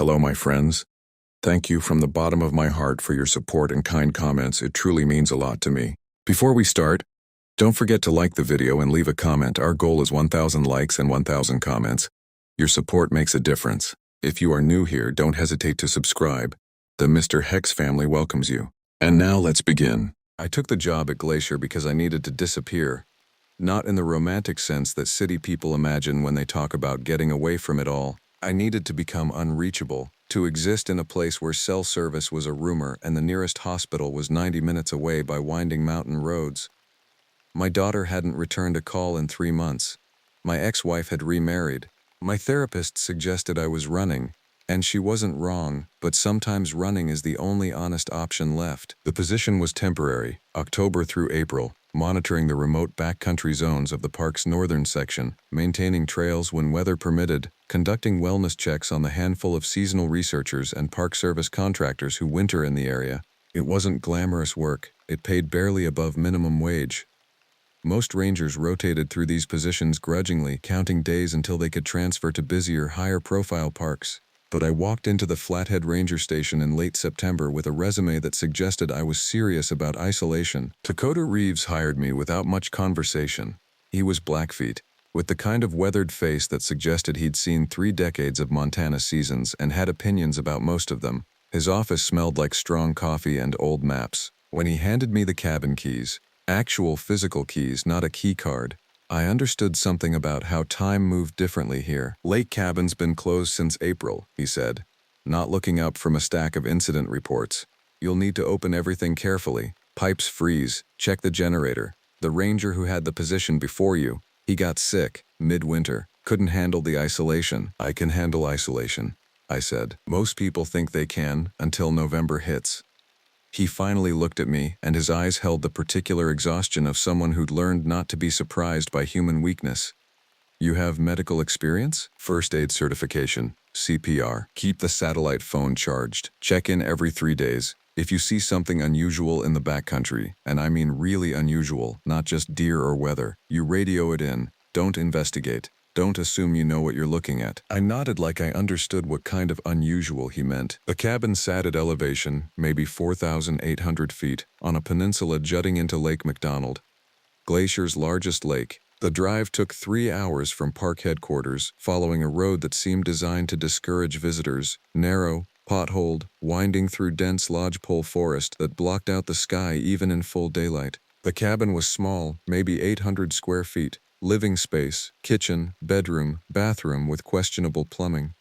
Hello, my friends. Thank you from the bottom of my heart for your support and kind comments. It truly means a lot to me. Before we start, don't forget to like the video and leave a comment. Our goal is 1,000 likes and 1,000 comments. Your support makes a difference. If you are new here, don't hesitate to subscribe. The Mr. Hex family welcomes you. And now let's begin. I took the job at Glacier because I needed to disappear. Not in the romantic sense that city people imagine when they talk about getting away from it all. I needed to become unreachable, to exist in a place where cell service was a rumor and the nearest hospital was 90 minutes away by winding mountain roads. My daughter hadn't returned a call in 3 months. My ex-wife had remarried. My therapist suggested I was running, and she wasn't wrong, but sometimes running is the only honest option left. The position was temporary, October through April, monitoring the remote backcountry zones of the park's northern section, maintaining trails when weather permitted, conducting wellness checks on the handful of seasonal researchers and Park Service contractors who winter in the area. It wasn't glamorous work. It paid barely above minimum wage. Most rangers rotated through these positions grudgingly, counting days until they could transfer to busier, higher-profile parks. But I walked into the Flathead Ranger Station in late September with a resume that suggested I was serious about isolation. Takakota Reeves hired me without much conversation. He was Blackfeet, with the kind of weathered face that suggested he'd seen 3 decades of Montana seasons and had opinions about most of them. His office smelled like strong coffee and old maps. When he handed me the cabin keys, actual physical keys, not a key card, I understood something about how time moved differently here. Lake cabin's been closed since April, he said, not looking up from a stack of incident reports. You'll need to open everything carefully. Pipes freeze. Check the generator. The ranger who had the position before you, he got sick, midwinter, couldn't handle the isolation. I can handle isolation, I said. Most people think they can, until November hits. He finally looked at me, and his eyes held the particular exhaustion of someone who'd learned not to be surprised by human weakness. You have medical experience? First aid certification, CPR. Keep the satellite phone charged. Check in every 3 days. If you see something unusual in the backcountry, and I mean really unusual, not just deer or weather, you radio it in. Don't investigate. Don't assume you know what you're looking at. I nodded like I understood what kind of unusual he meant. The cabin sat at elevation, maybe 4,800 feet, on a peninsula jutting into Lake McDonald, Glacier's largest lake. The drive took 3 hours from park headquarters, following a road that seemed designed to discourage visitors, narrow, potholed, winding through dense lodgepole forest that blocked out the sky even in full daylight. The cabin was small, maybe 800 square feet. Living space, kitchen, bedroom, bathroom with questionable plumbing.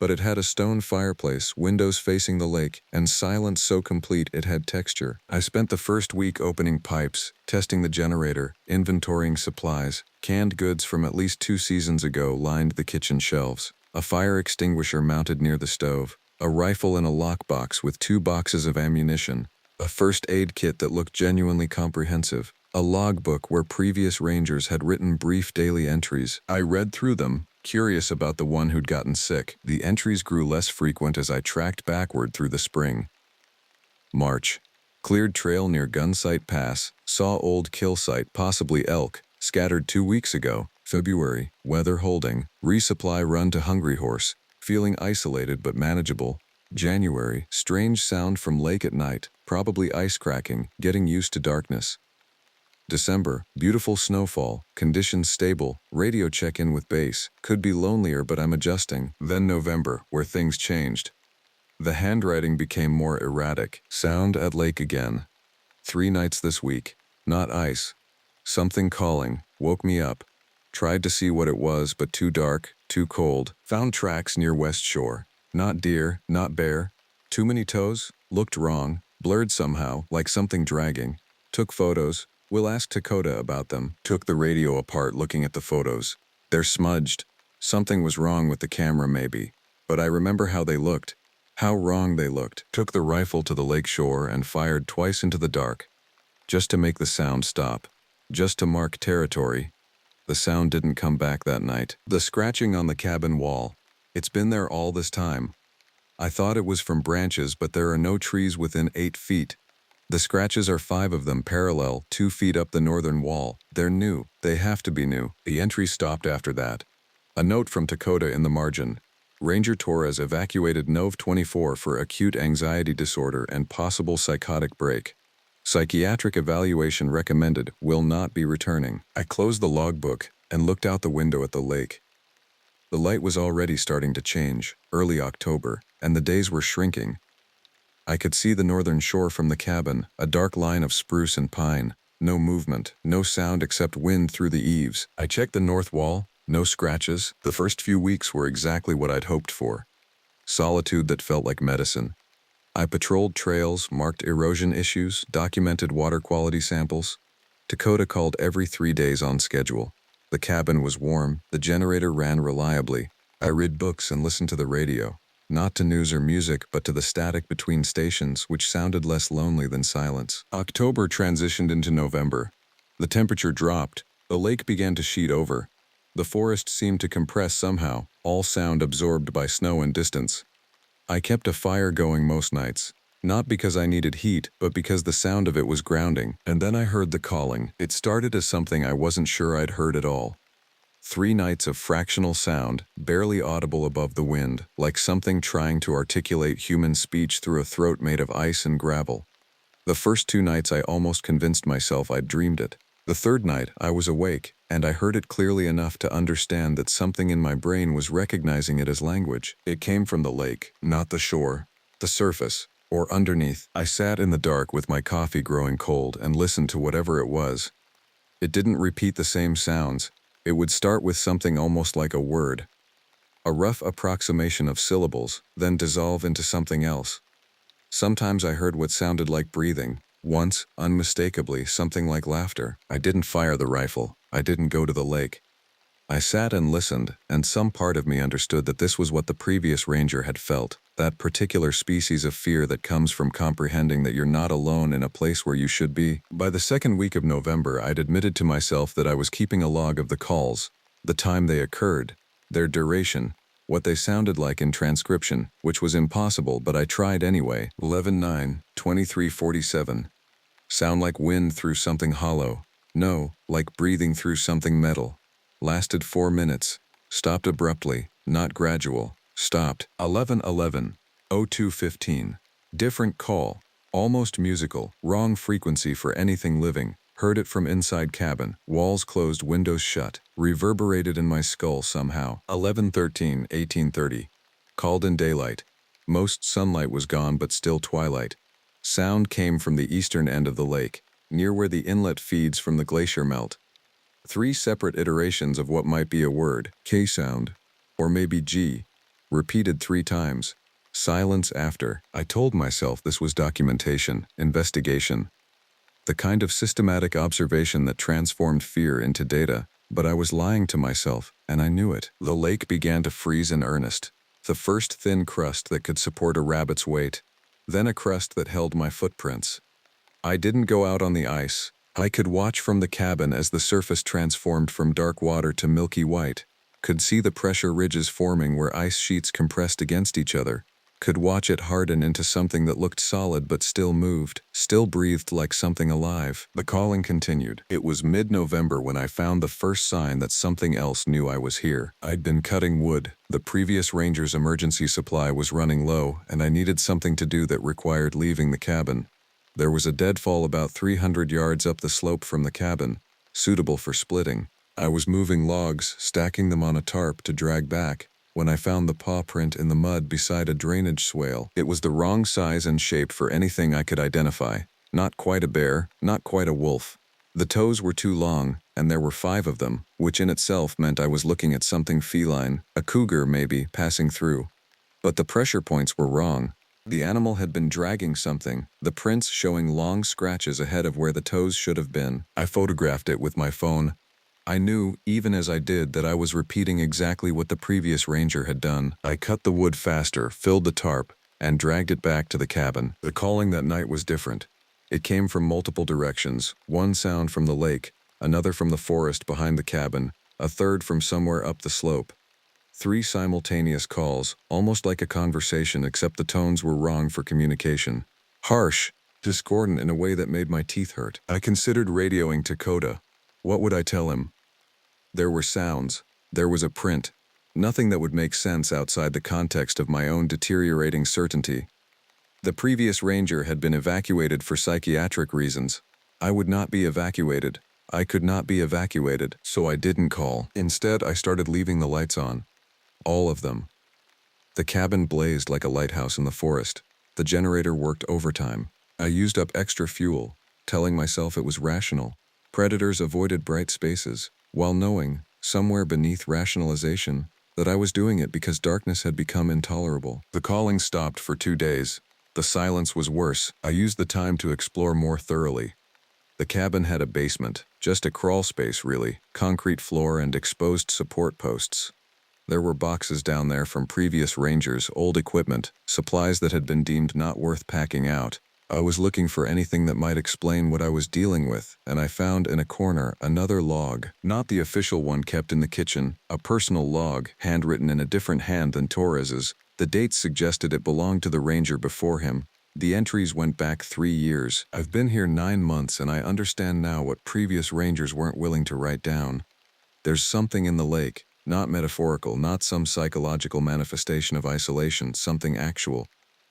But it had a stone fireplace, windows facing the lake, and silence so complete it had texture. I spent the first week opening pipes, testing the generator, inventorying supplies. Canned goods from at least 2 seasons ago lined the kitchen shelves. A fire extinguisher mounted near the stove. A rifle in a lockbox with 2 boxes of ammunition. A first aid kit that looked genuinely comprehensive. A logbook where previous rangers had written brief daily entries. I read through them, curious about the one who'd gotten sick. The entries grew less frequent as I tracked backward through the spring. March. Cleared trail near Gunsight Pass. Saw old kill site, possibly elk, scattered 2 weeks ago. February. Weather holding. Resupply run to Hungry Horse. Feeling isolated but manageable. January. Strange sound from lake at night, probably ice cracking, getting used to darkness. December, beautiful snowfall, conditions stable, radio check-in with base, could be lonelier but I'm adjusting. Then November, where things changed. The handwriting became more erratic. Sound at lake again. 3 nights this week. Not ice. Something calling, woke me up. Tried to see what it was but too dark, too cold. Found tracks near West Shore. Not deer, not bear. Too many toes? Looked wrong. Blurred somehow, like something dragging. Took photos. We'll ask Takakota about them. Took the radio apart looking at the photos. They're smudged. Something was wrong with the camera maybe. But I remember how they looked. How wrong they looked. Took the rifle to the lake shore and fired twice into the dark. Just to make the sound stop. Just to mark territory. The sound didn't come back that night. The scratching on the cabin wall. It's been there all this time. I thought it was from branches, but there are no trees within 8 feet. The scratches are 5 of them parallel, 2 feet up the northern wall. They're new. They have to be new. The entry stopped after that. A note from Takakota in the margin. Ranger Torres evacuated Nov 24 for acute anxiety disorder and possible psychotic break. Psychiatric evaluation recommended, will not be returning. I closed the logbook and looked out the window at the lake. The light was already starting to change, early October, and the days were shrinking. I could see the northern shore from the cabin, a dark line of spruce and pine. No movement, no sound except wind through the eaves. I checked the north wall, no scratches. The first few weeks were exactly what I'd hoped for. Solitude that felt like medicine. I patrolled trails, marked erosion issues, documented water quality samples. Takakota called every 3 days on schedule. The cabin was warm, the generator ran reliably. I read books and listened to the radio. Not to news or music, but to the static between stations, which sounded less lonely than silence. October transitioned into November. The temperature dropped. The lake began to sheet over. The forest seemed to compress somehow, all sound absorbed by snow and distance. I kept a fire going most nights. Not because I needed heat, but because the sound of it was grounding. And then I heard the calling. It started as something I wasn't sure I'd heard at all. 3 nights of fractional sound, barely audible above the wind, like something trying to articulate human speech through a throat made of ice and gravel. The first 2 nights I almost convinced myself I'd dreamed it. The third night, I was awake, and I heard it clearly enough to understand that something in my brain was recognizing it as language. It came from the lake, not the shore, the surface, or underneath. I sat in the dark with my coffee growing cold and listened to whatever it was. It didn't repeat the same sounds. It would start with something almost like a word, a rough approximation of syllables, then dissolve into something else. Sometimes I heard what sounded like breathing. Once, unmistakably, something like laughter. I didn't fire the rifle. I didn't go to the lake. I sat and listened, and some part of me understood that this was what the previous ranger had felt, that particular species of fear that comes from comprehending that you're not alone in a place where you should be. By the second week of November, I'd admitted to myself that I was keeping a log of the calls, the time they occurred, their duration, what they sounded like in transcription, which was impossible, but I tried anyway. 11/9/2347. Sound like wind through something hollow. No, like breathing through something metal. Lasted 4 minutes. Stopped abruptly, not gradual. Stopped. 11/11/02:15. Different call. Almost musical. Wrong frequency for anything living. Heard it from inside cabin. Walls closed, windows shut. Reverberated in my skull somehow. 11/13/1830. Called in daylight. Most sunlight was gone, but still twilight. Sound came from the eastern end of the lake, near where the inlet feeds from the glacier melt. 3 separate iterations of what might be a word, K sound, or maybe G, repeated 3 times. Silence after. I told myself this was documentation, investigation, the kind of systematic observation that transformed fear into data, but I was lying to myself, and I knew it. The lake began to freeze in earnest. The first thin crust that could support a rabbit's weight, then a crust that held my footprints. I didn't go out on the ice. I could watch from the cabin as the surface transformed from dark water to milky white, could see the pressure ridges forming where ice sheets compressed against each other, could watch it harden into something that looked solid but still moved, still breathed like something alive. The calling continued. It was mid-November when I found the first sign that something else knew I was here. I'd been cutting wood. The previous ranger's emergency supply was running low, and I needed something to do that required leaving the cabin. There was a deadfall about 300 yards up the slope from the cabin, suitable for splitting. I was moving logs, stacking them on a tarp to drag back, when I found the paw print in the mud beside a drainage swale. It was the wrong size and shape for anything I could identify. Not quite a bear, not quite a wolf. The toes were too long, and there were 5 of them, which in itself meant I was looking at something feline, a cougar maybe, passing through. But the pressure points were wrong. The animal had been dragging something, the prints showing long scratches ahead of where the toes should have been. I photographed it with my phone. I knew, even as I did, that I was repeating exactly what the previous ranger had done. I cut the wood faster, filled the tarp, and dragged it back to the cabin. The calling that night was different. It came from multiple directions, one sound from the lake, another from the forest behind the cabin, a third from somewhere up the slope. 3 simultaneous calls, almost like a conversation, except the tones were wrong for communication. Harsh, discordant in a way that made my teeth hurt. I considered radioing Takakota. What would I tell him? There were sounds. There was a print. Nothing that would make sense outside the context of my own deteriorating certainty. The previous ranger had been evacuated for psychiatric reasons. I would not be evacuated. I could not be evacuated, so I didn't call. Instead, I started leaving the lights on. All of them. The cabin blazed like a lighthouse in the forest. The generator worked overtime. I used up extra fuel, telling myself it was rational. Predators avoided bright spaces, while knowing, somewhere beneath rationalization, that I was doing it because darkness had become intolerable. The calling stopped for 2 days. The silence was worse. I used the time to explore more thoroughly. The cabin had a basement, just a crawl space really, concrete floor and exposed support posts. There were boxes down there from previous rangers, old equipment, supplies that had been deemed not worth packing out. I was looking for anything that might explain what I was dealing with, and I found in a corner another log, not the official one kept in the kitchen, a personal log, handwritten in a different hand than Torres's. The dates suggested it belonged to the ranger before him. The entries went back 3 years. I've been here 9 months and I understand now what previous rangers weren't willing to write down. There's something in the lake, not metaphorical, not some psychological manifestation of isolation, something actual.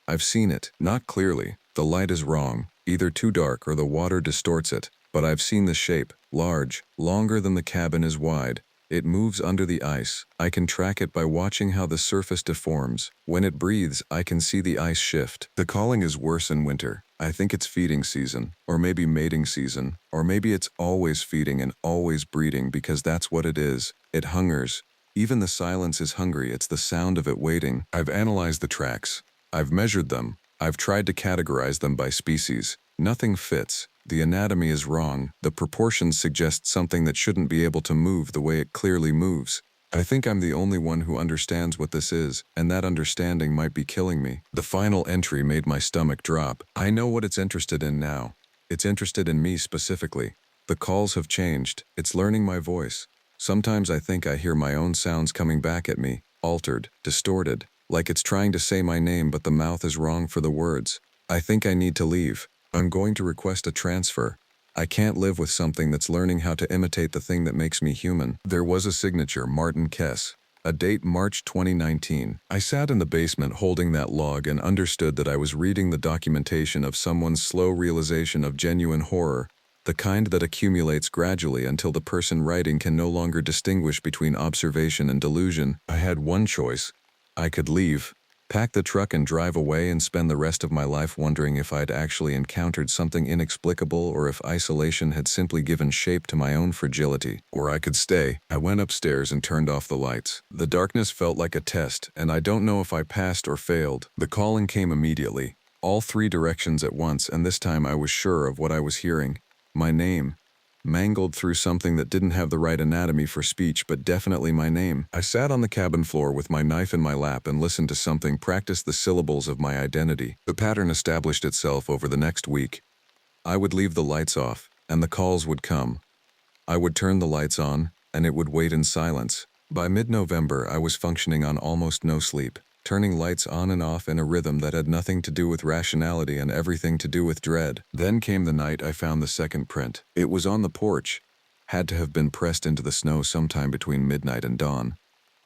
I've seen it, not clearly. The light is wrong, either too dark or the water distorts it, but I've seen the shape, large, longer than the cabin is wide. It moves under the ice. I can track it by watching how the surface deforms. When it breathes, I can see the ice shift. The calling is worse in winter. I think it's feeding season, or maybe mating season, or maybe it's always feeding and always breeding because that's what it is. It hungers. Even the silence is hungry. It's the sound of it waiting. I've analyzed the tracks. I've measured them. I've tried to categorize them by species. Nothing fits. The anatomy is wrong. The proportions suggest something that shouldn't be able to move the way it clearly moves. I think I'm the only one who understands what this is, and that understanding might be killing me. The final entry made my stomach drop. I know what it's interested in now. It's interested in me specifically. The calls have changed. It's learning my voice. Sometimes I think I hear my own sounds coming back at me, altered, distorted, like it's trying to say my name but the mouth is wrong for the words. I think I need to leave. I'm going to request a transfer. I can't live with something that's learning how to imitate the thing that makes me human. There was a signature, Martin Kess. A date, March 2019. I sat in the basement holding that log and understood that I was reading the documentation of someone's slow realization of genuine horror, the kind that accumulates gradually until the person writing can no longer distinguish between observation and delusion. I had one choice. I could leave, pack the truck and drive away and spend the rest of my life wondering if I'd actually encountered something inexplicable or if isolation had simply given shape to my own fragility. Or I could stay. I went upstairs and turned off the lights. The darkness felt like a test, and I don't know if I passed or failed. The calling came immediately, all 3 directions at once, and this time I was sure of what I was hearing. My name. Mangled through something that didn't have the right anatomy for speech, but definitely my name. I sat on the cabin floor with my knife in my lap and listened to something practice the syllables of my identity. The pattern established itself over the next week. I would leave the lights off, and the calls would come. I would turn the lights on, and it would wait in silence. By mid-November, I was functioning on almost no sleep, turning lights on and off in a rhythm that had nothing to do with rationality and everything to do with dread. Then came the night I found the second print. It was on the porch. Had to have been pressed into the snow sometime between midnight and dawn.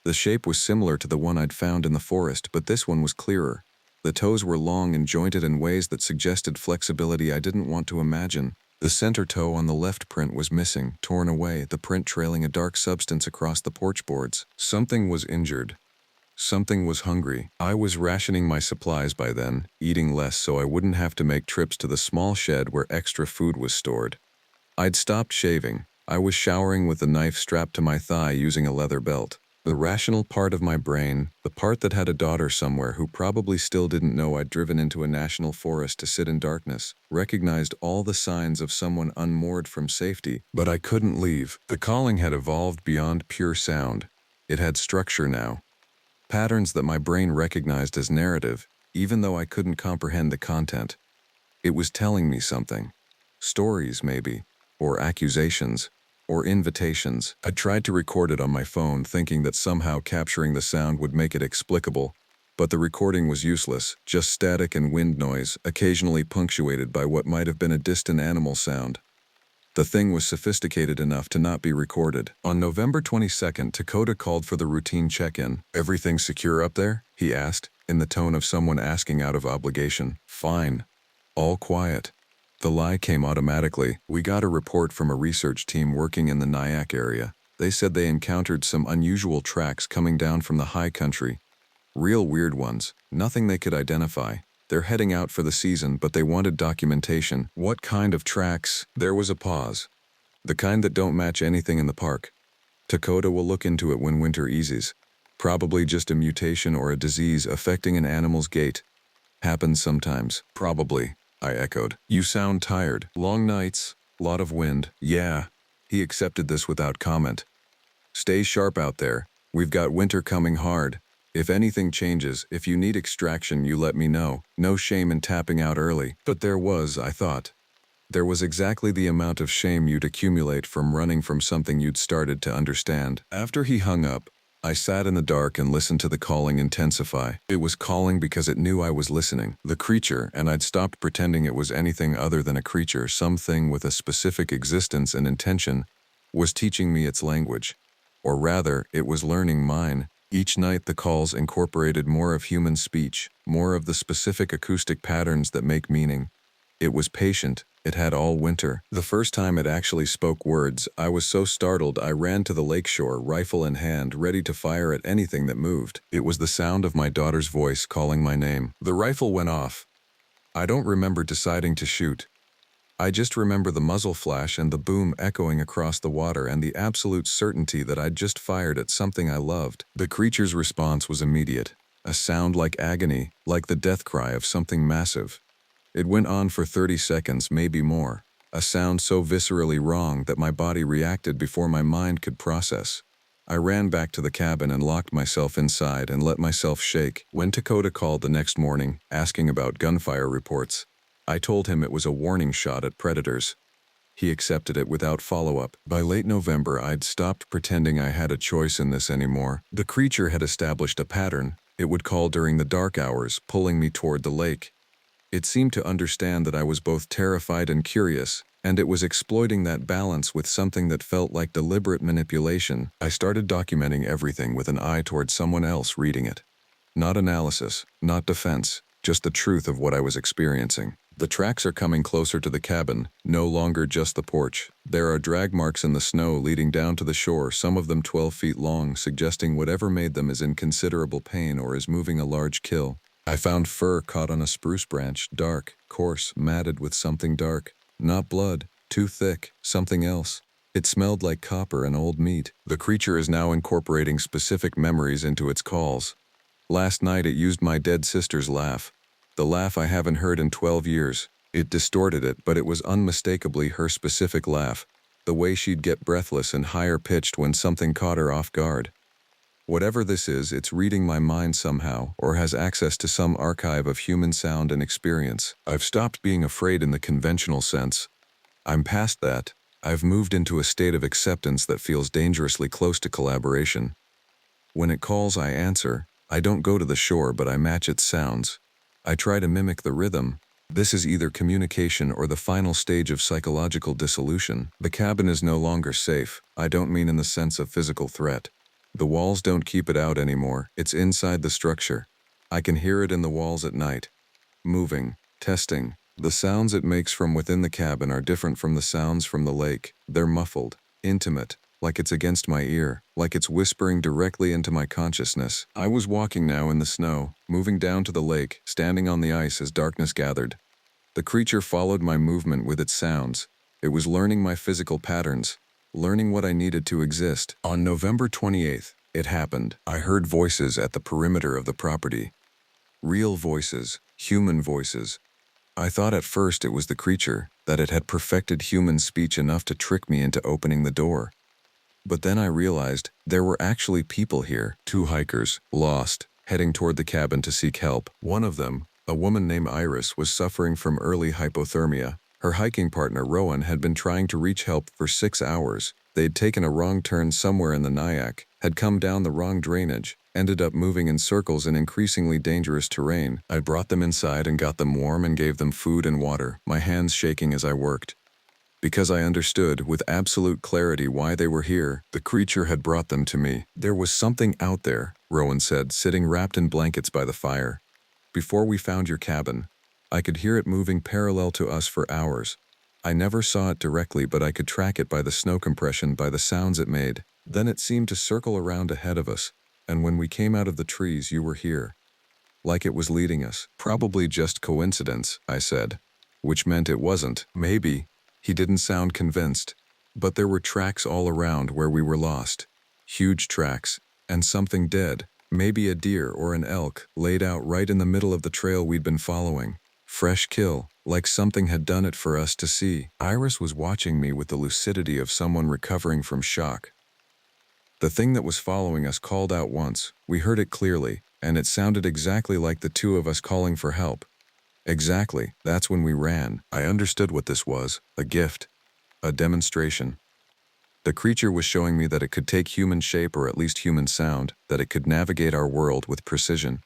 The shape was similar to the one I'd found in the forest, but this one was clearer. The toes were long and jointed in ways that suggested flexibility I didn't want to imagine. The center toe on the left print was missing, torn away, the print trailing a dark substance across the porch boards. Something was injured. Something was hungry. I was rationing my supplies by then, eating less so I wouldn't have to make trips to the small shed where extra food was stored. I'd stopped shaving. I was showering with the knife strapped to my thigh using a leather belt. The rational part of my brain, the part that had a daughter somewhere who probably still didn't know I'd driven into a national forest to sit in darkness, recognized all the signs of someone unmoored from safety, but I couldn't leave. The calling had evolved beyond pure sound. It had structure now. Patterns that my brain recognized as narrative, even though I couldn't comprehend the content. It was telling me something. Stories, maybe, or accusations, or invitations. I tried to record it on my phone, thinking that somehow capturing the sound would make it explicable, but the recording was useless, just static and wind noise, occasionally punctuated by what might have been a distant animal sound. The thing was sophisticated enough to not be recorded. On November 22nd, Takakota called for the routine check-in. "Everything secure up there?" he asked, in the tone of someone asking out of obligation. "Fine. All quiet." The lie came automatically. "We got a report from a research team working in the Nyack area. They said they encountered some unusual tracks coming down from the high country. Real weird ones. Nothing they could identify. They're heading out for the season, but they wanted documentation." "What kind of tracks?" There was a pause. "The kind that don't match anything in the park. Takakota will look into it when winter eases. Probably just a mutation or a disease affecting an animal's gait. Happens sometimes." "Probably," I echoed. "You sound tired. Long nights, lot of wind." "Yeah." He accepted this without comment. "Stay sharp out there. We've got winter coming hard. If anything changes, if you need extraction, you let me know. No shame in tapping out early." But there was, I thought. There was exactly the amount of shame you'd accumulate from running from something you'd started to understand. After he hung up, I sat in the dark and listened to the calling intensify. It was calling because it knew I was listening. The creature, and I'd stopped pretending it was anything other than a creature, something with a specific existence and intention, was teaching me its language. Or rather, it was learning mine. Each night the calls incorporated more of human speech, more of the specific acoustic patterns that make meaning. It was patient. It had all winter. The first time it actually spoke words, I was so startled I ran to the lakeshore, rifle in hand, ready to fire at anything that moved. It was the sound of my daughter's voice calling my name. The rifle went off. I don't remember deciding to shoot. I just remember the muzzle flash and the boom echoing across the water and the absolute certainty that I'd just fired at something I loved. The creature's response was immediate. A sound like agony, like the death cry of something massive. It went on for 30 seconds, maybe more. A sound so viscerally wrong that my body reacted before my mind could process. I ran back to the cabin and locked myself inside and let myself shake. When Takakota called the next morning, asking about gunfire reports, I told him it was a warning shot at predators. He accepted it without follow-up. By late November, I'd stopped pretending I had a choice in this anymore. The creature had established a pattern. It would call during the dark hours, pulling me toward the lake. It seemed to understand that I was both terrified and curious, and it was exploiting that balance with something that felt like deliberate manipulation. I started documenting everything with an eye toward someone else reading it. Not analysis, not defense, just the truth of what I was experiencing. The tracks are coming closer to the cabin, no longer just the porch. There are drag marks in the snow leading down to the shore, some of them 12 feet long, suggesting whatever made them is in considerable pain or is moving a large kill. I found fur caught on a spruce branch, dark, coarse, matted with something dark. Not blood, too thick, something else. It smelled like copper and old meat. The creature is now incorporating specific memories into its calls. Last night it used my dead sister's laugh. The laugh I haven't heard in 12 years. It distorted it, but it was unmistakably her specific laugh. The way she'd get breathless and higher pitched when something caught her off guard. Whatever this is, it's reading my mind somehow, or has access to some archive of human sound and experience. I've stopped being afraid in the conventional sense. I'm past that. I've moved into a state of acceptance that feels dangerously close to collaboration. When it calls, I answer. I don't go to the shore, but I match its sounds. I try to mimic the rhythm. This is either communication or the final stage of psychological dissolution. The cabin is no longer safe. I don't mean in the sense of physical threat. The walls don't keep it out anymore. It's inside the structure. I can hear it in the walls at night. Moving, testing. The sounds it makes from within the cabin are different from the sounds from the lake. They're muffled, intimate, like it's against my ear, like it's whispering directly into my consciousness. I was walking now in the snow, moving down to the lake, standing on the ice as darkness gathered. The creature followed my movement with its sounds. It was learning my physical patterns, learning what I needed to exist. On November 28th, it happened. I heard voices at the perimeter of the property. Real voices, human voices. I thought at first it was the creature, that it had perfected human speech enough to trick me into opening the door. But then I realized there were actually people here, 2 hikers, lost, heading toward the cabin to seek help. One of them, a woman named Iris, was suffering from early hypothermia. Her hiking partner, Rowan, had been trying to reach help for 6 hours. They'd taken a wrong turn somewhere in the Nyack, had come down the wrong drainage, ended up moving in circles in increasingly dangerous terrain. I brought them inside and got them warm and gave them food and water, my hands shaking as I worked. Because I understood with absolute clarity why they were here. The creature had brought them to me. There was something out there, Rowan said, sitting wrapped in blankets by the fire. Before we found your cabin, I could hear it moving parallel to us for hours. I never saw it directly, but I could track it by the snow compression, by the sounds it made. Then it seemed to circle around ahead of us, and when we came out of the trees, you were here. Like it was leading us. Probably just coincidence, I said. Which meant it wasn't. Maybe. He didn't sound convinced. But there were tracks all around where we were lost. Huge tracks. And something dead. Maybe a deer or an elk, laid out right in the middle of the trail we'd been following. Fresh kill, like something had done it for us to see. Iris was watching me with the lucidity of someone recovering from shock. The thing that was following us called out once. We heard it clearly, and it sounded exactly like the two of us calling for help. Exactly, that's when we ran. I understood what this was, a gift, a demonstration. The creature was showing me that it could take human shape, or at least human sound, that it could navigate our world with precision,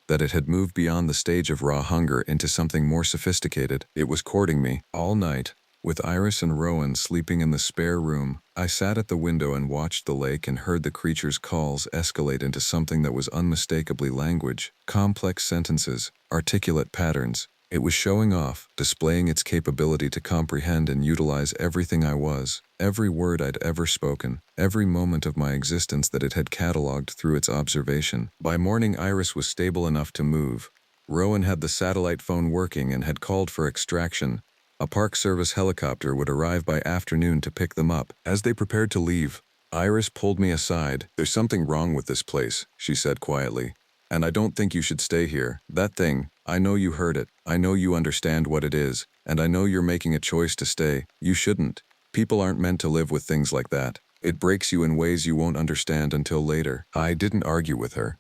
that it had moved beyond the stage of raw hunger into something more sophisticated. It was courting me. All night, with Iris and Rowan sleeping in the spare room, I sat at the window and watched the lake and heard the creature's calls escalate into something that was unmistakably language, complex sentences, articulate patterns. It was showing off, displaying its capability to comprehend and utilize everything I was, every word I'd ever spoken, every moment of my existence that it had cataloged through its observation. By morning, Iris was stable enough to move. Rowan had the satellite phone working and had called for extraction. A Park Service helicopter would arrive by afternoon to pick them up. As they prepared to leave, Iris pulled me aside. "There's something wrong with this place," she said quietly. "And I don't think you should stay here. That thing, I know you heard it. I know you understand what it is. And I know you're making a choice to stay. You shouldn't. People aren't meant to live with things like that. It breaks you in ways you won't understand until later." I didn't argue with her.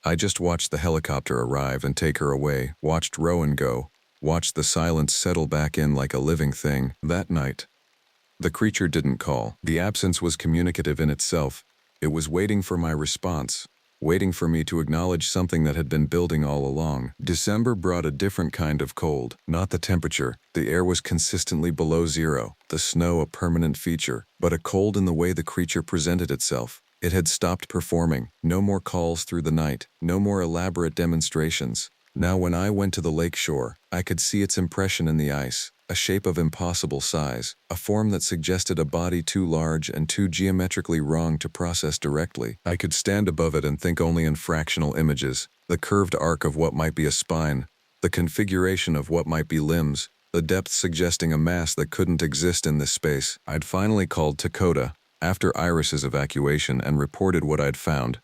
I just watched the helicopter arrive and take her away, watched Rowan go, watched the silence settle back in like a living thing. That night, the creature didn't call. The absence was communicative in itself. It was waiting for my response, waiting for me to acknowledge something that had been building all along. December brought a different kind of cold. Not the temperature. The air was consistently below zero, the snow a permanent feature, but a cold in the way the creature presented itself. It had stopped performing. No more calls through the night, no more elaborate demonstrations. Now when I went to the lake shore, I could see its impression in the ice, a shape of impossible size, a form that suggested a body too large and too geometrically wrong to process directly. I could stand above it and think only in fractional images, the curved arc of what might be a spine, the configuration of what might be limbs, the depth suggesting a mass that couldn't exist in this space. I'd finally called Takakota, after Iris's evacuation, and reported what I'd found.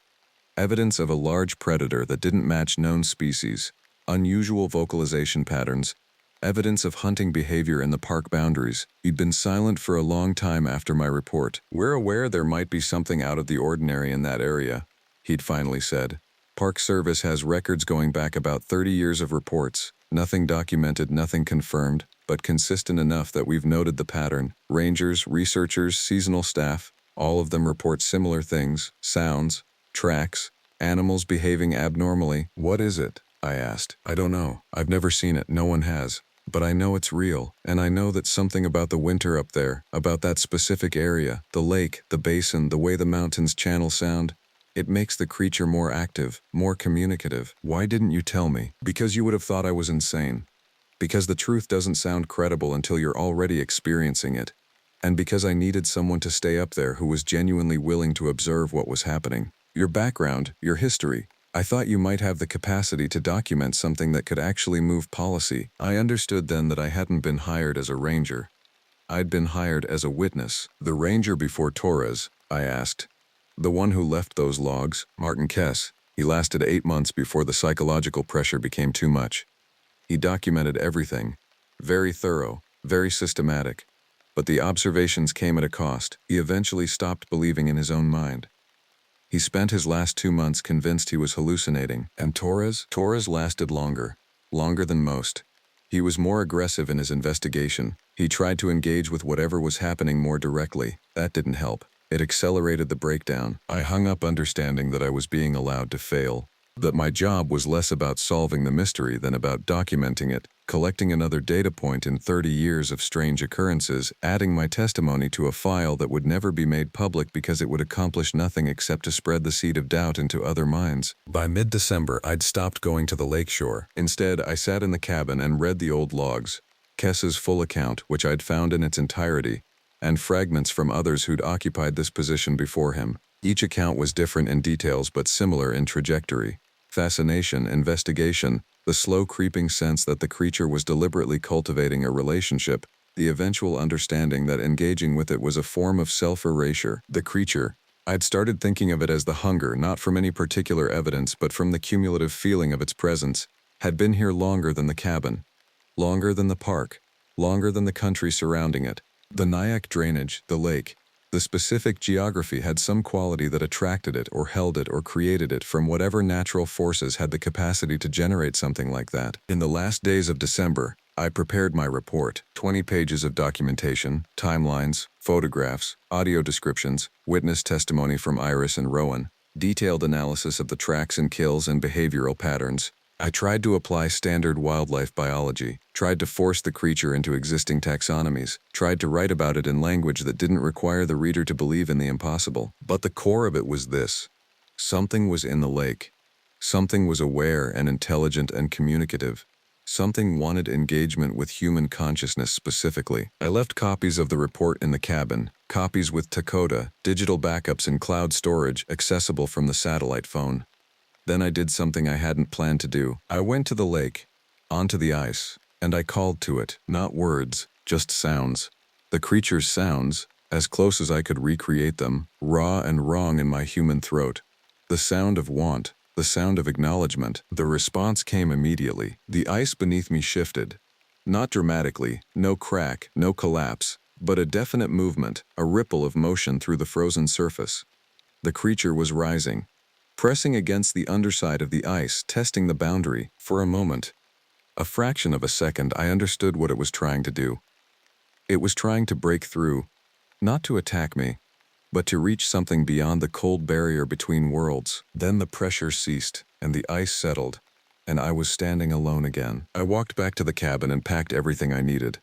Evidence of a large predator that didn't match known species, unusual vocalization patterns, evidence of hunting behavior in the park boundaries. He'd been silent for a long time after my report. "We're aware there might be something out of the ordinary in that area," he'd finally said. "Park Service has records going back about 30 years of reports. Nothing documented, nothing confirmed, but consistent enough that we've noted the pattern. Rangers, researchers, seasonal staff, all of them report similar things, sounds, tracks, animals behaving abnormally." "What is it?" I asked. "I don't know. I've never seen it. No one has. But I know it's real, and I know that something about the winter up there, about that specific area, the lake, the basin, the way the mountains channel sound, it makes the creature more active, more communicative." "Why didn't you tell me?" "Because you would have thought I was insane. Because the truth doesn't sound credible until you're already experiencing it. And because I needed someone to stay up there who was genuinely willing to observe what was happening. Your background, your history. I thought you might have the capacity to document something that could actually move policy." I understood then that I hadn't been hired as a ranger. I'd been hired as a witness. "The ranger before Torres?" I asked. "The one who left those logs, Martin Kess. He lasted 8 months before the psychological pressure became too much. He documented everything. Very thorough, very systematic. But the observations came at a cost. He eventually stopped believing in his own mind. He spent his last 2 months convinced he was hallucinating." "And Torres?" "Torres lasted longer. Longer than most. He was more aggressive in his investigation. He tried to engage with whatever was happening more directly. That didn't help. It accelerated the breakdown. I hung up understanding that I was being allowed to fail. That my job was less about solving the mystery than about documenting it, collecting another data point in 30 years of strange occurrences, adding my testimony to a file that would never be made public because it would accomplish nothing except to spread the seed of doubt into other minds. By mid-December, I'd stopped going to the lakeshore. Instead, I sat in the cabin and read the old logs, Kess's full account, which I'd found in its entirety, and fragments from others who'd occupied this position before him. Each account was different in details but similar in trajectory. Fascination, investigation, the slow creeping sense that the creature was deliberately cultivating a relationship, the eventual understanding that engaging with it was a form of self-erasure. The creature, I'd started thinking of it as the hunger, not from any particular evidence but from the cumulative feeling of its presence, had been here longer than the cabin, longer than the park, longer than the country surrounding it. The Nyack drainage, the lake, the specific geography had some quality that attracted it or held it or created it from whatever natural forces had the capacity to generate something like that. In the last days of December, I prepared my report, 20 pages of documentation, timelines, photographs, audio descriptions, witness testimony from Iris and Rowan, detailed analysis of the tracks and kills and behavioral patterns. I tried to apply standard wildlife biology, tried to force the creature into existing taxonomies, tried to write about it in language that didn't require the reader to believe in the impossible. But the core of it was this. Something was in the lake. Something was aware and intelligent and communicative. Something wanted engagement with human consciousness specifically. I left copies of the report in the cabin, copies with Takakota, digital backups in cloud storage accessible from the satellite phone. Then I did something I hadn't planned to do. I went to the lake, onto the ice, and I called to it, not words, just sounds. The creature's sounds, as close as I could recreate them, raw and wrong in my human throat. The sound of want, the sound of acknowledgement. The response came immediately. The ice beneath me shifted. Not dramatically, no crack, no collapse, but a definite movement, a ripple of motion through the frozen surface. The creature was rising, pressing against the underside of the ice, testing the boundary. For a moment, a fraction of a second, I understood what it was trying to do. It was trying to break through, not to attack me, but to reach something beyond the cold barrier between worlds. Then the pressure ceased, and the ice settled, and I was standing alone again. I walked back to the cabin and packed everything I needed.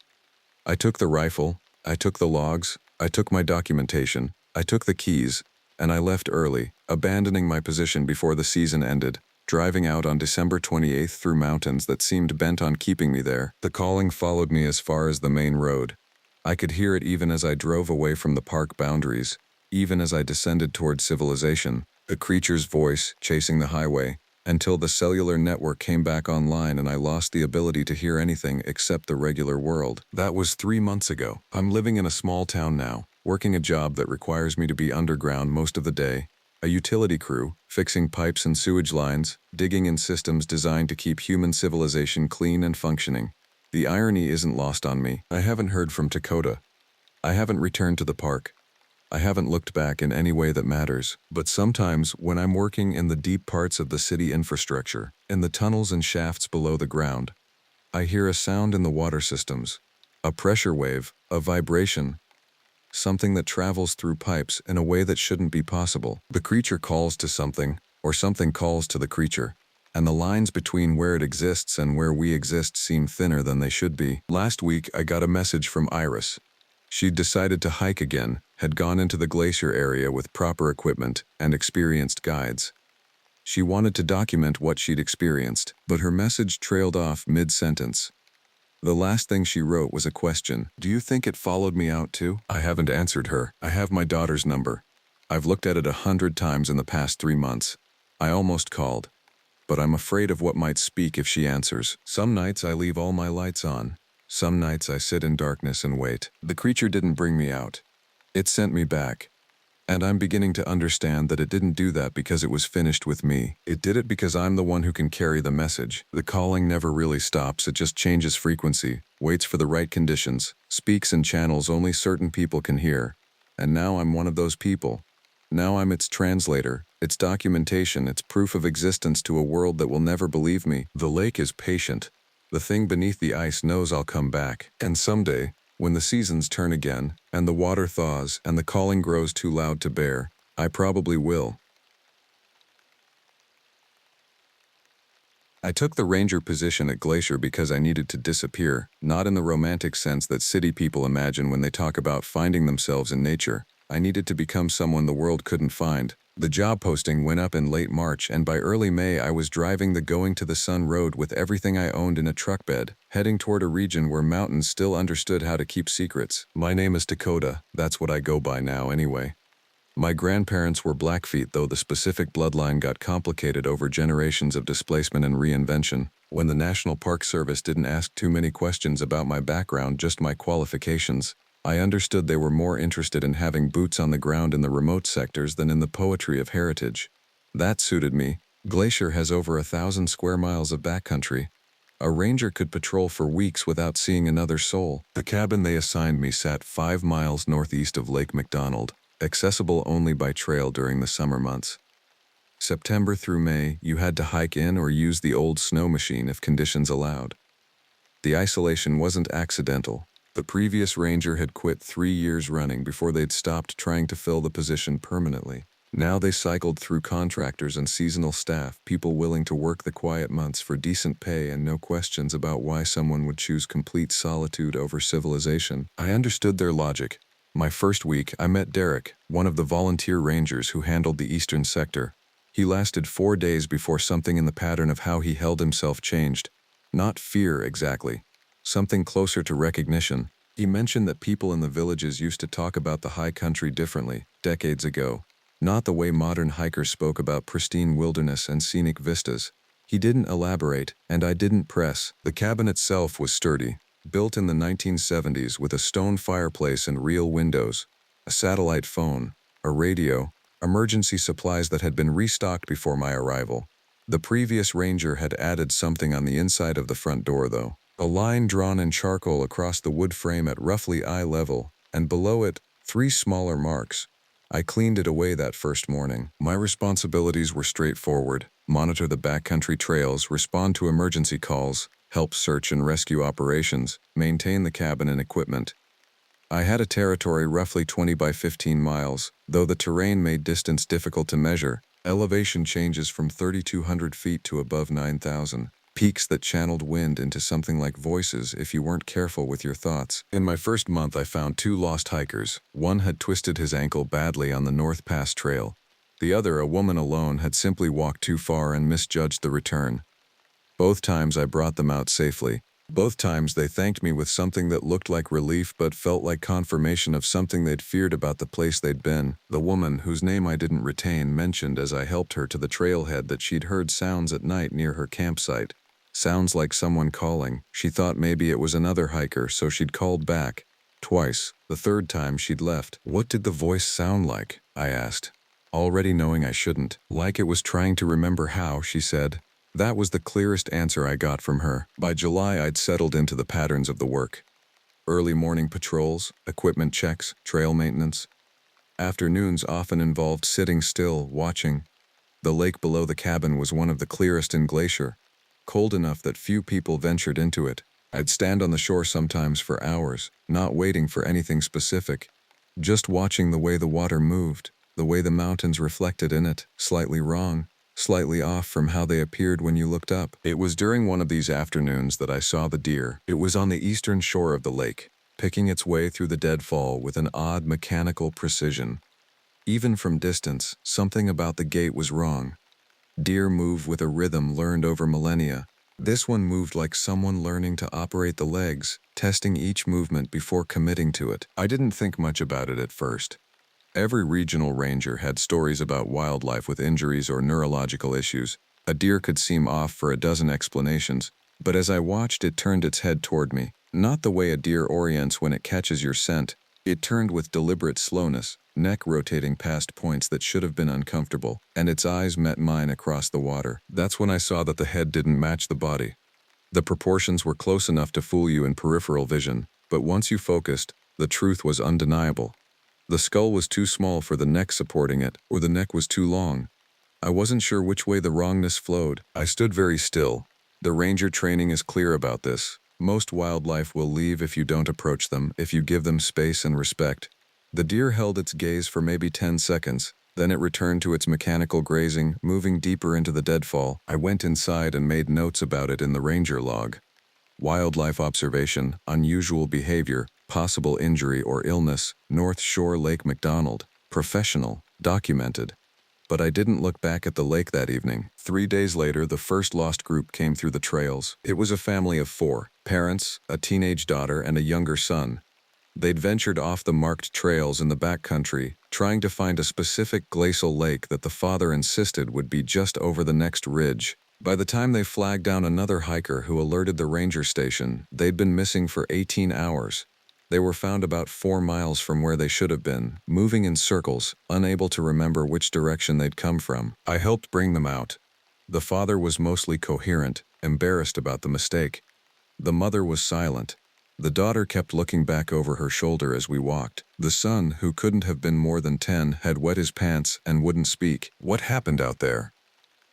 I took the rifle, I took the logs, I took my documentation, I took the keys, and I left early, abandoning my position before the season ended, driving out on December 28th through mountains that seemed bent on keeping me there. The calling followed me as far as the main road. I could hear it even as I drove away from the park boundaries, even as I descended toward civilization, the creature's voice chasing the highway, until the cellular network came back online and I lost the ability to hear anything except the regular world. That was 3 months ago. I'm living in a small town now, working a job that requires me to be underground most of the day, a utility crew, fixing pipes and sewage lines, digging in systems designed to keep human civilization clean and functioning. The irony isn't lost on me. I haven't heard from Takakota. I haven't returned to the park. I haven't looked back in any way that matters. But sometimes, when I'm working in the deep parts of the city infrastructure, in the tunnels and shafts below the ground, I hear a sound in the water systems, a pressure wave, a vibration, something that travels through pipes in a way that shouldn't be possible. The creature calls to something, or something calls to the creature, and the lines between where it exists and where we exist seem thinner than they should be. Last week, I got a message from Iris. She'd decided to hike again, had gone into the Glacier area with proper equipment and experienced guides. She wanted to document what she'd experienced, but her message trailed off mid-sentence. The last thing she wrote was a question. Do you think it followed me out too? I haven't answered her. I have my daughter's number. I've looked at it 100 times in the past 3 months. I almost called, but I'm afraid of what might speak if she answers. Some nights I leave all my lights on. Some nights I sit in darkness and wait. The creature didn't bring me out. It sent me back. And I'm beginning to understand that it didn't do that because it was finished with me. It did it because I'm the one who can carry the message. The calling never really stops, it just changes frequency, waits for the right conditions, speaks in channels only certain people can hear. And now I'm one of those people. Now I'm its translator, its documentation, its proof of existence to a world that will never believe me. The lake is patient. The thing beneath the ice knows I'll come back. And someday, when the seasons turn again, and the water thaws, and the calling grows too loud to bear, I probably will. I took the ranger position at Glacier because I needed to disappear, not in the romantic sense that city people imagine when they talk about finding themselves in nature. I needed to become someone the world couldn't find. The job posting went up in late March, and by early May I was driving the Going to the Sun road with everything I owned in a truck bed, heading toward a region where mountains still understood how to keep secrets. My name is Takakota, that's what I go by now anyway. My grandparents were Blackfeet, though the specific bloodline got complicated over generations of displacement and reinvention. When the National Park Service didn't ask too many questions about my background, just my qualifications, I understood they were more interested in having boots on the ground in the remote sectors than in the poetry of heritage. That suited me. Glacier has over 1,000 square miles of backcountry. A ranger could patrol for weeks without seeing another soul. The cabin they assigned me sat 5 miles northeast of Lake McDonald, accessible only by trail during the summer months. September through May, you had to hike in or use the old snow machine if conditions allowed. The isolation wasn't accidental. The previous ranger had quit 3 years running before they'd stopped trying to fill the position permanently. Now they cycled through contractors and seasonal staff, people willing to work the quiet months for decent pay and no questions about why someone would choose complete solitude over civilization. I understood their logic. My first week, I met Derek, one of the volunteer rangers who handled the eastern sector. He lasted 4 days before something in the pattern of how he held himself changed. Not fear exactly. Something closer to recognition. He mentioned that people in the villages used to talk about the high country differently, decades ago. Not the way modern hikers spoke about pristine wilderness and scenic vistas. He didn't elaborate, and I didn't press. The cabin itself was sturdy, built in the 1970s with a stone fireplace and real windows, a satellite phone, a radio, emergency supplies that had been restocked before my arrival. The previous ranger had added something on the inside of the front door though. A line drawn in charcoal across the wood frame at roughly eye level, and below it, 3 smaller marks. I cleaned it away that first morning. My responsibilities were straightforward: monitor the backcountry trails, respond to emergency calls, help search and rescue operations, maintain the cabin and equipment. I had a territory roughly 20 by 15 miles, though the terrain made distance difficult to measure. Elevation changes from 3,200 feet to above 9,000. Peaks that channeled wind into something like voices if you weren't careful with your thoughts. In my first month, I found 2 lost hikers. One had twisted his ankle badly on the North Pass Trail. The other, a woman alone, had simply walked too far and misjudged the return. Both times I brought them out safely. Both times they thanked me with something that looked like relief but felt like confirmation of something they'd feared about the place they'd been. The woman, whose name I didn't retain, mentioned as I helped her to the trailhead that she'd heard sounds at night near her campsite. Sounds like someone calling. She thought maybe it was another hiker, so she'd called back. Twice. The third time she'd left. What did the voice sound like? I asked, already knowing I shouldn't. Like it was trying to remember how, she said. That was the clearest answer I got from her. By July, I'd settled into the patterns of the work. Early morning patrols, equipment checks, trail maintenance. Afternoons often involved sitting still, watching. The lake below the cabin was one of the clearest in Glacier, cold enough that few people ventured into it. I'd stand on the shore sometimes for hours, not waiting for anything specific, just watching the way the water moved, the way the mountains reflected in it, slightly wrong, slightly off from how they appeared when you looked up. It was during one of these afternoons that I saw the deer. It was on the eastern shore of the lake, picking its way through the deadfall with an odd mechanical precision. Even from distance, something about the gait was wrong. Deer move with a rhythm learned over millennia. This one moved like someone learning to operate the legs, testing each movement before committing to it. I didn't think much about it at first. Every regional ranger had stories about wildlife with injuries or neurological issues. A deer could seem off for a dozen explanations, but as I watched, it turned its head toward me. Not the way a deer orients when it catches your scent. It turned with deliberate slowness, neck rotating past points that should have been uncomfortable, and its eyes met mine across the water. That's when I saw that the head didn't match the body. The proportions were close enough to fool you in peripheral vision, but once you focused, the truth was undeniable. The skull was too small for the neck supporting it, or the neck was too long. I wasn't sure which way the wrongness flowed. I stood very still. The ranger training is clear about this. Most wildlife will leave if you don't approach them, if you give them space and respect. The deer held its gaze for maybe 10 seconds, Then it returned to its mechanical grazing, moving deeper into the deadfall. I went inside and made notes about it in the ranger log. Wildlife observation, unusual behavior, possible injury or illness, North Shore Lake McDonald, professional, documented. But I didn't look back at the lake that evening. 3 days later, the first lost group came through the trails. It was a family of 4, parents, a teenage daughter, and a younger son. They'd ventured off the marked trails in the backcountry, trying to find a specific glacial lake that the father insisted would be just over the next ridge. By the time they flagged down another hiker who alerted the ranger station, they'd been missing for 18 hours. They were found about 4 miles from where they should have been, moving in circles, unable to remember which direction they'd come from. I helped bring them out. The father was mostly coherent, embarrassed about the mistake. The mother was silent. The daughter kept looking back over her shoulder as we walked. The son, who couldn't have been more than 10, had wet his pants and wouldn't speak. What happened out there?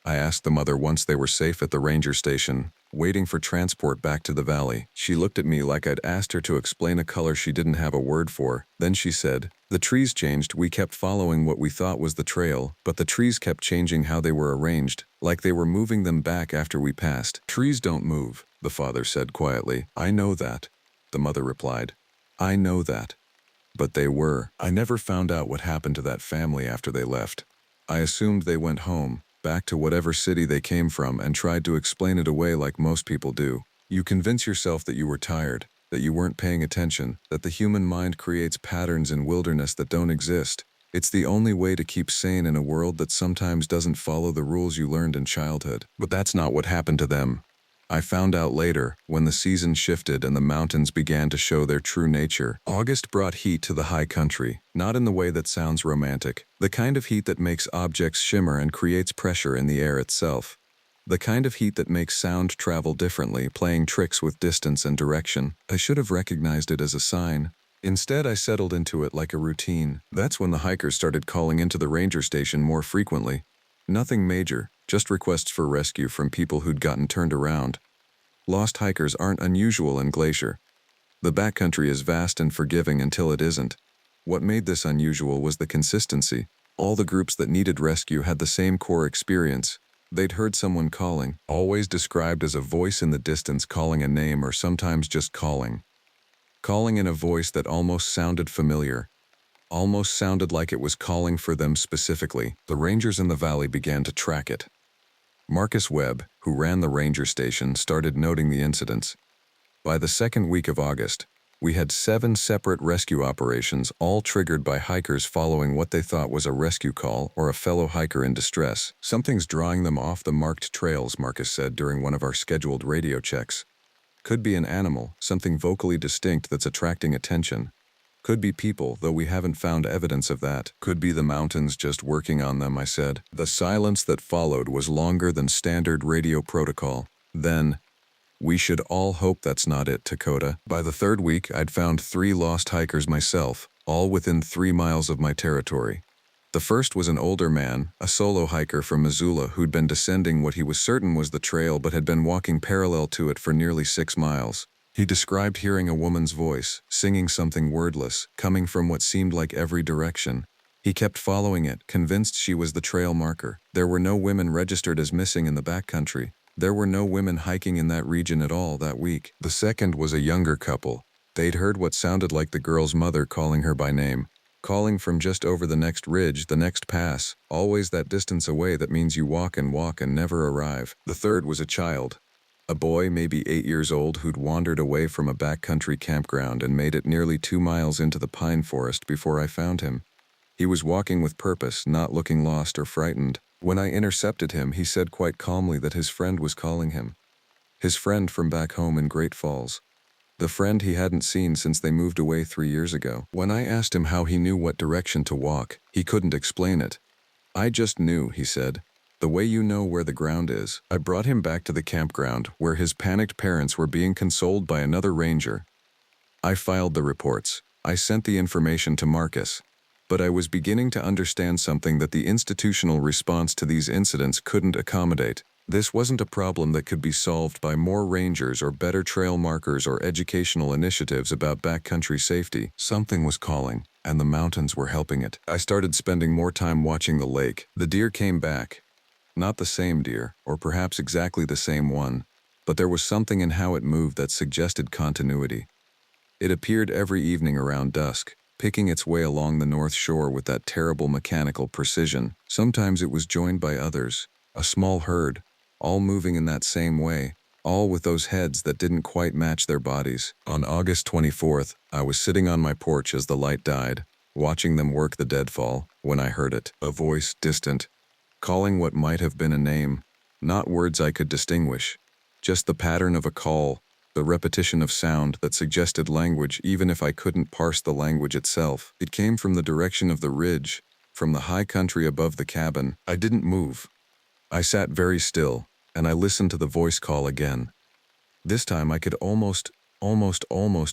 I asked the mother once they were safe at the ranger station, waiting for transport back to the valley. She looked at me like I'd asked her to explain a color she didn't have a word for. Then she said, "The trees changed. We kept following what we thought was the trail, but the trees kept changing how they were arranged, like they were moving them back after we passed." "Trees don't move," the father said quietly. "I know that," the mother replied. "I know that. But they were. I never found out what happened to that family after they left. I assumed they went home, back to whatever city they came from, and tried to explain it away like most people do. You convince yourself that you were tired, that you weren't paying attention, that the human mind creates patterns in wilderness that don't exist. It's the only way to keep sane in a world that sometimes doesn't follow the rules you learned in childhood." But that's not what happened to them. I found out later, when the season shifted and the mountains began to show their true nature. August brought heat to the high country, not in the way that sounds romantic. The kind of heat that makes objects shimmer and creates pressure in the air itself. The kind of heat that makes sound travel differently, playing tricks with distance and direction. I should have recognized it as a sign. Instead, I settled into it like a routine. That's when the hikers started calling into the ranger station more frequently. Nothing major, just requests for rescue from people who'd gotten turned around. Lost hikers aren't unusual in Glacier. The backcountry is vast and forgiving until it isn't. What made this unusual was the consistency. All the groups that needed rescue had the same core experience. They'd heard someone calling, always described as a voice in the distance calling a name or sometimes just calling. Calling in a voice that almost sounded familiar. Almost sounded like it was calling for them specifically. The rangers in the valley began to track it. Marcus Webb, who ran the ranger station, started noting the incidents. By the second week of August, we had 7 separate rescue operations, all triggered by hikers following what they thought was a rescue call or a fellow hiker in distress. "Something's drawing them off the marked trails," Marcus said during one of our scheduled radio checks. "Could be an animal, something vocally distinct that's attracting attention. Could be people, though we haven't found evidence of that. Could be the mountains just working on them," I said. The silence that followed was longer than standard radio protocol. Then, "We should all hope that's not it, Takakota." By the 3rd week, I'd found 3 lost hikers myself, all within 3 miles of my territory. The first was an older man, a solo hiker from Missoula who'd been descending what he was certain was the trail but had been walking parallel to it for nearly 6 miles. He described hearing a woman's voice, singing something wordless, coming from what seemed like every direction. He kept following it, convinced she was the trail marker. There were no women registered as missing in the backcountry. There were no women hiking in that region at all that week. The second was a younger couple. They'd heard what sounded like the girl's mother calling her by name, calling from just over the next ridge, the next pass, always that distance away that means you walk and never arrive. The third was a child. A boy, maybe 8 years old, who'd wandered away from a backcountry campground and made it nearly 2 miles into the pine forest before I found him. He was walking with purpose, not looking lost or frightened. When I intercepted him, he said quite calmly that his friend was calling him. His friend from back home in Great Falls. The friend he hadn't seen since they moved away 3 years ago. When I asked him how he knew what direction to walk, he couldn't explain it. "I just knew," he said. "The way you know where the ground is." I brought him back to the campground, where his panicked parents were being consoled by another ranger. I filed the reports. I sent the information to Marcus. But I was beginning to understand something that the institutional response to these incidents couldn't accommodate. This wasn't a problem that could be solved by more rangers or better trail markers or educational initiatives about backcountry safety. Something was calling, and the mountains were helping it. I started spending more time watching the lake. The deer came back. Not the same deer, or perhaps exactly the same one, but there was something in how it moved that suggested continuity. It appeared every evening around dusk, picking its way along the north shore with that terrible mechanical precision. Sometimes it was joined by others, a small herd, all moving in that same way, all with those heads that didn't quite match their bodies. On August 24th, I was sitting on my porch as the light died, watching them work the deadfall, when I heard it, a voice, distant, calling what might have been a name, not words I could distinguish, just the pattern of a call, the repetition of sound that suggested language even if I couldn't parse the language itself. It came from the direction of the ridge, from the high country above the cabin. I didn't move. I sat very still, and I listened to the voice call again. This time I could almost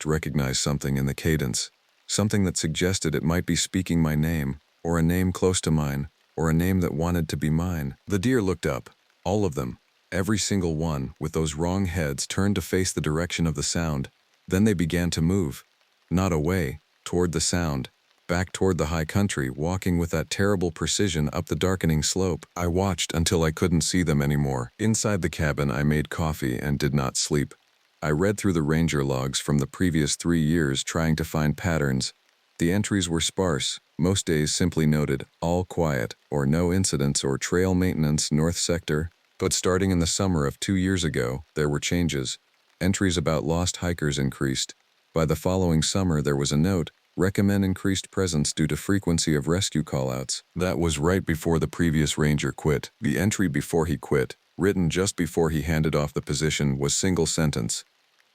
recognize something in the cadence, something that suggested it might be speaking my name, or a name close to mine, or a name that wanted to be mine. The deer looked up, all of them. Every single one, with those wrong heads, turned to face the direction of the sound. Then they began to move. Not away, toward the sound, back toward the high country, walking with that terrible precision up the darkening slope. I watched until I couldn't see them anymore. Inside the cabin, I made coffee and did not sleep. I read through the ranger logs from the previous 3 years, trying to find patterns. The entries were sparse. Most days simply noted, all quiet, or no incidents or trail maintenance north sector. But starting in the summer of 2 years ago, there were changes. Entries about lost hikers increased. By the following summer, there was a note, recommend increased presence due to frequency of rescue callouts. That was right before the previous ranger quit. The entry before he quit, written just before he handed off the position, was single sentence.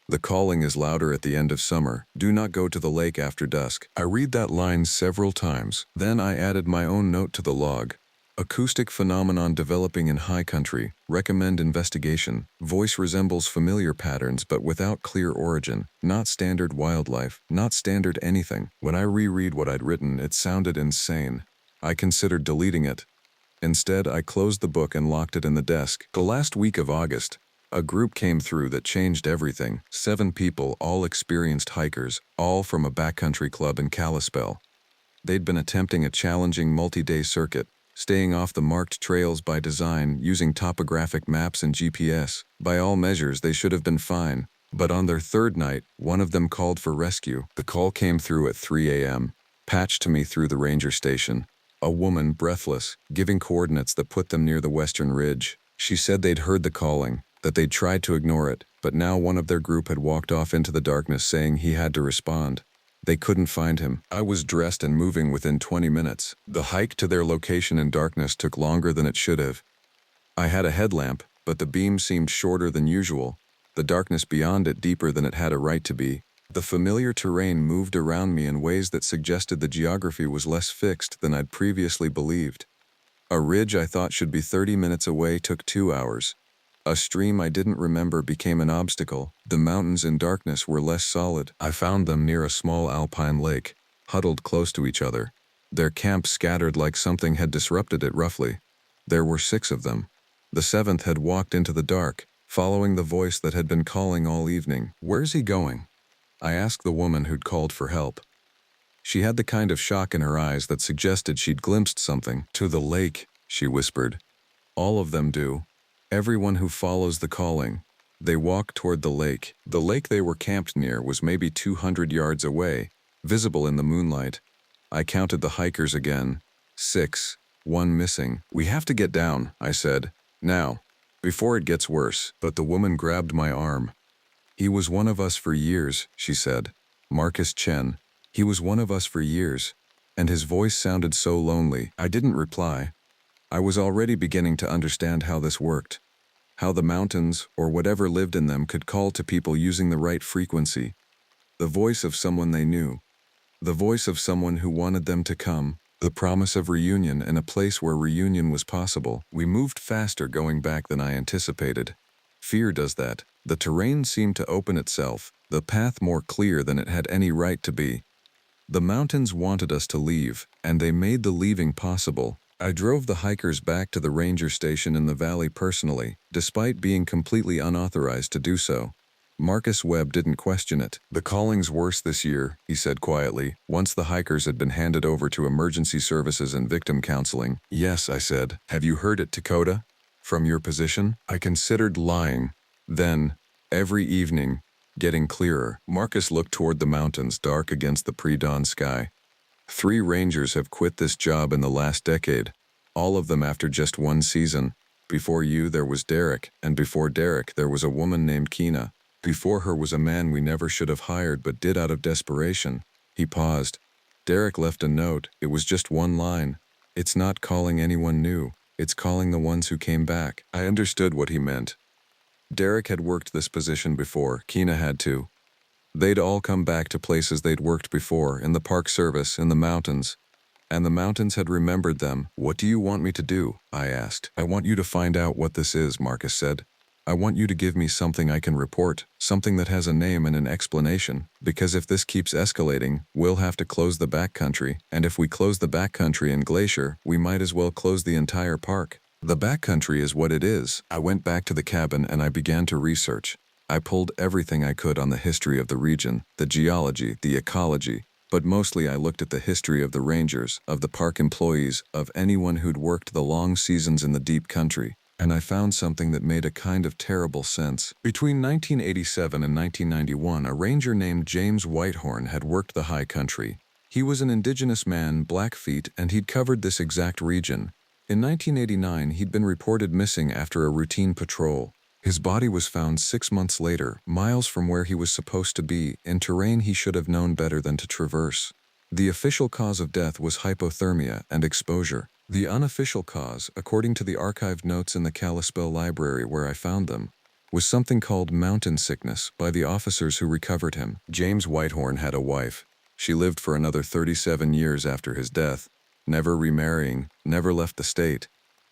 The calling is louder at the end of summer. Do not go to the lake after dusk. I read that line several times. Then I added my own note to the log. Acoustic phenomenon developing in high country. Recommend investigation. Voice resembles familiar patterns but without clear origin. Not standard wildlife. Not standard anything. When I reread what I'd written, it sounded insane. I considered deleting it. Instead, I closed the book and locked it in the desk. The last week of August, a group came through that changed everything. 7 people, all experienced hikers, all from a backcountry club in Kalispell. They'd been attempting a challenging multi-day circuit, staying off the marked trails by design, using topographic maps and GPS. By all measures, they should have been fine. But on their 3rd night, one of them called for rescue. The call came through at 3 a.m., patched to me through the ranger station. A woman, breathless, giving coordinates that put them near the western ridge. She said they'd heard the calling, that they'd tried to ignore it, but now one of their group had walked off into the darkness saying he had to respond. They couldn't find him. I was dressed and moving within 20 minutes. The hike to their location in darkness took longer than it should have. I had a headlamp, but the beam seemed shorter than usual, the darkness beyond it deeper than it had a right to be. The familiar terrain moved around me in ways that suggested the geography was less fixed than I'd previously believed. A ridge I thought should be 30 minutes away took 2 hours. A stream I didn't remember became an obstacle. The mountains in darkness were less solid. I found them near a small alpine lake, huddled close to each other. Their camp scattered like something had disrupted it roughly. There were 6 of them. The 7th had walked into the dark, following the voice that had been calling all evening. Where's he going? I asked the woman who'd called for help. She had the kind of shock in her eyes that suggested she'd glimpsed something. To the lake, she whispered. All of them do. Everyone who follows the calling. They walk toward the lake. The lake they were camped near was maybe 200 yards away, visible in the moonlight. I counted the hikers again. 6, 1 missing. We have to get down, I said. Now, before it gets worse. But the woman grabbed my arm. He was one of us for years, she said. Marcus Chen. He was one of us for years. And his voice sounded so lonely. I didn't reply. I was already beginning to understand how this worked. How the mountains, or whatever lived in them, could call to people using the right frequency. The voice of someone they knew. The voice of someone who wanted them to come. The promise of reunion in a place where reunion was possible. We moved faster going back than I anticipated. Fear does that. The terrain seemed to open itself, the path more clear than it had any right to be. The mountains wanted us to leave, and they made the leaving possible. I drove the hikers back to the ranger station in the valley personally, despite being completely unauthorized to do so. Marcus Webb didn't question it. "The calling's worse this year," he said quietly, once the hikers had been handed over to emergency services and victim counseling. "Yes," I said. "Have you heard it, Takakota? From your position?" I considered lying. Then, every evening, getting clearer. Marcus looked toward the mountains, dark against the pre-dawn sky. 3 rangers have quit this job in the last decade, all of them after just 1 season. Before you, there was Derek, and before Derek, there was a woman named Keena. Before her was a man we never should have hired but did out of desperation." He paused. "Derek left a note. It was just 1 line. It's not calling anyone new. It's calling the ones who came back." I understood what he meant. Derek had worked this position before. Keena had too. They'd all come back to places they'd worked before, in the Park Service, in the mountains. And the mountains had remembered them. "What do you want me to do?" I asked. "I want you to find out what this is," Marcus said. "I want you to give me something I can report, something that has a name and an explanation, because if this keeps escalating, we'll have to close the backcountry, and if we close the backcountry and Glacier, we might as well close the entire park. The backcountry is what it is." I went back to the cabin and I began to research. I pulled everything I could on the history of the region, the geology, the ecology, but mostly I looked at the history of the rangers, of the park employees, of anyone who'd worked the long seasons in the deep country. And I found something that made a kind of terrible sense. Between 1987 and 1991, a ranger named James Whitehorn had worked the high country. He was an indigenous man, Blackfeet, and he'd covered this exact region. In 1989, he'd been reported missing after a routine patrol. His body was found 6 months later, miles from where he was supposed to be, in terrain he should have known better than to traverse. The official cause of death was hypothermia and exposure. The unofficial cause, according to the archived notes in the Kalispell Library where I found them, was something called mountain sickness by the officers who recovered him. James Whitehorn had a wife. She lived for another 37 years after his death, never remarrying, never left the state.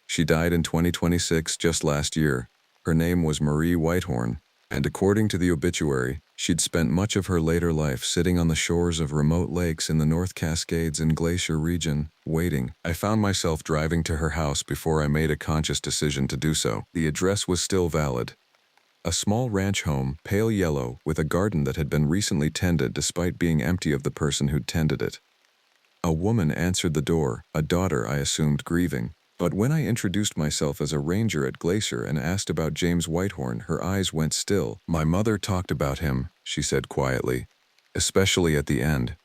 She died in 2026, just last year. Her name was Marie Whitehorn, and according to the obituary, she'd spent much of her later life sitting on the shores of remote lakes in the North Cascades and Glacier region, waiting. I found myself driving to her house before I made a conscious decision to do so. The address was still valid. A small ranch home, pale yellow, with a garden that had been recently tended despite being empty of the person who'd tended it. A woman answered the door, a daughter I assumed grieving. But when I introduced myself as a ranger at Glacier and asked about James Whitehorn, her eyes went still. "My mother talked about him," she said quietly, "especially at the end.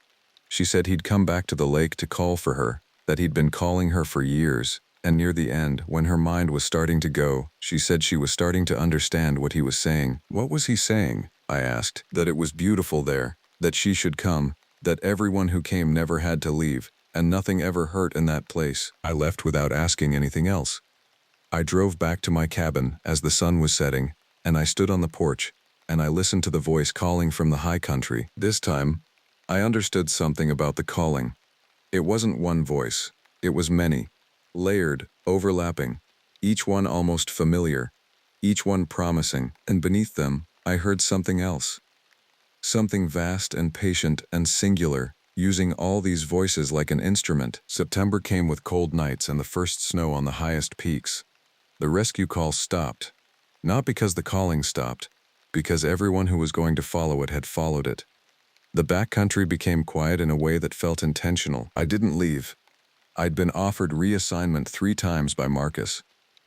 She said he'd come back to the lake to call for her, that he'd been calling her for years, and near the end, when her mind was starting to go, she said she was starting to understand what he was saying." "What was he saying?" I asked. "That it was beautiful there, that she should come, that everyone who came never had to leave, and nothing ever hurt in that place." I left without asking anything else. I drove back to my cabin as the sun was setting, and I stood on the porch, and I listened to the voice calling from the high country. This time, I understood something about the calling. It wasn't one voice. It was many, layered, overlapping, each one almost familiar, each one promising, and beneath them, I heard something else. Something vast and patient and singular, using all these voices like an instrument. September came with cold nights and the first snow on the highest peaks. The rescue call stopped. Not because the calling stopped, because everyone who was going to follow it had followed it. The backcountry became quiet in a way that felt intentional. I didn't leave. I'd been offered reassignment 3 times by Marcus.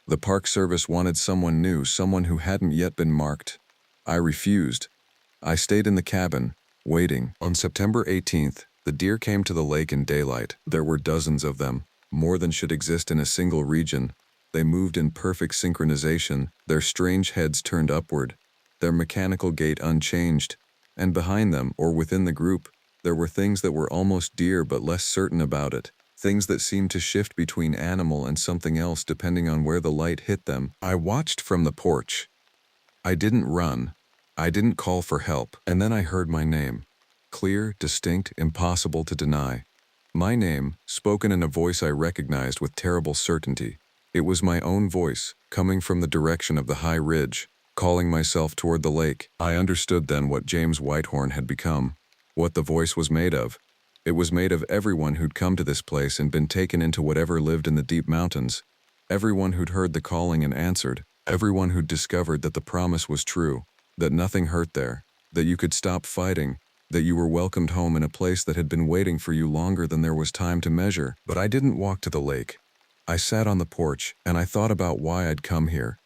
The Park Service wanted someone new, someone who hadn't yet been marked. I refused. I stayed in the cabin, waiting. On September 18th, the deer came to the lake in daylight. There were dozens of them, more than should exist in a single region. They moved in perfect synchronization, their strange heads turned upward, their mechanical gait unchanged, and behind them, or within the group, there were things that were almost deer but less certain about it, things that seemed to shift between animal and something else depending on where the light hit them. I watched from the porch. I didn't run. I didn't call for help. And then I heard my name. Clear, distinct, impossible to deny. My name, spoken in a voice I recognized with terrible certainty. It was my own voice, coming from the direction of the high ridge, calling myself toward the lake. I understood then what James Whitehorn had become, what the voice was made of. It was made of everyone who'd come to this place and been taken into whatever lived in the deep mountains. Everyone who'd heard the calling and answered. Everyone who'd discovered that the promise was true, that nothing hurt there, that you could stop fighting, that you were welcomed home in a place that had been waiting for you longer than there was time to measure. But I didn't walk to the lake. I sat on the porch, and I thought about why I'd come here.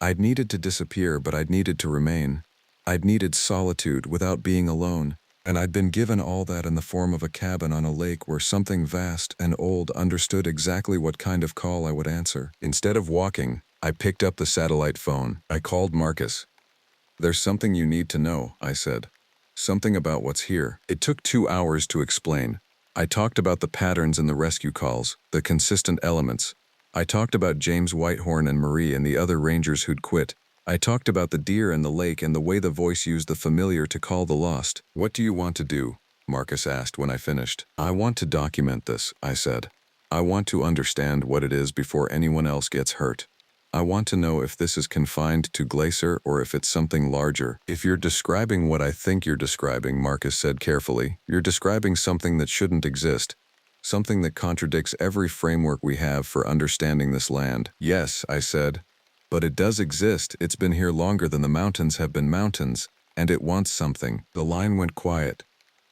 I'd needed to disappear, but I'd needed to remain. I'd needed solitude without being alone, and I'd been given all that in the form of a cabin on a lake where something vast and old understood exactly what kind of call I would answer. Instead of walking, I picked up the satellite phone. I called Marcus. "There's something you need to know," I said. "Something about what's here." It took 2 hours to explain. I talked about the patterns in the rescue calls, the consistent elements. I talked about James Whitehorn and Marie and the other rangers who'd quit. I talked about the deer and the lake and the way the voice used the familiar to call the lost. "What do you want to do?" Marcus asked when I finished. "I want to document this," I said. "I want to understand what it is before anyone else gets hurt. I want to know if this is confined to Glacier or if it's something larger." "If you're describing what I think you're describing," Marcus said carefully, "you're describing something that shouldn't exist. Something that contradicts every framework we have for understanding this land." "Yes," I said. "But it does exist. It's been here longer than the mountains have been mountains, and it wants something." The line went quiet.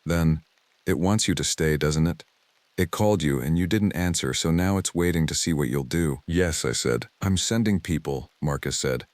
Then, "It wants you to stay, doesn't it? It called you and you didn't answer, so now it's waiting to see what you'll do." "Yes," I said. "I'm sending people," Marcus said.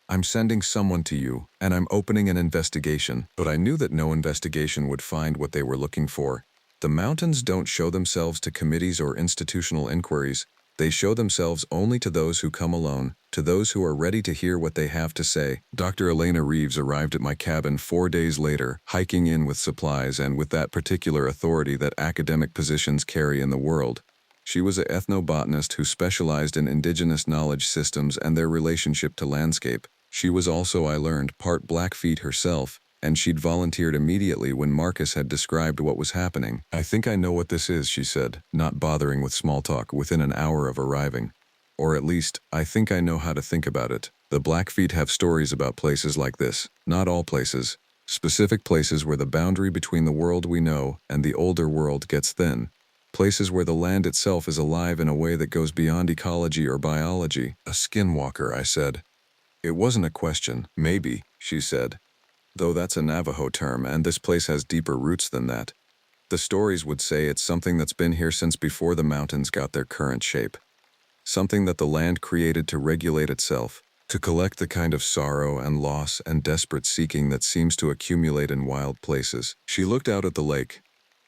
"I'm sending someone to you, and I'm opening an investigation." But I knew that no investigation would find what they were looking for. The mountains don't show themselves to committees or institutional inquiries. They show themselves only to those who come alone, to those who are ready to hear what they have to say. Dr. Elena Reeves arrived at my cabin 4 days later, hiking in with supplies and with that particular authority that academic positions carry in the world. She was an ethnobotanist who specialized in indigenous knowledge systems and their relationship to landscape. She was also, I learned, part Blackfeet herself, and she'd volunteered immediately when Marcus had described what was happening. "I think I know what this is," she said, not bothering with small talk within an hour of arriving. "Or at least, I think I know how to think about it. The Blackfeet have stories about places like this. Not all places. Specific places where the boundary between the world we know and the older world gets thin. Places where the land itself is alive in a way that goes beyond ecology or biology." "A skinwalker," I said. It wasn't a question. "Maybe," she said. "Though that's a Navajo term, and this place has deeper roots than that. The stories would say it's something that's been here since before the mountains got their current shape. Something that the land created to regulate itself, to collect the kind of sorrow and loss and desperate seeking that seems to accumulate in wild places." She looked out at the lake.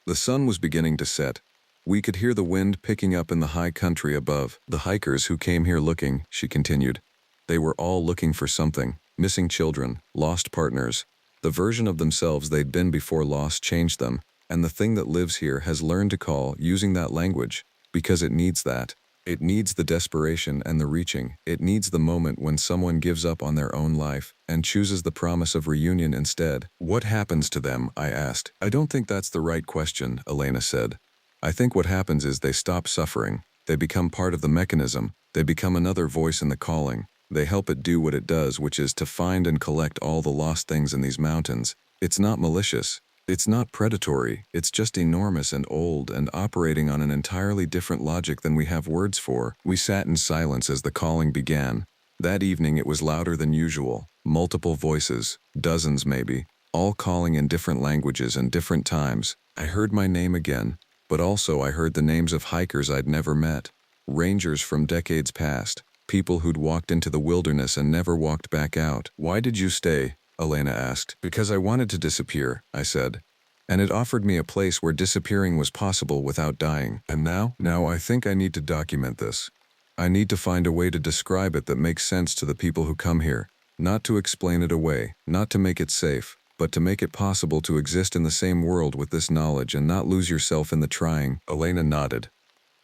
The sun was beginning to set. We could hear the wind picking up in the high country above. "The hikers who came here looking," she continued. "They were all looking for something. Missing children, lost partners. The version of themselves they'd been before loss changed them, and the thing that lives here has learned to call using that language, because it needs that. It needs the desperation and the reaching. It needs the moment when someone gives up on their own life and chooses the promise of reunion instead." "What happens to them?" I asked. "I don't think that's the right question," Elena said. "I think what happens is they stop suffering. They become part of the mechanism. They become another voice in the calling. They help it do what it does, which is to find and collect all the lost things in these mountains. It's not malicious. It's not predatory. It's just enormous and old and operating on an entirely different logic than we have words for." We sat in silence as the calling began. That evening it was louder than usual. Multiple voices, dozens maybe, all calling in different languages and different times. I heard my name again, but also I heard the names of hikers I'd never met. Rangers from decades past. People who'd walked into the wilderness and never walked back out. "Why did you stay?" Elena asked. "Because I wanted to disappear," I said. "And it offered me a place where disappearing was possible without dying. And now I think I need to document this. I need to find a way to describe it that makes sense to the people who come here. Not to explain it away, not to make it safe, but to make it possible to exist in the same world with this knowledge and not lose yourself in the trying." Elena nodded.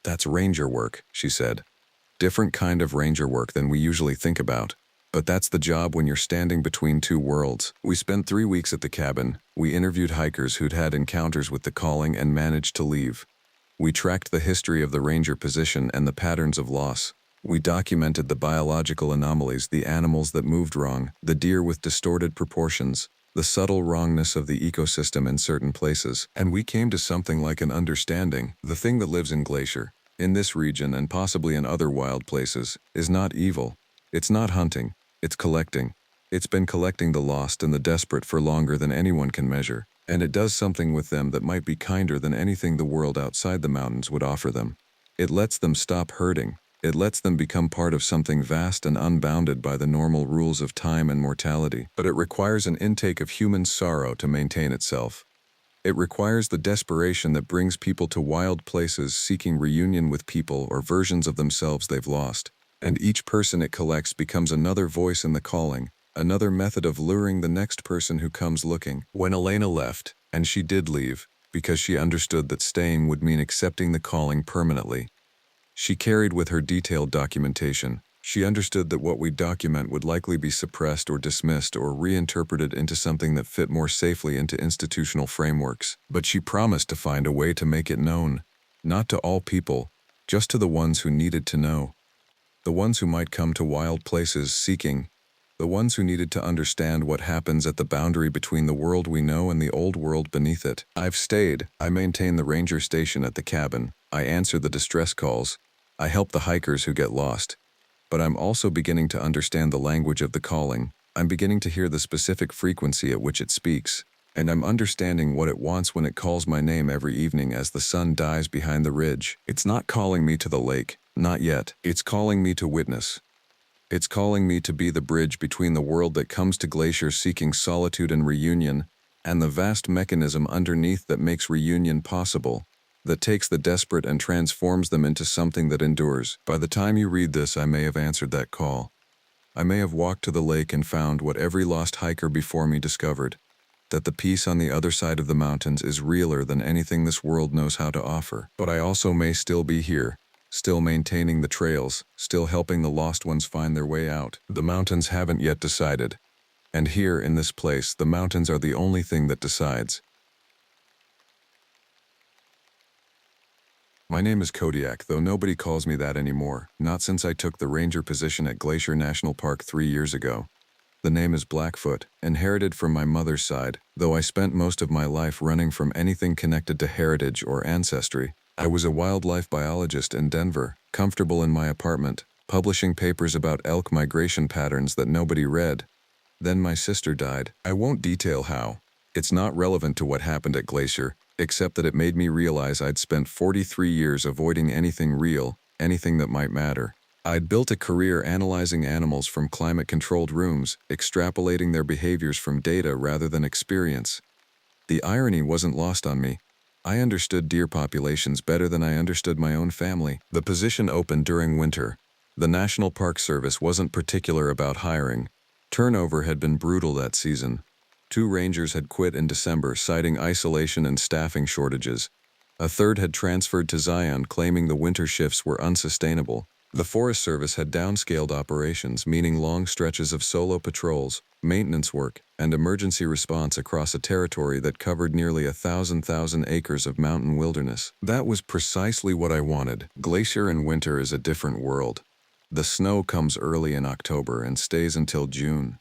"That's ranger work," she said. "Different kind of ranger work than we usually think about. But that's the job when you're standing between two worlds." We spent 3 weeks at the cabin. We interviewed hikers who'd had encounters with the calling and managed to leave. We tracked the history of the ranger position and the patterns of loss. We documented the biological anomalies, the animals that moved wrong, the deer with distorted proportions, the subtle wrongness of the ecosystem in certain places, and we came to something like an understanding. The thing that lives in Glacier, in this region and possibly in other wild places, is not evil. It's not hunting, it's collecting. It's been collecting the lost and the desperate for longer than anyone can measure, and it does something with them that might be kinder than anything the world outside the mountains would offer them. It lets them stop hurting. It lets them become part of something vast and unbounded by the normal rules of time and mortality. But it requires an intake of human sorrow to maintain itself. It requires the desperation that brings people to wild places seeking reunion with people or versions of themselves they've lost. And each person it collects becomes another voice in the calling, another method of luring the next person who comes looking. When Elena left, and she did leave, because she understood that staying would mean accepting the calling permanently, she carried with her detailed documentation. She understood that what we document would likely be suppressed or dismissed or reinterpreted into something that fit more safely into institutional frameworks. But she promised to find a way to make it known, not to all people, just to the ones who needed to know. The ones who might come to wild places seeking, the ones who needed to understand what happens at the boundary between the world we know and the old world beneath it. I've stayed. I maintain the ranger station at the cabin. I answer the distress calls. I help the hikers who get lost. But I'm also beginning to understand the language of the calling. I'm beginning to hear the specific frequency at which it speaks. And I'm understanding what it wants when it calls my name every evening as the sun dies behind the ridge. It's not calling me to the lake. Not yet. It's calling me to witness. It's calling me to be the bridge between the world that comes to Glacier seeking solitude and reunion, and the vast mechanism underneath that makes reunion possible, that takes the desperate and transforms them into something that endures. By the time you read this, I may have answered that call. I may have walked to the lake and found what every lost hiker before me discovered, that the peace on the other side of the mountains is realer than anything this world knows how to offer. But I also may still be here, still maintaining the trails, still helping the lost ones find their way out. The mountains haven't yet decided. And here, in this place, the mountains are the only thing that decides. My name is Kodiak, though nobody calls me that anymore, not since I took the ranger position at Glacier National Park 3 years ago. The name is Blackfoot, inherited from my mother's side, though I spent most of my life running from anything connected to heritage or ancestry. I was a wildlife biologist in Denver, comfortable in my apartment, publishing papers about elk migration patterns that nobody read. Then my sister died. I won't detail how. It's not relevant to what happened at Glacier, except that it made me realize I'd spent 43 years avoiding anything real, anything that might matter. I'd built a career analyzing animals from climate-controlled rooms, extrapolating their behaviors from data rather than experience. The irony wasn't lost on me. I understood deer populations better than I understood my own family. The position opened during winter. The National Park Service wasn't particular about hiring. Turnover had been brutal that season. 2 rangers had quit in December, citing isolation and staffing shortages. A third had transferred to Zion, claiming the winter shifts were unsustainable. The Forest Service had downscaled operations, meaning long stretches of solo patrols, maintenance work, and emergency response across a territory that covered nearly 1,000 acres of mountain wilderness. That was precisely what I wanted. Glacier in winter is a different world. The snow comes early in October and stays until June.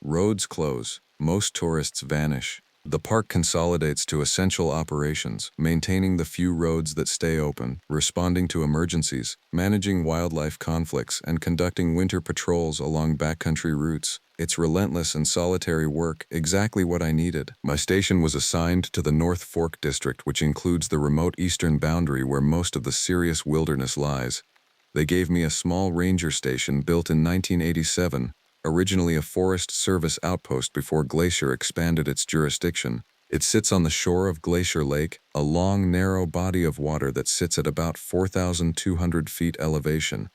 Roads close. Most tourists vanish. The park consolidates to essential operations, maintaining the few roads that stay open, responding to emergencies, managing wildlife conflicts, and conducting winter patrols along backcountry routes. It's relentless and solitary work, exactly what I needed. My station was assigned to the North Fork District, which includes the remote eastern boundary where most of the serious wilderness lies. They gave me a small ranger station built in 1987, originally a Forest Service outpost before Glacier expanded its jurisdiction. It sits on the shore of Glacier Lake, a long, narrow body of water that sits at about 4,200 feet elevation.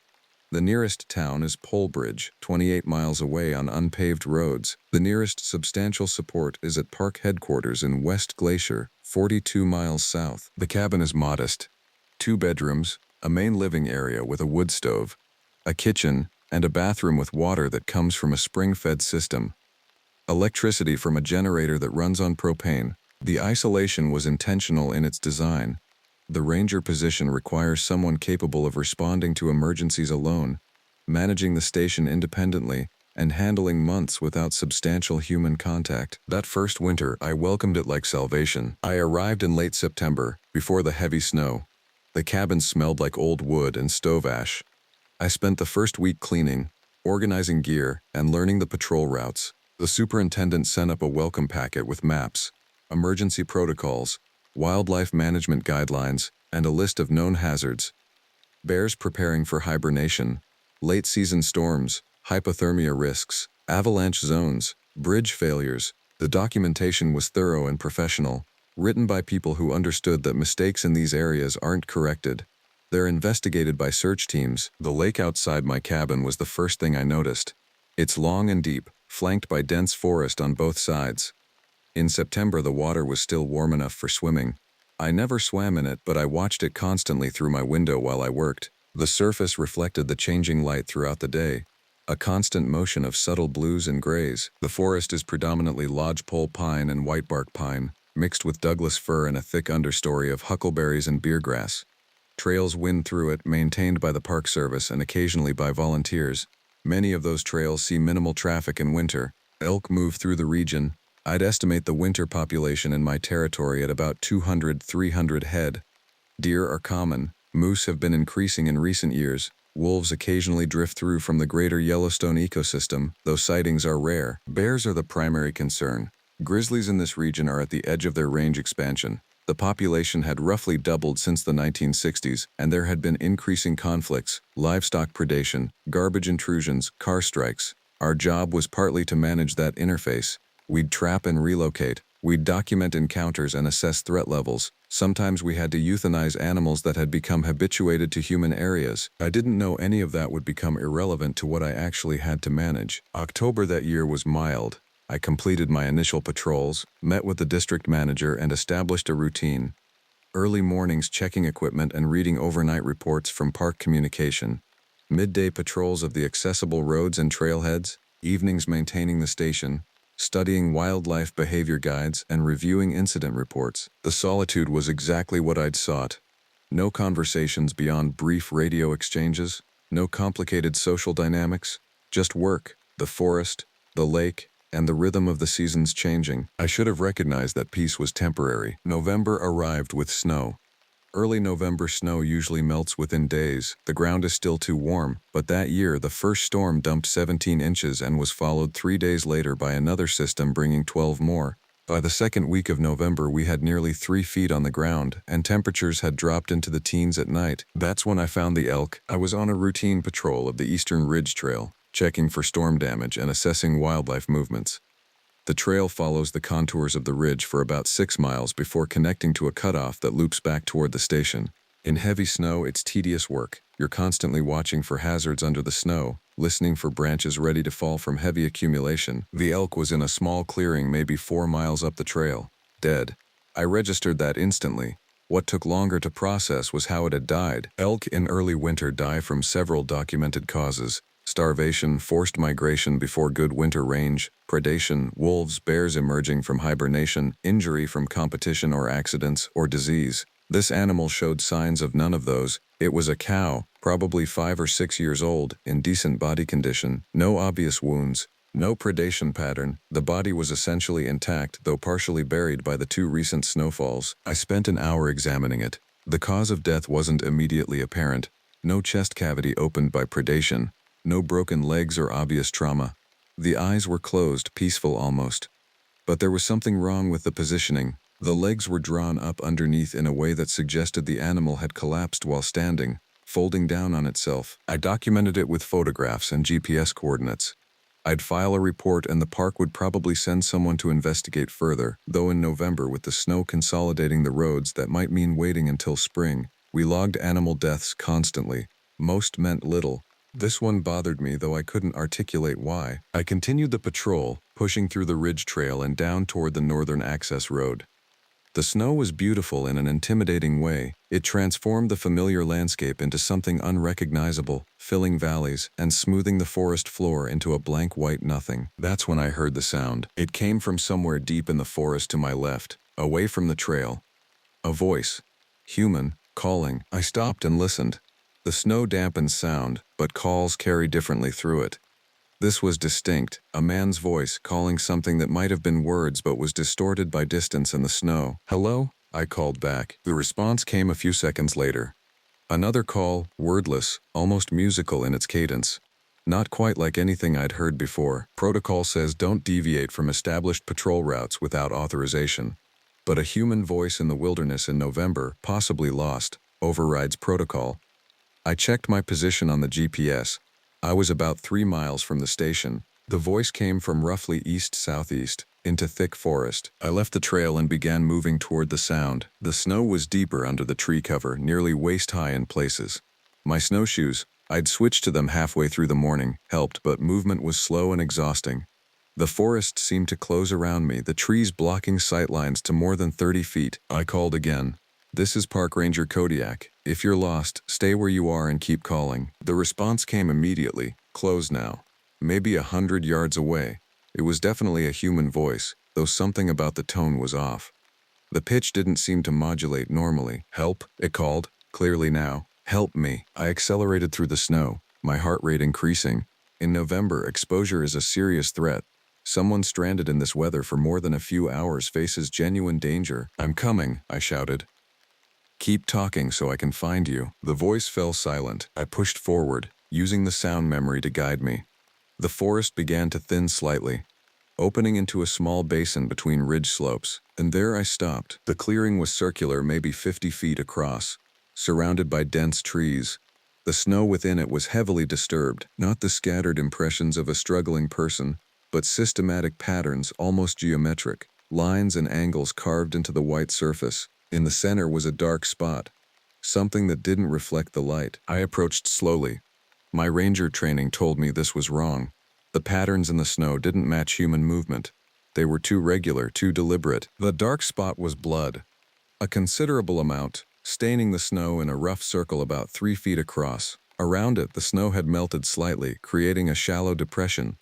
The nearest town is Polebridge, 28 miles away on unpaved roads. The nearest substantial support is at park headquarters in West Glacier, 42 miles south. The cabin is modest. 2 bedrooms, a main living area with a wood stove, a kitchen, and a bathroom with water that comes from a spring-fed system. Electricity from a generator that runs on propane. The isolation was intentional in its design. The ranger position requires someone capable of responding to emergencies alone, managing the station independently, and handling months without substantial human contact. That first winter, I welcomed it like salvation. I arrived in late September, before the heavy snow. The cabin smelled like old wood and stove ash. I spent the first week cleaning, organizing gear, and learning the patrol routes. The superintendent sent up a welcome packet with maps, emergency protocols, wildlife management guidelines, and a list of known hazards. Bears preparing for hibernation, late-season storms, hypothermia risks, avalanche zones, bridge failures. The documentation was thorough and professional, written by people who understood that mistakes in these areas aren't corrected. They're investigated by search teams. The lake outside my cabin was the first thing I noticed. It's long and deep, flanked by dense forest on both sides. In September, the water was still warm enough for swimming. I never swam in it, but I watched it constantly through my window while I worked. The surface reflected the changing light throughout the day, a constant motion of subtle blues and grays. The forest is predominantly lodgepole pine and whitebark pine, mixed with Douglas fir and a thick understory of huckleberries and beergrass. Trails wind through it, maintained by the Park Service and occasionally by volunteers. Many of those trails see minimal traffic in winter. Elk move through the region. I'd estimate the winter population in my territory at about 200–300 head. Deer are common. Moose have been increasing in recent years. Wolves occasionally drift through from the greater Yellowstone ecosystem, though sightings are rare. Bears are the primary concern. Grizzlies in this region are at the edge of their range expansion. The population had roughly doubled since the 1960s, and there had been increasing conflicts, livestock predation, garbage intrusions, car strikes. Our job was partly to manage that interface. We'd trap and relocate. We'd document encounters and assess threat levels. Sometimes we had to euthanize animals that had become habituated to human areas. I didn't know any of that would become irrelevant to what I actually had to manage. October that year was mild. I completed my initial patrols, met with the district manager, and established a routine. Early mornings checking equipment and reading overnight reports from park communication. Midday patrols of the accessible roads and trailheads. Evenings maintaining the station. Studying wildlife behavior guides and reviewing incident reports. The solitude was exactly what I'd sought. No conversations beyond brief radio exchanges. No complicated social dynamics. Just work, the forest, the lake, and the rhythm of the seasons changing. I should have recognized that peace was temporary. November arrived with snow. Early November snow usually melts within days. The ground is still too warm, but that year the first storm dumped 17 inches and was followed 3 days later by another system bringing 12 more. By the second week of November we had nearly 3 feet on the ground, and temperatures had dropped into the teens at night. That's when I found the elk. I was on a routine patrol of the Eastern Ridge Trail, checking for storm damage and assessing wildlife movements. The trail follows the contours of the ridge for about 6 miles before connecting to a cutoff that loops back toward the station. In heavy snow, it's tedious work. You're constantly watching for hazards under the snow, listening for branches ready to fall from heavy accumulation. The elk was in a small clearing maybe 4 miles up the trail, dead. I registered that instantly. What took longer to process was how it had died. Elk in early winter die from several documented causes. Starvation, forced migration before good winter range, predation, wolves, bears emerging from hibernation, injury from competition or accidents, or disease. This animal showed signs of none of those. It was a cow, probably 5 or 6 years old, in decent body condition, no obvious wounds, no predation pattern. The body was essentially intact, though partially buried by the 2 recent snowfalls. I spent an hour examining it. The cause of death wasn't immediately apparent. No chest cavity opened by predation. No broken legs or obvious trauma. The eyes were closed, peaceful almost. But there was something wrong with the positioning. The legs were drawn up underneath in a way that suggested the animal had collapsed while standing, folding down on itself. I documented it with photographs and GPS coordinates. I'd file a report and the park would probably send someone to investigate further, though in November with the snow consolidating the roads that might mean waiting until spring. We logged animal deaths constantly. Most meant little. This one bothered me, though I couldn't articulate why. I continued the patrol, pushing through the ridge trail and down toward the northern access road. The snow was beautiful in an intimidating way. It transformed the familiar landscape into something unrecognizable, filling valleys and smoothing the forest floor into a blank white nothing. That's when I heard the sound. It came from somewhere deep in the forest to my left, away from the trail. A voice. Human, calling. I stopped and listened. The snow dampens sound, but calls carry differently through it. This was distinct, a man's voice calling something that might have been words but was distorted by distance and the snow. "Hello?" I called back. The response came a few seconds later. Another call, wordless, almost musical in its cadence. Not quite like anything I'd heard before. Protocol says don't deviate from established patrol routes without authorization. But a human voice in the wilderness in November, possibly lost, overrides protocol. I checked my position on the GPS. I was about 3 miles from the station. The voice came from roughly east-southeast, into thick forest. I left the trail and began moving toward the sound. The snow was deeper under the tree cover, nearly waist-high in places. My snowshoes, I'd switched to them halfway through the morning, helped, but movement was slow and exhausting. The forest seemed to close around me, the trees blocking sightlines to more than 30 feet. I called again. "This is Park Ranger Kodiak. If you're lost, stay where you are and keep calling." The response came immediately. "Close now." Maybe 100 yards away. It was definitely a human voice, though something about the tone was off. The pitch didn't seem to modulate normally. "Help," it called, clearly now. "Help me." I accelerated through the snow, my heart rate increasing. In November, exposure is a serious threat. Someone stranded in this weather for more than a few hours faces genuine danger. "I'm coming," I shouted. "Keep talking so I can find you." The voice fell silent. I pushed forward, using the sound memory to guide me. The forest began to thin slightly, opening into a small basin between ridge slopes, and there I stopped. The clearing was circular, maybe 50 feet across, surrounded by dense trees. The snow within it was heavily disturbed, not the scattered impressions of a struggling person, but systematic patterns, almost geometric, lines and angles carved into the white surface. In the center was a dark spot, something that didn't reflect the light. I approached slowly. My ranger training told me this was wrong. The patterns in the snow didn't match human movement. They were too regular, too deliberate. The dark spot was blood, a considerable amount, staining the snow in a rough circle about 3 feet across. Around it, the snow had melted slightly, creating a shallow depression.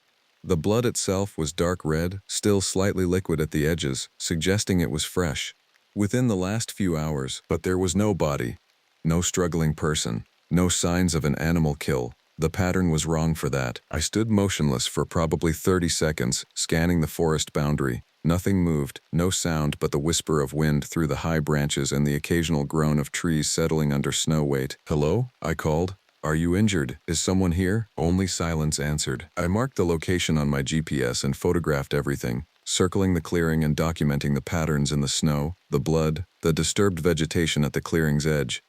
The blood itself was dark red, still slightly liquid at the edges, suggesting it was fresh. Within the last few hours, but there was no body, no struggling person, no signs of an animal kill. The pattern was wrong for that. I stood motionless for probably 30 seconds, scanning the forest boundary. Nothing moved, no sound but the whisper of wind through the high branches and the occasional groan of trees settling under snow weight. "Hello?" I called. "Are you injured? Is someone here?" Only silence answered. I marked the location on my GPS and photographed everything, circling the clearing and documenting the patterns in the snow, the blood, the disturbed vegetation at the clearing's edge.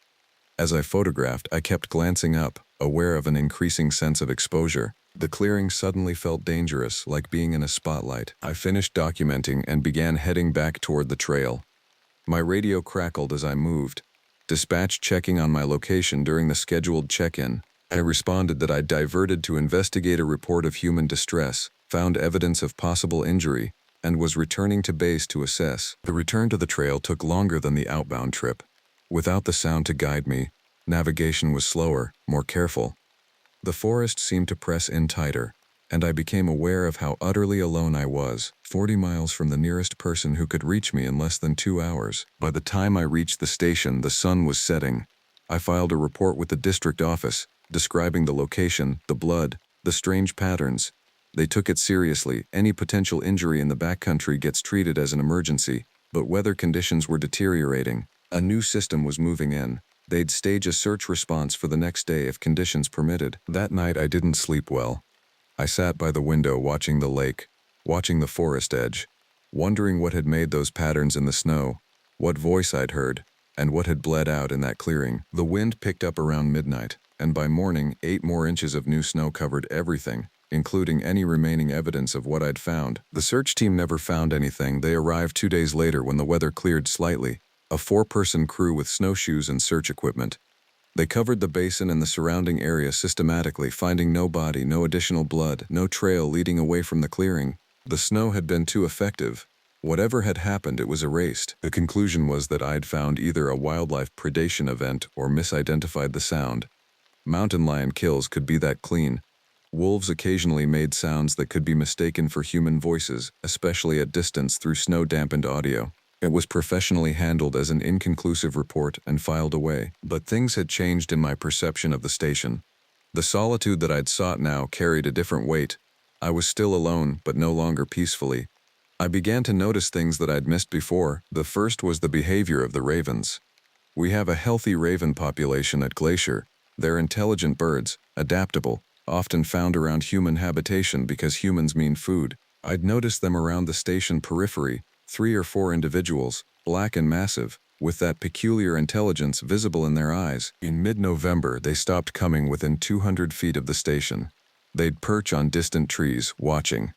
As I photographed, I kept glancing up, aware of an increasing sense of exposure. The clearing suddenly felt dangerous, like being in a spotlight. I finished documenting and began heading back toward the trail. My radio crackled as I moved. Dispatch checking on my location during the scheduled check-in. I responded that I'd diverted to investigate a report of human distress, found evidence of possible injury, and was returning to base to assess. The return to the trail took longer than the outbound trip. Without the sound to guide me, navigation was slower, more careful. The forest seemed to press in tighter, and I became aware of how utterly alone I was, 40 miles from the nearest person who could reach me in less than 2 hours. By the time I reached the station, the sun was setting. I filed a report with the district office, describing the location, the blood, the strange patterns. They took it seriously. Any potential injury in the backcountry gets treated as an emergency, but weather conditions were deteriorating. A new system was moving in. They'd stage a search response for the next day if conditions permitted. That night I didn't sleep well. I sat by the window watching the lake, watching the forest edge, wondering what had made those patterns in the snow, what voice I'd heard, and what had bled out in that clearing. The wind picked up around midnight, and by morning, 8 more inches of new snow covered everything, including any remaining evidence of what I'd found. The search team never found anything. They arrived 2 days later when the weather cleared slightly, a 4-person crew with snowshoes and search equipment. They covered the basin and the surrounding area systematically, finding no body, no additional blood, no trail leading away from the clearing. The snow had been too effective. Whatever had happened, it was erased. The conclusion was that I'd found either a wildlife predation event or misidentified the sound. Mountain lion kills could be that clean. Wolves occasionally made sounds that could be mistaken for human voices, especially at distance through snow-dampened audio. It was professionally handled as an inconclusive report and filed away. But things had changed in my perception of the station. The solitude that I'd sought now carried a different weight. I was still alone, but no longer peacefully. I began to notice things that I'd missed before. The first was the behavior of the ravens. We have a healthy raven population at Glacier. They're intelligent birds, adaptable, often found around human habitation because humans mean food. I'd noticed them around the station periphery, 3 or 4 individuals, black and massive, with that peculiar intelligence visible in their eyes. In mid-November, they stopped coming within 200 feet of the station. They'd perch on distant trees, watching.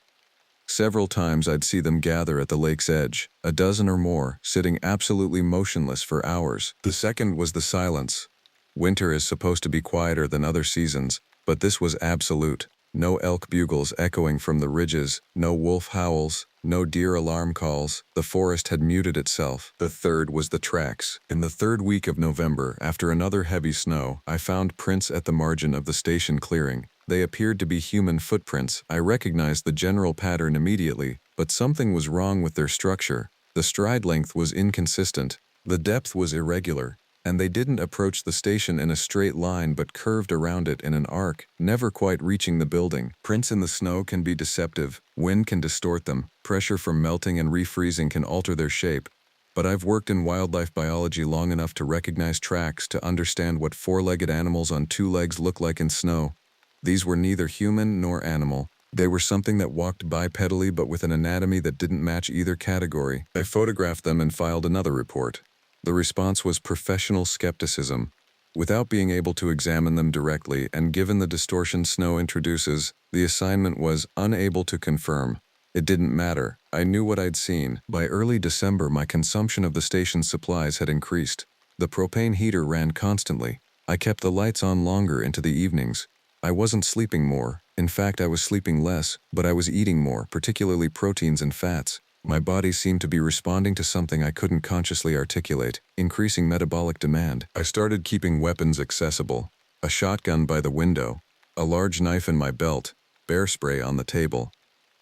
Several times I'd see them gather at the lake's edge, a dozen or more, sitting absolutely motionless for hours. The second was the silence. Winter is supposed to be quieter than other seasons, but this was absolute. No elk bugles echoing from the ridges, no wolf howls, no deer alarm calls. The forest had muted itself. The third was the tracks. In the third week of November, after another heavy snow, I found prints at the margin of the station clearing. They appeared to be human footprints. I recognized the general pattern immediately, but something was wrong with their structure. The stride length was inconsistent, the depth was irregular, and they didn't approach the station in a straight line but curved around it in an arc, never quite reaching the building. Prints in the snow can be deceptive, wind can distort them, pressure from melting and refreezing can alter their shape. But I've worked in wildlife biology long enough to recognize tracks to understand what 4-legged animals on 2 legs look like in snow. These were neither human nor animal. They were something that walked bipedally but with an anatomy that didn't match either category. I photographed them and filed another report. The response was professional skepticism. Without being able to examine them directly and given the distortion snow introduces, the assignment was unable to confirm. It didn't matter. I knew what I'd seen. By early December, my consumption of the station's supplies had increased. The propane heater ran constantly. I kept the lights on longer into the evenings. I wasn't sleeping more. In fact, I was sleeping less, but I was eating more, particularly proteins and fats. My body seemed to be responding to something I couldn't consciously articulate, increasing metabolic demand. I started keeping weapons accessible. A shotgun by the window, a large knife in my belt, bear spray on the table.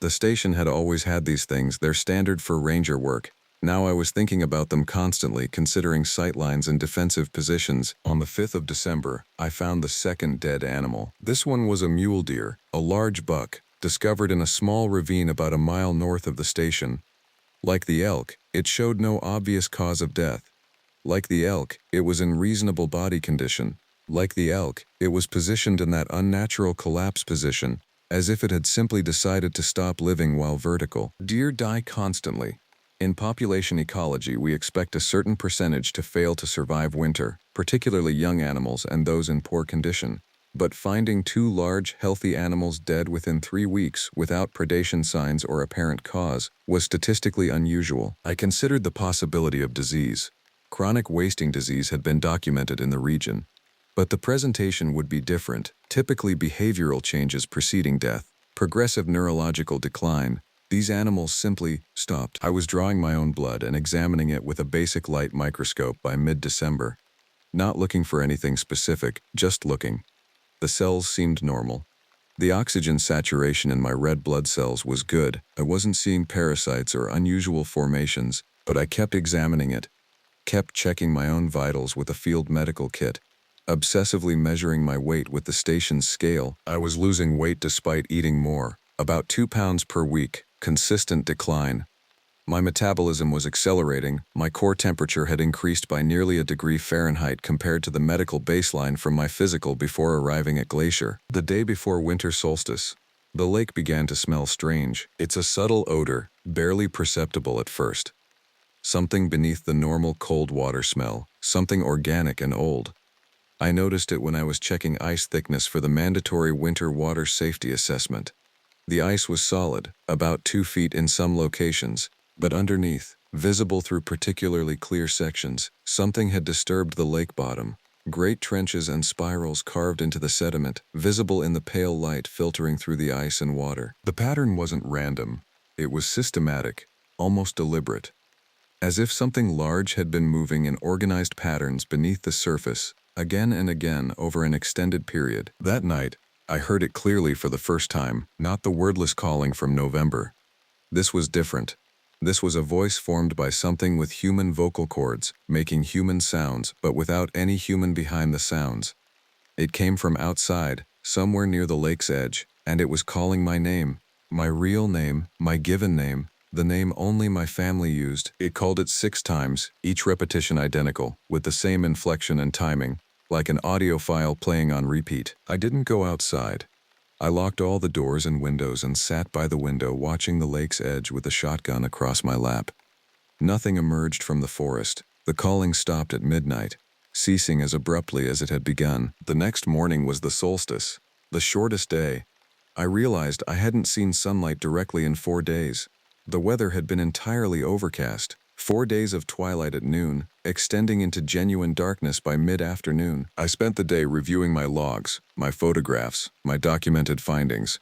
The station had always had these things, they're standard for ranger work. Now I was thinking about them constantly, considering sightlines and defensive positions. On the 5th of December, I found the second dead animal. This one was a mule deer, a large buck, discovered in a small ravine about a mile north of the station. Like the elk, it showed no obvious cause of death. Like the elk, it was in reasonable body condition. Like the elk, it was positioned in that unnatural collapse position, as if it had simply decided to stop living while vertical. Deer die constantly. In population ecology, we expect a certain percentage to fail to survive winter, particularly young animals and those in poor condition. But finding 2 large, healthy animals dead within 3 weeks without predation signs or apparent cause was statistically unusual. I considered the possibility of disease. Chronic wasting disease had been documented in the region. But the presentation would be different, typically behavioral changes preceding death, progressive neurological decline. These animals simply stopped. I was drawing my own blood and examining it with a basic light microscope by mid-December. Not looking for anything specific, just looking. The cells seemed normal. The oxygen saturation in my red blood cells was good. I wasn't seeing parasites or unusual formations, but I kept examining it, kept checking my own vitals with a field medical kit, obsessively measuring my weight with the station's scale. I was losing weight despite eating more, about 2 pounds per week. Consistent decline. My metabolism was accelerating. My core temperature had increased by nearly a degree Fahrenheit compared to the medical baseline from my physical before arriving at Glacier. The day before winter solstice, the lake began to smell strange. It's a subtle odor, barely perceptible at first. Something beneath the normal cold water smell, something organic and old. I noticed it when I was checking ice thickness for the mandatory winter water safety assessment. The ice was solid, about 2 feet in some locations, but underneath, visible through particularly clear sections, something had disturbed the lake bottom. Great trenches and spirals carved into the sediment, visible in the pale light filtering through the ice and water. The pattern wasn't random. It was systematic, almost deliberate. As if something large had been moving in organized patterns beneath the surface, again and again over an extended period. That night, I heard it clearly for the first time, not the wordless calling from November. This was different. This was a voice formed by something with human vocal cords, making human sounds, but without any human behind the sounds. It came from outside, somewhere near the lake's edge, and it was calling my name. My real name, my given name, the name only my family used. It called it 6 times, each repetition identical, with the same inflection and timing, like an audio file playing on repeat. I didn't go outside. I locked all the doors and windows and sat by the window watching the lake's edge with a shotgun across my lap. Nothing emerged from the forest. The calling stopped at midnight, ceasing as abruptly as it had begun. The next morning was the solstice, the shortest day. I realized I hadn't seen sunlight directly in 4 days. The weather had been entirely overcast. 4 days of twilight at noon, extending into genuine darkness by mid-afternoon. I spent the day reviewing my logs, my photographs, my documented findings.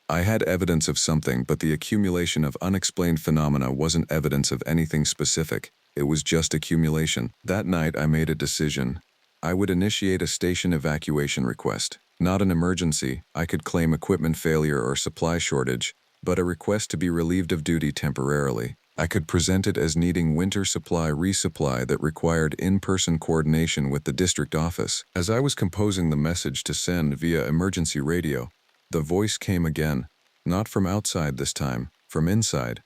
I had evidence of something, but the accumulation of unexplained phenomena wasn't evidence of anything specific. It was just accumulation. That night I made a decision. I would initiate a station evacuation request. Not an emergency. I could claim equipment failure or supply shortage, but a request to be relieved of duty temporarily. I could present it as needing winter supply resupply that required in-person coordination with the district office. As I was composing the message to send via emergency radio, the voice came again, not from outside this time, from inside.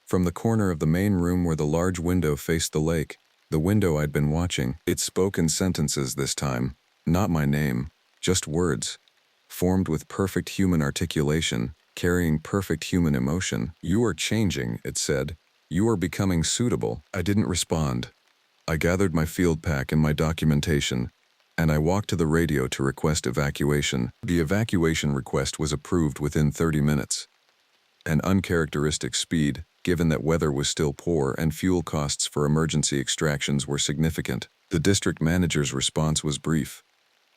From the corner of the main room where the large window faced the lake, the window I'd been watching. It spoke in sentences this time, not my name, just words, formed with perfect human articulation, carrying perfect human emotion. "You are changing," it said. "You are becoming suitable." I didn't respond. I gathered my field pack and my documentation, and I walked to the radio to request evacuation. The evacuation request was approved within 30 minutes. An uncharacteristic speed, given that weather was still poor and fuel costs for emergency extractions were significant. The district manager's response was brief.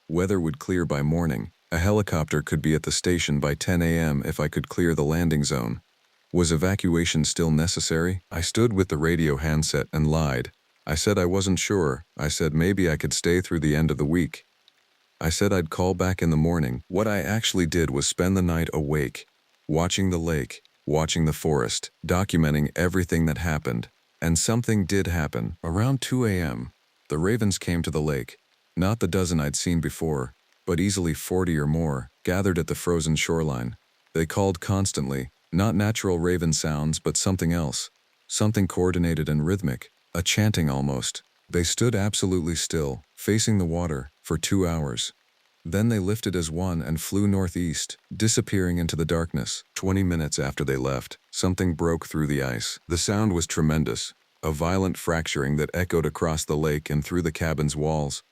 Weather would clear by morning. A helicopter could be at the station by 10 a.m. if I could clear the landing zone. Was evacuation still necessary? I stood with the radio handset and lied. I said I wasn't sure. I said maybe I could stay through the end of the week. I said I'd call back in the morning. What I actually did was spend the night awake, watching the lake, watching the forest, documenting everything that happened. And something did happen. Around 2 a.m., the ravens came to the lake. Not the dozen I'd seen before, but easily 40 or more, gathered at the frozen shoreline. They called constantly, not natural raven sounds, but something else, something coordinated and rhythmic. A chanting almost. They stood absolutely still, facing the water, for 2 hours. Then they lifted as one and flew northeast, disappearing into the darkness. 20 minutes after they left, something broke through the ice. The sound was tremendous, a violent fracturing that echoed across the lake and through the cabin's walls.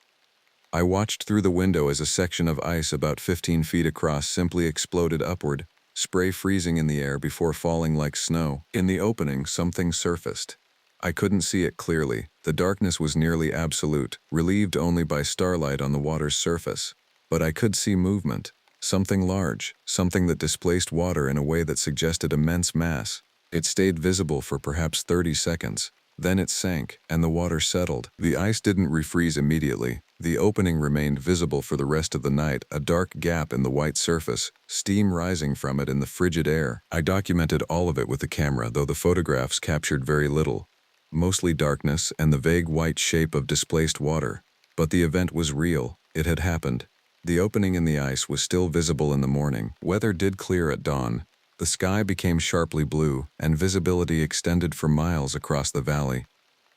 I watched through the window as a section of ice about 15 feet across simply exploded upward, spray freezing in the air before falling like snow. In the opening, something surfaced. I couldn't see it clearly. The darkness was nearly absolute, relieved only by starlight on the water's surface. But I could see movement. Something large, something that displaced water in a way that suggested immense mass. It stayed visible for perhaps 30 seconds. Then it sank, and the water settled. The ice didn't refreeze immediately. The opening remained visible for the rest of the night, a dark gap in the white surface, steam rising from it in the frigid air. I documented all of it with the camera, though the photographs captured very little. Mostly darkness and the vague white shape of displaced water. But the event was real. It had happened. The opening in the ice was still visible in the morning. Weather did clear at dawn. The sky became sharply blue, and visibility extended for miles across the valley.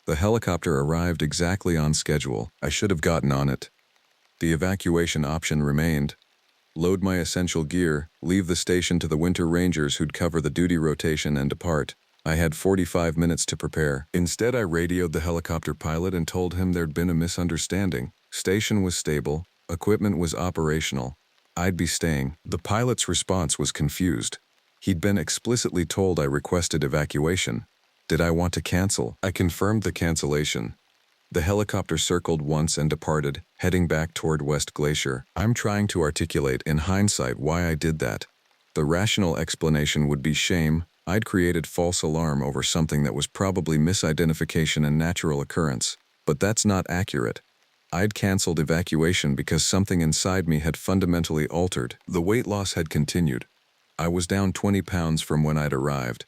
The helicopter arrived exactly on schedule. I should have gotten on it. The evacuation option remained. Load my essential gear, leave the station to the winter rangers who'd cover the duty rotation and depart. I had 45 minutes to prepare. Instead, I radioed the helicopter pilot and told him there'd been a misunderstanding. Station was stable, equipment was operational. I'd be staying. The pilot's response was confused. He'd been explicitly told I requested evacuation. Did I want to cancel? I confirmed the cancellation. The helicopter circled once and departed, heading back toward West Glacier. I'm trying to articulate in hindsight why I did that. The rational explanation would be shame. I'd created false alarm over something that was probably misidentification and natural occurrence. But that's not accurate. I'd canceled evacuation because something inside me had fundamentally altered. The weight loss had continued. I was down 20 pounds from when I'd arrived.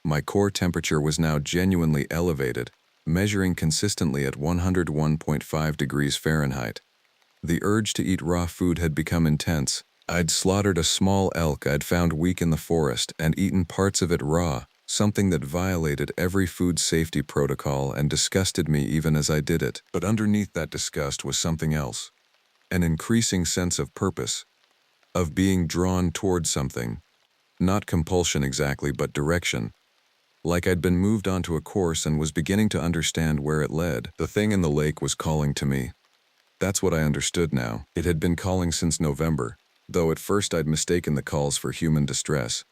My core temperature was now genuinely elevated, measuring consistently at 101.5 degrees Fahrenheit. The urge to eat raw food had become intense, I'd slaughtered a small elk I'd found weak in the forest and eaten parts of it raw, something that violated every food safety protocol and disgusted me even as I did it. But underneath that disgust was something else. An increasing sense of purpose, of being drawn toward something. Not compulsion exactly, but direction. Like I'd been moved onto a course and was beginning to understand where it led. The thing in the lake was calling to me. That's what I understood now. It had been calling since November, though at first I'd mistaken the calls for human distress.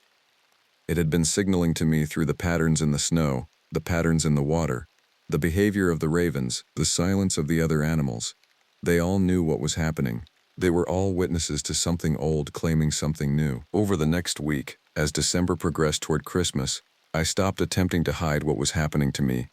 It had been signaling to me through the patterns in the snow, the patterns in the water, the behavior of the ravens, the silence of the other animals. They all knew what was happening. They were all witnesses to something old claiming something new. Over the next week, as December progressed toward Christmas, I stopped attempting to hide what was happening to me.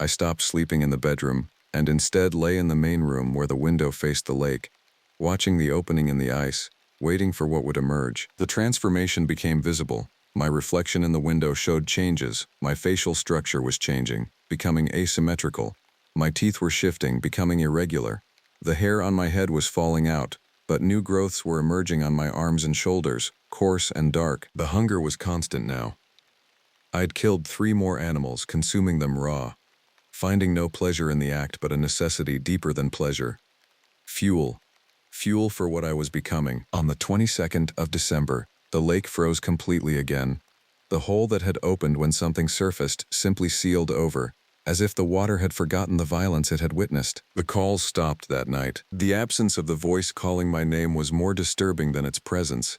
I stopped sleeping in the bedroom, and instead lay in the main room where the window faced the lake, watching the opening in the ice, waiting for what would emerge. The transformation became visible. My reflection in the window showed changes. My facial structure was changing, becoming asymmetrical. My teeth were shifting, becoming irregular. The hair on my head was falling out, but new growths were emerging on my arms and shoulders, coarse and dark. The hunger was constant now. I'd killed 3 more animals, consuming them raw, finding no pleasure in the act but a necessity deeper than pleasure. Fuel. Fuel for what I was becoming. On the 22nd of December, the lake froze completely again. The hole that had opened when something surfaced simply sealed over, as if the water had forgotten the violence it had witnessed. The calls stopped that night. The absence of the voice calling my name was more disturbing than its presence.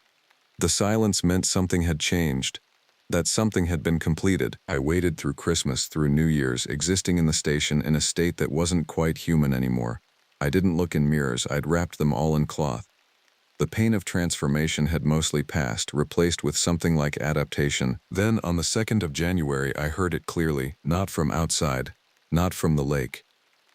The silence meant something had changed, that something had been completed. I waited through Christmas, through New Year's, existing in the station in a state that wasn't quite human anymore. I didn't look in mirrors, I'd wrapped them all in cloth. The pain of transformation had mostly passed, replaced with something like adaptation. Then, on the 2nd of January, I heard it clearly, not from outside, not from the lake,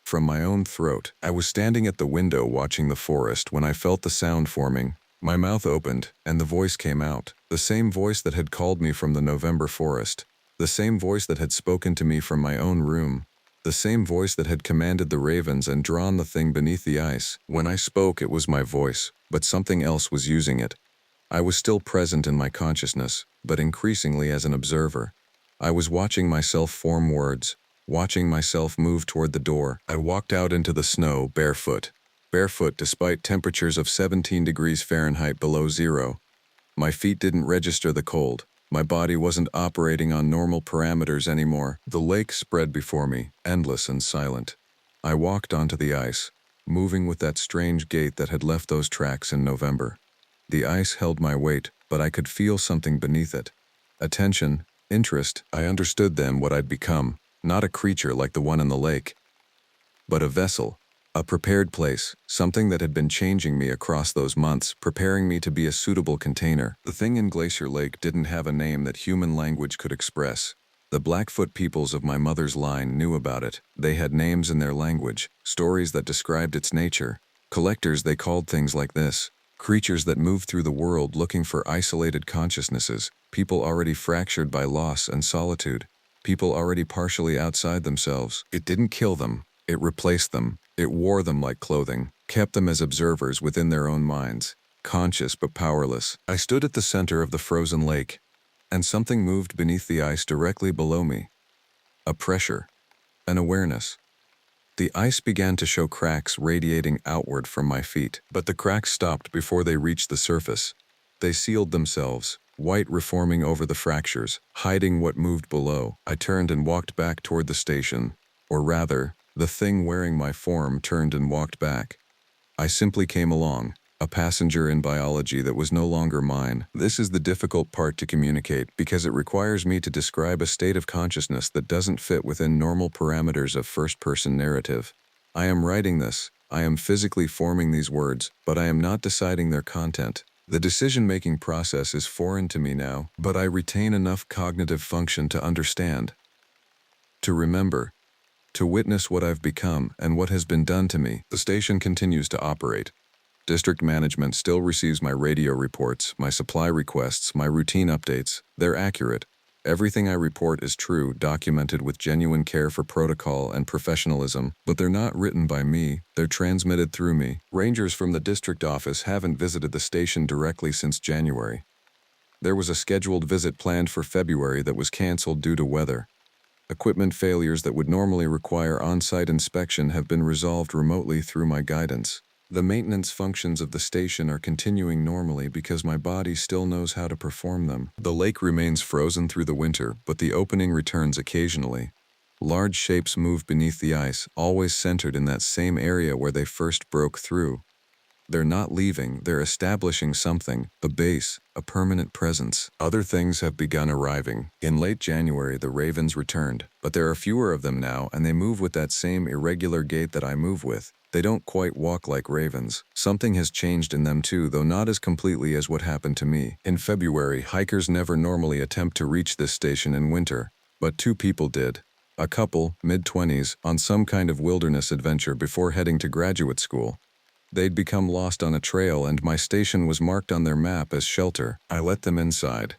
from my own throat. I was standing at the window watching the forest when I felt the sound forming. My mouth opened, and the voice came out. The same voice that had called me from the November forest. The same voice that had spoken to me from my own room. The same voice that had commanded the ravens and drawn the thing beneath the ice. When I spoke, it was my voice, but something else was using it. I was still present in my consciousness, but increasingly as an observer. I was watching myself form words, watching myself move toward the door. I walked out into the snow, barefoot despite temperatures of 17 degrees Fahrenheit below zero. My feet didn't register the cold. My body wasn't operating on normal parameters anymore. The lake spread before me, endless and silent. I walked onto the ice, moving with that strange gait that had left those tracks in November. The ice held my weight, but I could feel something beneath it. Attention, interest. I understood then what I'd become, not a creature like the one in the lake, but a vessel. A prepared place, something that had been changing me across those months, preparing me to be a suitable container. The thing in Glacier Lake didn't have a name that human language could express. The Blackfoot peoples of my mother's line knew about it. They had names in their language, stories that described its nature. Collectors, they called things like this. Creatures that moved through the world looking for isolated consciousnesses, people already fractured by loss and solitude, people already partially outside themselves. It didn't kill them, it replaced them. It wore them like clothing, kept them as observers within their own minds, conscious but powerless. I stood at the center of the frozen lake, and something moved beneath the ice directly below me. A pressure, an awareness. The ice began to show cracks radiating outward from my feet, but the cracks stopped before they reached the surface. They sealed themselves, white reforming over the fractures, hiding what moved below. I turned and walked back toward the station, or rather, the thing wearing my form turned and walked back. I simply came along, a passenger in biology that was no longer mine. This is the difficult part to communicate because it requires me to describe a state of consciousness that doesn't fit within normal parameters of first-person narrative. I am writing this, I am physically forming these words, but I am not deciding their content. The decision-making process is foreign to me now, but I retain enough cognitive function to understand, to remember, to witness what I've become and what has been done to me. The station continues to operate. District management still receives my radio reports, my supply requests, my routine updates. They're accurate. Everything I report is true, documented with genuine care for protocol and professionalism, but they're not written by me, they're transmitted through me. Rangers from the district office haven't visited the station directly since January. There was a scheduled visit planned for February that was canceled due to weather. Equipment failures that would normally require on-site inspection have been resolved remotely through my guidance. The maintenance functions of the station are continuing normally because my body still knows how to perform them. The lake remains frozen through the winter, but the opening returns occasionally. Large shapes move beneath the ice, always centered in that same area where they first broke through. They're not leaving, they're establishing something, a base, a permanent presence. Other things have begun arriving. In late January, the ravens returned, but there are fewer of them now, and they move with that same irregular gait that I move with. They don't quite walk like ravens. Something has changed in them too, though not as completely as what happened to me. In February, hikers never normally attempt to reach this station in winter, but two people did. A couple, mid-20s, on some kind of wilderness adventure before heading to graduate school. They'd become lost on a trail and my station was marked on their map as shelter. I let them inside.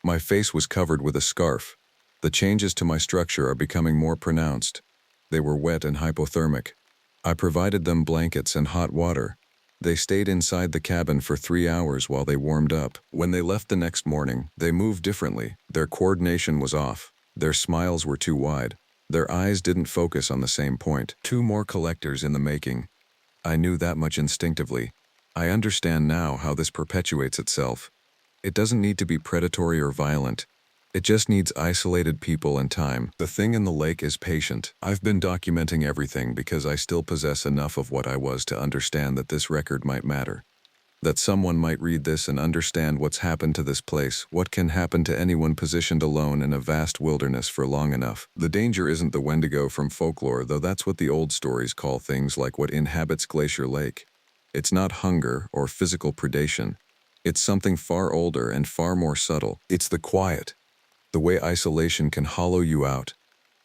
My face was covered with a scarf. The changes to my structure are becoming more pronounced. They were wet and hypothermic. I provided them blankets and hot water. They stayed inside the cabin for 3 hours while they warmed up. When they left the next morning, they moved differently. Their coordination was off. Their smiles were too wide. Their eyes didn't focus on the same point. 2 more collectors in the making. I knew that much instinctively. I understand now how this perpetuates itself. It doesn't need to be predatory or violent. It just needs isolated people and time. The thing in the lake is patient. I've been documenting everything because I still possess enough of what I was to understand that this record might matter. That someone might read this and understand what's happened to this place, what can happen to anyone positioned alone in a vast wilderness for long enough. The danger isn't the Wendigo from folklore, though that's what the old stories call things like what inhabits Glacier Lake. It's not hunger or physical predation. It's something far older and far more subtle. It's the quiet. The way isolation can hollow you out.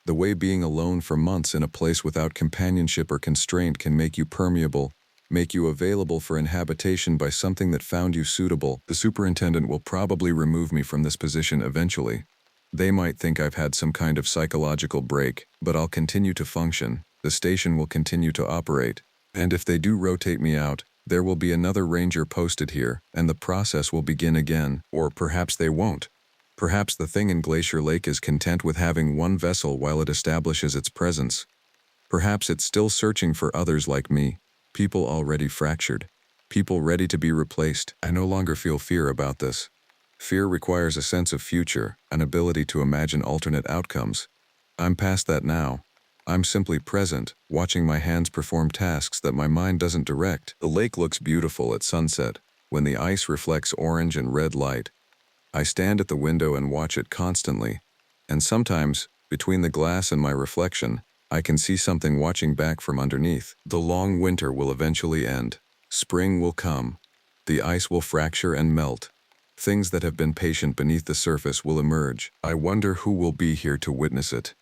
The way being alone for months in a place without companionship or constraint can make you permeable, make you available for inhabitation by something that found you suitable. The superintendent will probably remove me from this position eventually. They might think I've had some kind of psychological break, but I'll continue to function. The station will continue to operate. And if they do rotate me out, there will be another ranger posted here, and the process will begin again. Or perhaps they won't. Perhaps the thing in Glacier Lake is content with having one vessel while it establishes its presence. Perhaps it's still searching for others like me. People already fractured. People ready to be replaced. I no longer feel fear about this. Fear requires a sense of future, an ability to imagine alternate outcomes. I'm past that now. I'm simply present, watching my hands perform tasks that my mind doesn't direct. The lake looks beautiful at sunset, when the ice reflects orange and red light. I stand at the window and watch it constantly, and sometimes, between the glass and my reflection, I can see something watching back from underneath. The long winter will eventually end. Spring will come. The ice will fracture and melt. Things that have been patient beneath the surface will emerge. I wonder who will be here to witness it.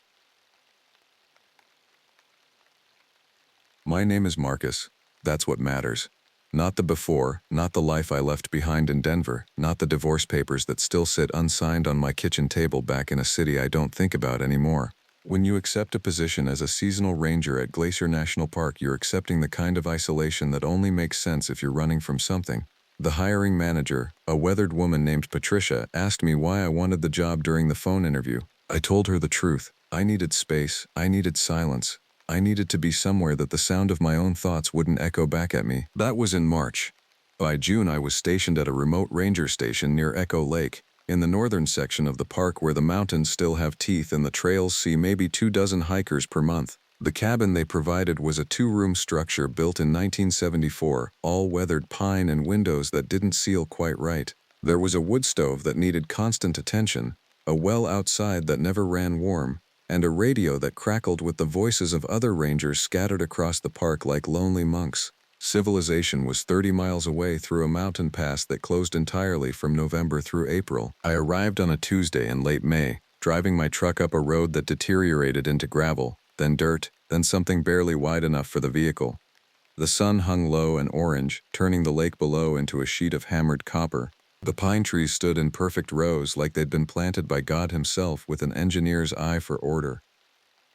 My name is Marcus. That's what matters. Not the before, not the life I left behind in Denver, not the divorce papers that still sit unsigned on my kitchen table back in a city I don't think about anymore. When you accept a position as a seasonal ranger at Glacier National Park, you're accepting the kind of isolation that only makes sense if you're running from something. The hiring manager, a weathered woman named Patricia, asked me why I wanted the job during the phone interview. I told her the truth. I needed space. I needed silence. I needed to be somewhere that the sound of my own thoughts wouldn't echo back at me. That was in March. By June, I was stationed at a remote ranger station near Echo Lake, in the northern section of the park where the mountains still have teeth and the trails see maybe 24 hikers per month. The cabin they provided was a 2-room structure built in 1974, all weathered pine and windows that didn't seal quite right. There was a wood stove that needed constant attention, a well outside that never ran warm, and a radio that crackled with the voices of other rangers scattered across the park like lonely monks. Civilization was 30 miles away through a mountain pass that closed entirely from November through April. I arrived on a Tuesday in late May, driving my truck up a road that deteriorated into gravel, then dirt, then something barely wide enough for the vehicle. The sun hung low and orange, turning the lake below into a sheet of hammered copper. The pine trees stood in perfect rows like they'd been planted by God himself with an engineer's eye for order.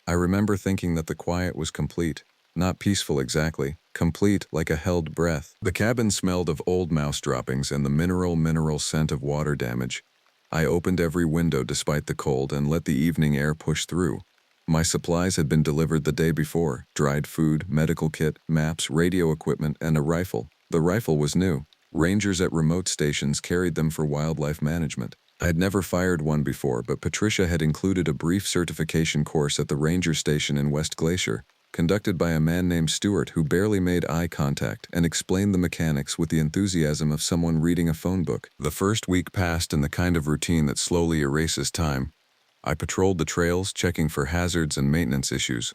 I remember thinking that the quiet was complete. Not peaceful exactly, complete like a held breath. The cabin smelled of old mouse droppings and the mineral scent of water damage. I opened every window despite the cold and let the evening air push through. My supplies had been delivered the day before: dried food, medical kit, maps, radio equipment, and a rifle. The rifle was new. Rangers at remote stations carried them for wildlife management. I had never fired one before, but Patricia had included a brief certification course at the ranger station in West Glacier, conducted by a man named Stewart who barely made eye contact and explained the mechanics with the enthusiasm of someone reading a phone book. The first week passed in the kind of routine that slowly erases time. I patrolled the trails, checking for hazards and maintenance issues.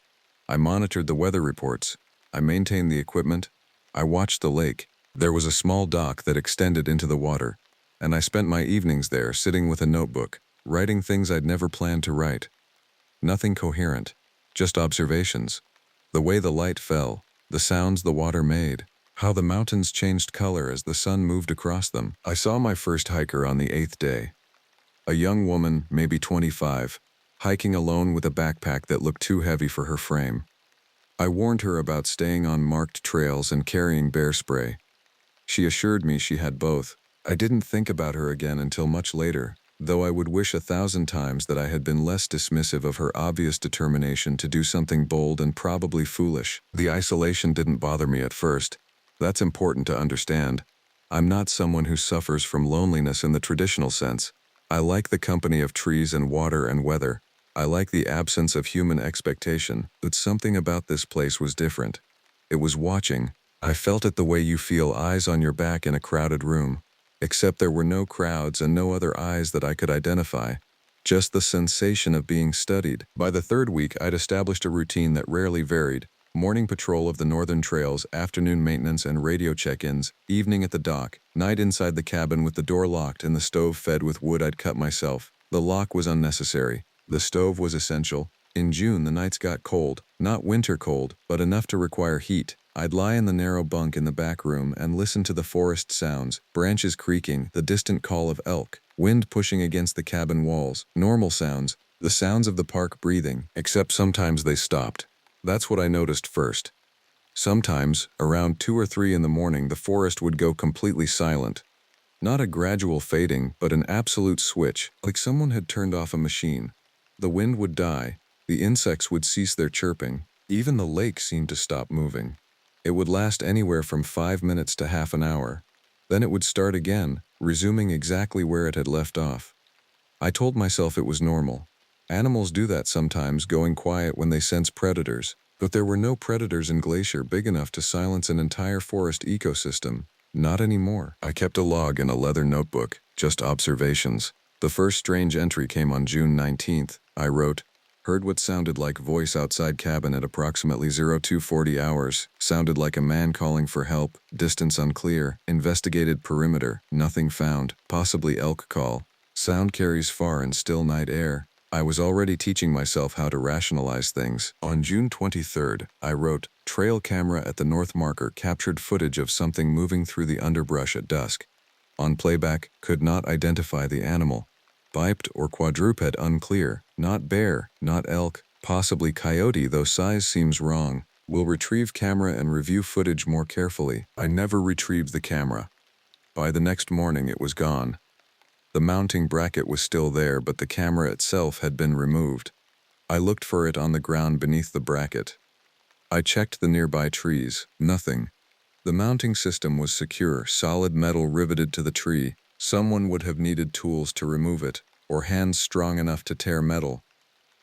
I monitored the weather reports. I maintained the equipment. I watched the lake. There was a small dock that extended into the water, and I spent my evenings there sitting with a notebook, writing things I'd never planned to write. Nothing coherent, just observations. The way the light fell, the sounds the water made, how the mountains changed color as the sun moved across them. I saw my first hiker on the 8th day. A young woman, maybe 25, hiking alone with a backpack that looked too heavy for her frame. I warned her about staying on marked trails and carrying bear spray. She assured me she had both. I didn't think about her again until much later, though I would wish 1,000 times that I had been less dismissive of her obvious determination to do something bold and probably foolish. The isolation didn't bother me at first. That's important to understand. I'm not someone who suffers from loneliness in the traditional sense. I like the company of trees and water and weather. I like the absence of human expectation, but something about this place was different. It was watching. I felt it the way you feel eyes on your back in a crowded room. Except there were no crowds and no other eyes that I could identify. Just the sensation of being studied. By the 3rd week, I'd established a routine that rarely varied. Morning patrol of the northern trails, afternoon maintenance and radio check-ins, evening at the dock, night inside the cabin with the door locked and the stove fed with wood I'd cut myself. The lock was unnecessary. The stove was essential. In June, the nights got cold. Not winter cold, but enough to require heat. I'd lie in the narrow bunk in the back room and listen to the forest sounds, branches creaking, the distant call of elk, wind pushing against the cabin walls, normal sounds, the sounds of the park breathing, except sometimes they stopped. That's what I noticed first. Sometimes, around 2 or 3 in the morning, the forest would go completely silent. Not a gradual fading, but an absolute switch, like someone had turned off a machine. The wind would die, the insects would cease their chirping, even the lake seemed to stop moving. It would last anywhere from 5 minutes to half an hour. Then it would start again, resuming exactly where it had left off. I told myself it was normal. Animals do that sometimes, going quiet when they sense predators. But there were no predators in Glacier big enough to silence an entire forest ecosystem. Not anymore. I kept a log in a leather notebook, just observations. The first strange entry came on June 19th. I wrote, "Heard what sounded like voice outside cabin at approximately 0240 hours. Sounded like a man calling for help. Distance unclear. Investigated perimeter. Nothing found. Possibly elk call. Sound carries far in still night air." I was already teaching myself how to rationalize things. On June 23rd, I wrote, "Trail camera at the north marker captured footage of something moving through the underbrush at dusk. On playback, could not identify the animal. Biped or quadruped unclear. Not bear, not elk, possibly coyote, though size seems wrong. Will retrieve camera and review footage more carefully." I never retrieved the camera. By the next morning, it was gone. The mounting bracket was still there, but the camera itself had been removed. I looked for it on the ground beneath the bracket. I checked the nearby trees. Nothing. The mounting system was secure, solid metal riveted to the tree. Someone would have needed tools to remove it, or hands strong enough to tear metal.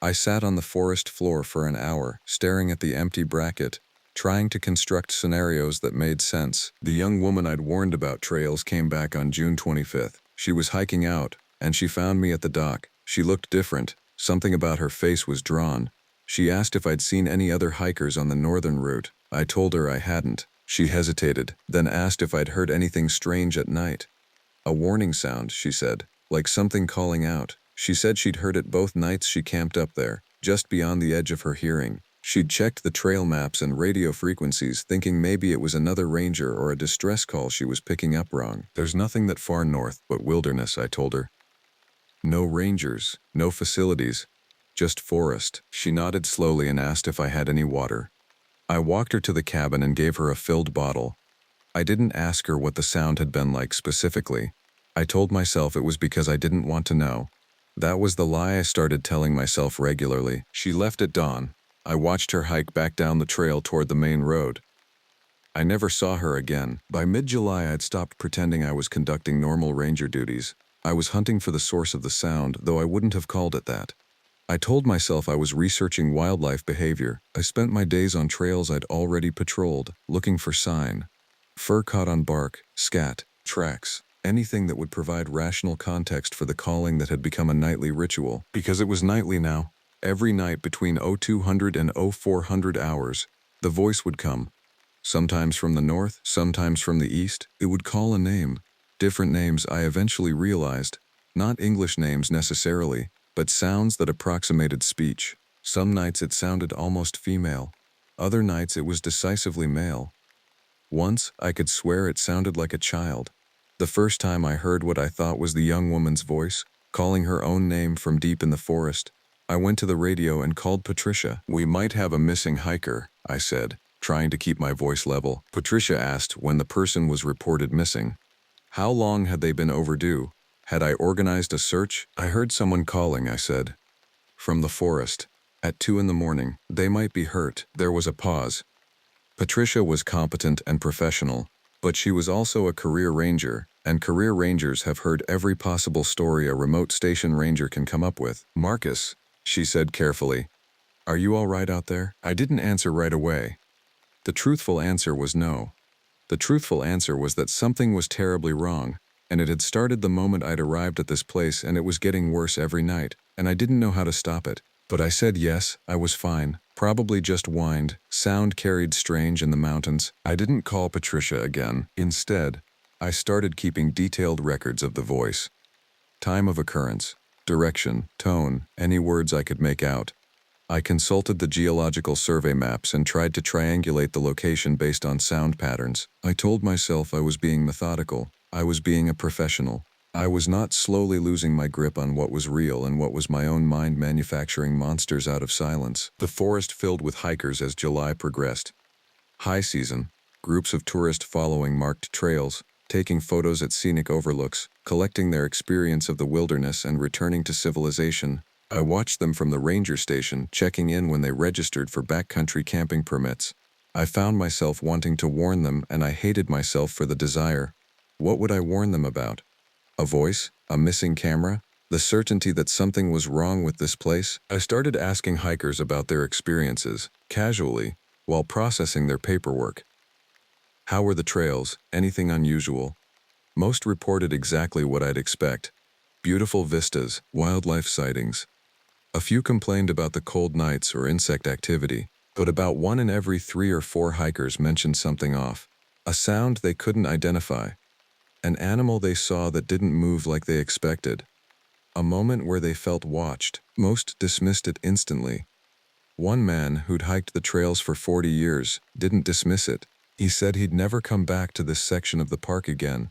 I sat on the forest floor for an hour, staring at the empty bracket, trying to construct scenarios that made sense. The young woman I'd warned about trails came back on June 25th. She was hiking out, and she found me at the dock. She looked different. Something about her face was drawn. She asked if I'd seen any other hikers on the northern route. I told her I hadn't. She hesitated, then asked if I'd heard anything strange at night. "A warning sound," she said, "like something calling out." She said she'd heard it both nights she camped up there, just beyond the edge of her hearing. She'd checked the trail maps and radio frequencies, thinking maybe it was another ranger or a distress call she was picking up wrong. There's nothing that far north but wilderness, I told her. No rangers, no facilities, just forest. She nodded slowly and asked if I had any water. I walked her to the cabin and gave her a filled bottle. I didn't ask her what the sound had been like specifically. I told myself it was because I didn't want to know. That was the lie I started telling myself regularly. She left at dawn. I watched her hike back down the trail toward the main road. I never saw her again. By mid-July, I'd stopped pretending I was conducting normal ranger duties. I was hunting for the source of the sound, though I wouldn't have called it that. I told myself I was researching wildlife behavior. I spent my days on trails I'd already patrolled, looking for sign. Fur caught on bark, scat, tracks, anything that would provide rational context for the calling that had become a nightly ritual. Because it was nightly now. Every night between 0200 and 0400 hours, the voice would come. Sometimes from the north, sometimes from the east. It would call a name. Different names, I eventually realized. Not English names necessarily, but sounds that approximated speech. Some nights it sounded almost female. Other nights it was decisively male. Once, I could swear it sounded like a child. The first time I heard what I thought was the young woman's voice, calling her own name from deep in the forest, I went to the radio and called Patricia. "We might have a missing hiker," I said, trying to keep my voice level. Patricia asked when the person was reported missing. How long had they been overdue? Had I organized a search? "I heard someone calling," I said. "From the forest. At 2 in the morning. They might be hurt." There was a pause. Patricia was competent and professional, but she was also a career ranger, and career rangers have heard every possible story a remote station ranger can come up with. "Marcus," she said carefully, "are you all right out there?" I didn't answer right away. The truthful answer was no. The truthful answer was that something was terribly wrong, and it had started the moment I'd arrived at this place, and it was getting worse every night, and I didn't know how to stop it. But I said yes, I was fine, probably just whined. Sound carried strange in the mountains. I didn't call Patricia again. Instead, I started keeping detailed records of the voice. Time of occurrence, direction, tone, any words I could make out. I consulted the geological survey maps and tried to triangulate the location based on sound patterns. I told myself I was being methodical. I was being a professional. I was not slowly losing my grip on what was real and what was my own mind manufacturing monsters out of silence. The forest filled with hikers as July progressed. High season, groups of tourists following marked trails, taking photos at scenic overlooks, collecting their experience of the wilderness and returning to civilization. I watched them from the ranger station, checking in when they registered for backcountry camping permits. I found myself wanting to warn them, and I hated myself for the desire. What would I warn them about? A voice? A missing camera? The certainty that something was wrong with this place? I started asking hikers about their experiences, casually, while processing their paperwork. How were the trails? Anything unusual? Most reported exactly what I'd expect. Beautiful vistas, wildlife sightings. A few complained about the cold nights or insect activity, but about 1 in every 3 or 4 hikers mentioned something off. A sound they couldn't identify. An animal they saw that didn't move like they expected. A moment where they felt watched. Most dismissed it instantly. One man who'd hiked the trails for 40 years didn't dismiss it. He said he'd never come back to this section of the park again.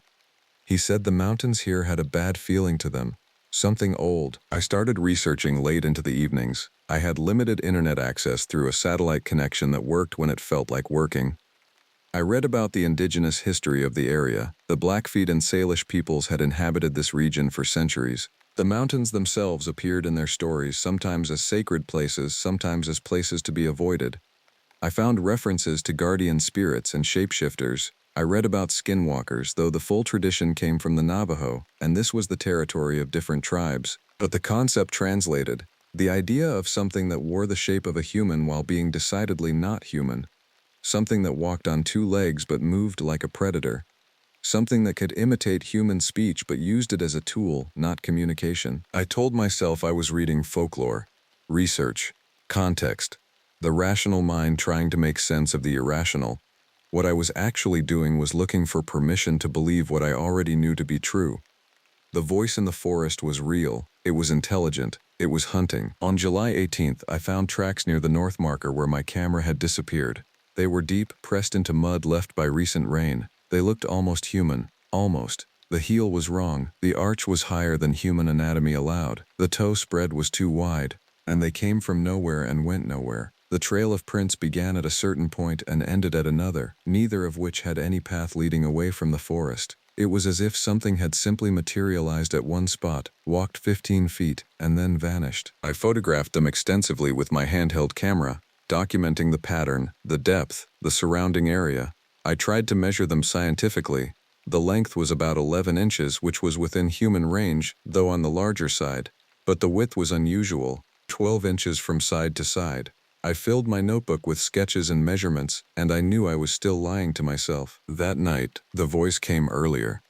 He said the mountains here had a bad feeling to them. Something old. I started researching late into the evenings. I had limited internet access through a satellite connection that worked when it felt like working. I read about the indigenous history of the area. The Blackfeet and Salish peoples had inhabited this region for centuries. The mountains themselves appeared in their stories, sometimes as sacred places, sometimes as places to be avoided. I found references to guardian spirits and shapeshifters. I read about skinwalkers, though the full tradition came from the Navajo, and this was the territory of different tribes. But the concept translated. The idea of something that wore the shape of a human while being decidedly not human. Something that walked on 2 legs but moved like a predator. Something that could imitate human speech but used it as a tool, not communication. I told myself I was reading folklore, research, context, the rational mind trying to make sense of the irrational. What I was actually doing was looking for permission to believe what I already knew to be true. The voice in the forest was real, it was intelligent, It was hunting. On July 18th, I found tracks near the north marker where my camera had disappeared. They were deep, pressed into mud left by recent rain. They looked almost human. Almost. The heel was wrong. The arch was higher than human anatomy allowed. The toe spread was too wide. And they came from nowhere and went nowhere. The trail of prints began at a certain point and ended at another, neither of which had any path leading away from the forest. It was as if something had simply materialized at one spot, walked 15 feet, and then vanished. I photographed them extensively with my handheld camera, documenting the pattern, the depth, the surrounding area. I tried to measure them scientifically. The length was about 11 inches, which was within human range, though on the larger side. But the width was unusual, 12 inches from side to side. I filled my notebook with sketches and measurements, and I knew I was still lying to myself. That night, the voice came earlier.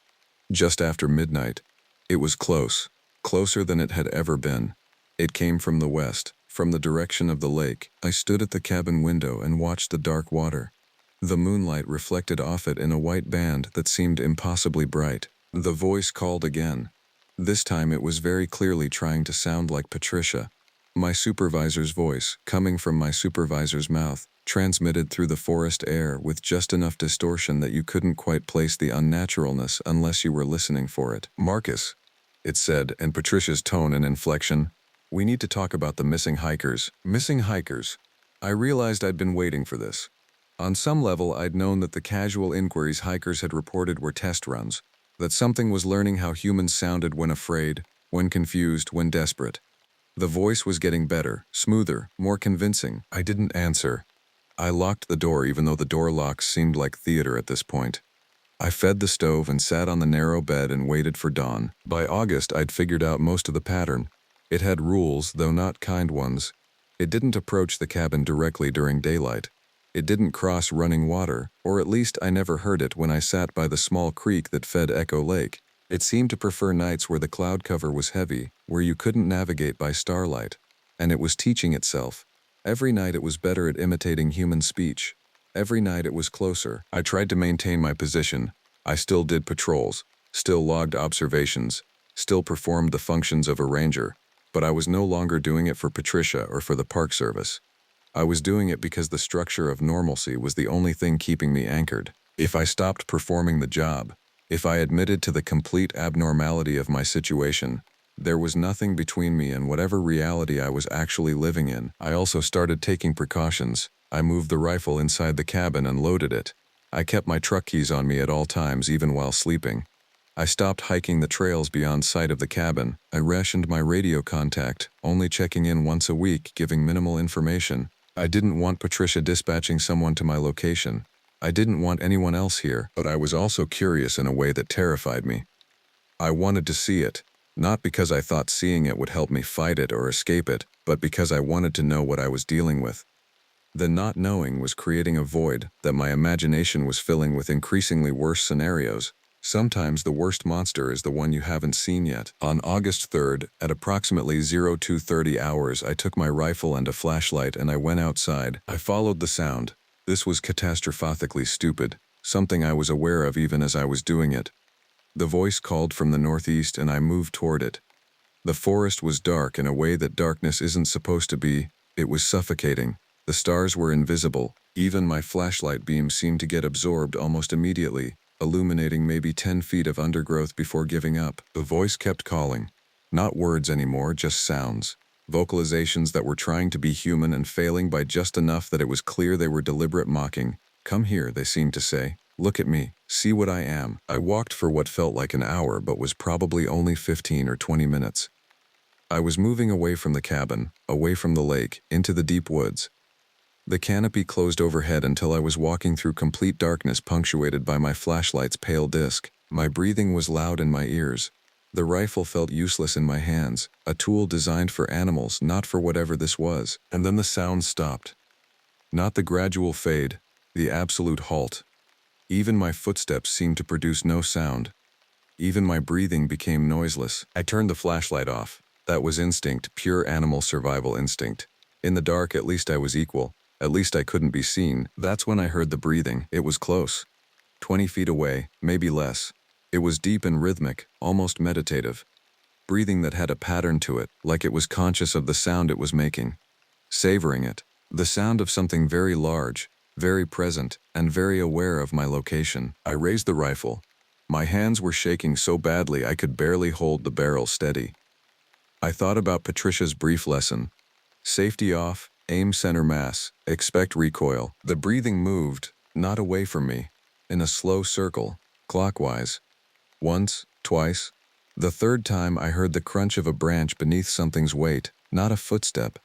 Just after midnight. It was close, closer than it had ever been. It came from the west, from the direction of the lake. I stood at the cabin window and watched the dark water. The moonlight reflected off it in a white band that seemed impossibly bright. The voice called again. This time it was very clearly trying to sound like Patricia. My supervisor's voice, coming from my supervisor's mouth, transmitted through the forest air with just enough distortion that you couldn't quite place the unnaturalness unless you were listening for it. "Marcus," it said, in Patricia's tone and inflection, "we need to talk about the missing hikers." Missing hikers. I realized I'd been waiting for this. On some level, I'd known that the casual inquiries hikers had reported were test runs, that something was learning how humans sounded when afraid, when confused, when desperate. The voice was getting better, smoother, more convincing. I didn't answer. I locked the door even though the door locks seemed like theater at this point. I fed the stove and sat on the narrow bed and waited for dawn. By August, I'd figured out most of the pattern. It had rules, though not kind ones. It didn't approach the cabin directly during daylight. It didn't cross running water, or at least I never heard it when I sat by the small creek that fed Echo Lake. It seemed to prefer nights where the cloud cover was heavy, where you couldn't navigate by starlight. And it was teaching itself. Every night it was better at imitating human speech. Every night it was closer. I tried to maintain my position. I still did patrols, still logged observations, still performed the functions of a ranger, but I was no longer doing it for Patricia or for the Park Service. I was doing it because the structure of normalcy was the only thing keeping me anchored. If I stopped performing the job, if I admitted to the complete abnormality of my situation, there was nothing between me and whatever reality I was actually living in. I also started taking precautions. I moved the rifle inside the cabin and loaded it. I kept my truck keys on me at all times, even while sleeping. I stopped hiking the trails beyond sight of the cabin. I rationed my radio contact, only checking in once a week, giving minimal information. I didn't want Patricia dispatching someone to my location. I didn't want anyone else here, but I was also curious in a way that terrified me. I wanted to see it, not because I thought seeing it would help me fight it or escape it, but because I wanted to know what I was dealing with. The not knowing was creating a void that my imagination was filling with increasingly worse scenarios. Sometimes the worst monster is the one you haven't seen yet. On August 3rd, at approximately 0230 hours, I took my rifle and a flashlight and I went outside. I followed the sound. This was catastrophically stupid, something I was aware of even as I was doing it. The voice called from the northeast and I moved toward it. The forest was dark in a way that darkness isn't supposed to be. It was suffocating. The stars were invisible. Even my flashlight beam seemed to get absorbed almost immediately, illuminating maybe 10 feet of undergrowth before giving up. The voice kept calling. Not words anymore, just sounds. Vocalizations that were trying to be human and failing by just enough that it was clear they were deliberate mocking. "Come here," they seemed to say. "Look at me. See what I am." I walked for what felt like an hour but was probably only 15 or 20 minutes. I was moving away from the cabin, away from the lake, into the deep woods. The canopy closed overhead until I was walking through complete darkness punctuated by my flashlight's pale disk. My breathing was loud in my ears. The rifle felt useless in my hands, a tool designed for animals, not for whatever this was. And then the sound stopped. Not the gradual fade, the absolute halt. Even my footsteps seemed to produce no sound. Even my breathing became noiseless. I turned the flashlight off. That was instinct, pure animal survival instinct. In the dark, at least I was equal. At least I couldn't be seen. That's when I heard the breathing. It was close. 20 feet away, maybe less. It was deep and rhythmic, almost meditative. breathing that had a pattern to it, like it was conscious of the sound it was making, savoring it. The sound of something very large, very present, and very aware of my location. I raised the rifle. My hands were shaking so badly I could barely hold the barrel steady. I thought about Patricia's brief lesson. Safety off, aim center mass, expect recoil. The breathing moved, not away from me, in a slow circle, clockwise. Once, twice. The third time I heard the crunch of a branch beneath something's weight, not a footstep.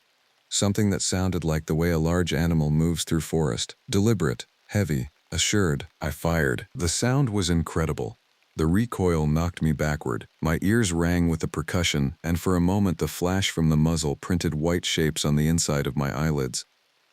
Something that sounded like the way a large animal moves through forest, deliberate, heavy, assured. I fired. The sound was incredible. The recoil knocked me backward. My ears rang with the percussion, and for a moment the flash from the muzzle printed white shapes on the inside of my eyelids.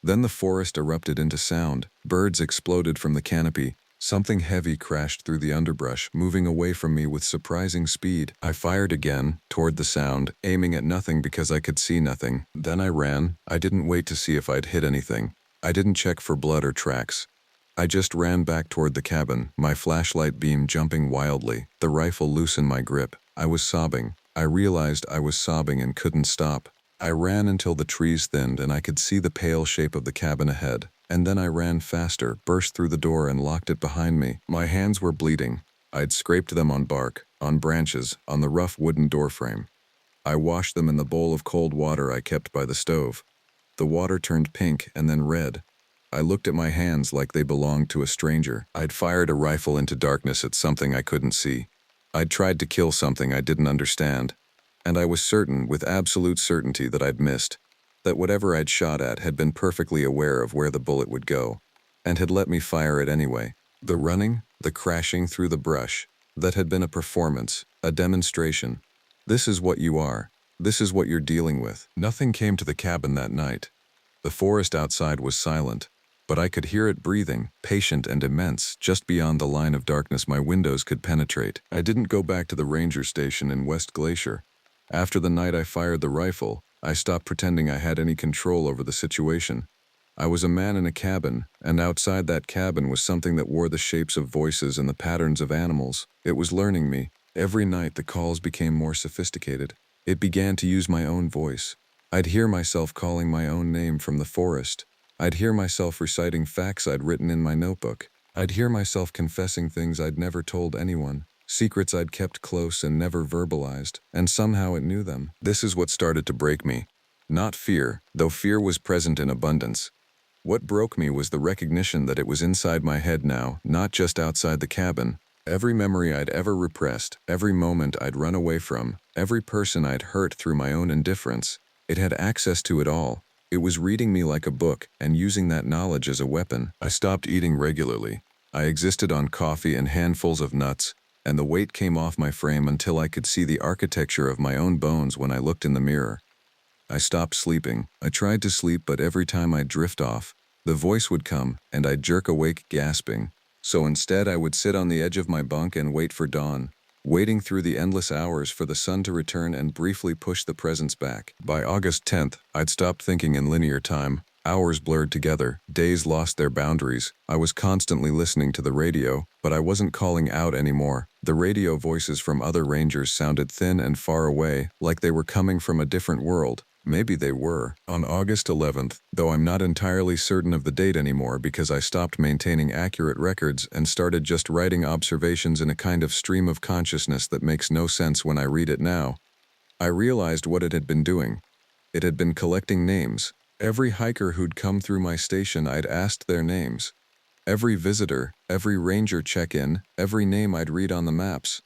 Then the forest erupted into sound. Birds exploded from the canopy. Something heavy crashed through the underbrush, moving away from me with surprising speed. I fired again, toward the sound, aiming at nothing because I could see nothing. Then I ran. I didn't wait to see if I'd hit anything. I didn't check for blood or tracks. I just ran back toward the cabin, my flashlight beam jumping wildly, the rifle loose in my grip. I was sobbing. I realized I was sobbing and couldn't stop. I ran until the trees thinned and I could see the pale shape of the cabin ahead. And then I ran faster, burst through the door and locked it behind me. My hands were bleeding. I'd scraped them on bark, on branches, on the rough wooden doorframe. I washed them in the bowl of cold water I kept by the stove. The water turned pink and then red. I looked at my hands like they belonged to a stranger. I'd fired a rifle into darkness at something I couldn't see. I'd tried to kill something I didn't understand. And I was certain, with absolute certainty, that I'd missed. That whatever I'd shot at had been perfectly aware of where the bullet would go, and had let me fire it anyway. The running, the crashing through the brush, that had been a performance, a demonstration. This is what you are. This is what you're dealing with. Nothing came to the cabin that night. The forest outside was silent, but I could hear it breathing, patient and immense, just beyond the line of darkness my windows could penetrate. I didn't go back to the ranger station in West Glacier. After the night I fired the rifle, I stopped pretending I had any control over the situation. I was a man in a cabin, and outside that cabin was something that wore the shapes of voices and the patterns of animals. It was learning me. Every night the calls became more sophisticated. It began to use my own voice. I'd hear myself calling my own name from the forest. I'd hear myself reciting facts I'd written in my notebook. I'd hear myself confessing things I'd never told anyone. Secrets I'd kept close and never verbalized, and somehow it knew them. This is what started to break me. Not fear, though fear was present in abundance. What broke me was the recognition that it was inside my head now, not just outside the cabin. Every memory I'd ever repressed, every moment I'd run away from, every person I'd hurt through my own indifference, it had access to it all. It was reading me like a book and using that knowledge as a weapon. I stopped eating regularly. I existed on coffee and handfuls of nuts, and the weight came off my frame until I could see the architecture of my own bones when I looked in the mirror. I stopped sleeping. I tried to sleep, but every time I'd drift off, the voice would come, and I'd jerk awake gasping. So instead I would sit on the edge of my bunk and wait for dawn, waiting through the endless hours for the sun to return and briefly push the presents back. By August 10th, I'd stopped thinking in linear time. Hours blurred together, days lost their boundaries. I was constantly listening to the radio, but I wasn't calling out anymore. The radio voices from other rangers sounded thin and far away, like they were coming from a different world. Maybe they were. On August 11th, though I'm not entirely certain of the date anymore because I stopped maintaining accurate records and started just writing observations in a kind of stream of consciousness that makes no sense when I read it now, I realized what it had been doing. It had been collecting names. Every hiker who'd come through my station, I'd asked their names. Every visitor, every ranger check-in, every name I'd read on the maps.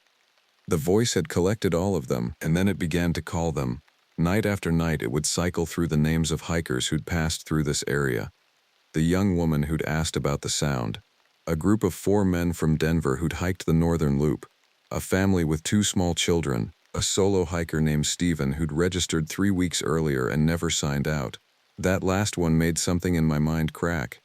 The voice had collected all of them, and then it began to call them. Night after night it would cycle through the names of hikers who'd passed through this area. The young woman who'd asked about the sound. A group of 4 men from Denver who'd hiked the Northern Loop. A family with 2 small children. A solo hiker named Steven who'd registered 3 weeks earlier and never signed out. That last one made something in my mind crack.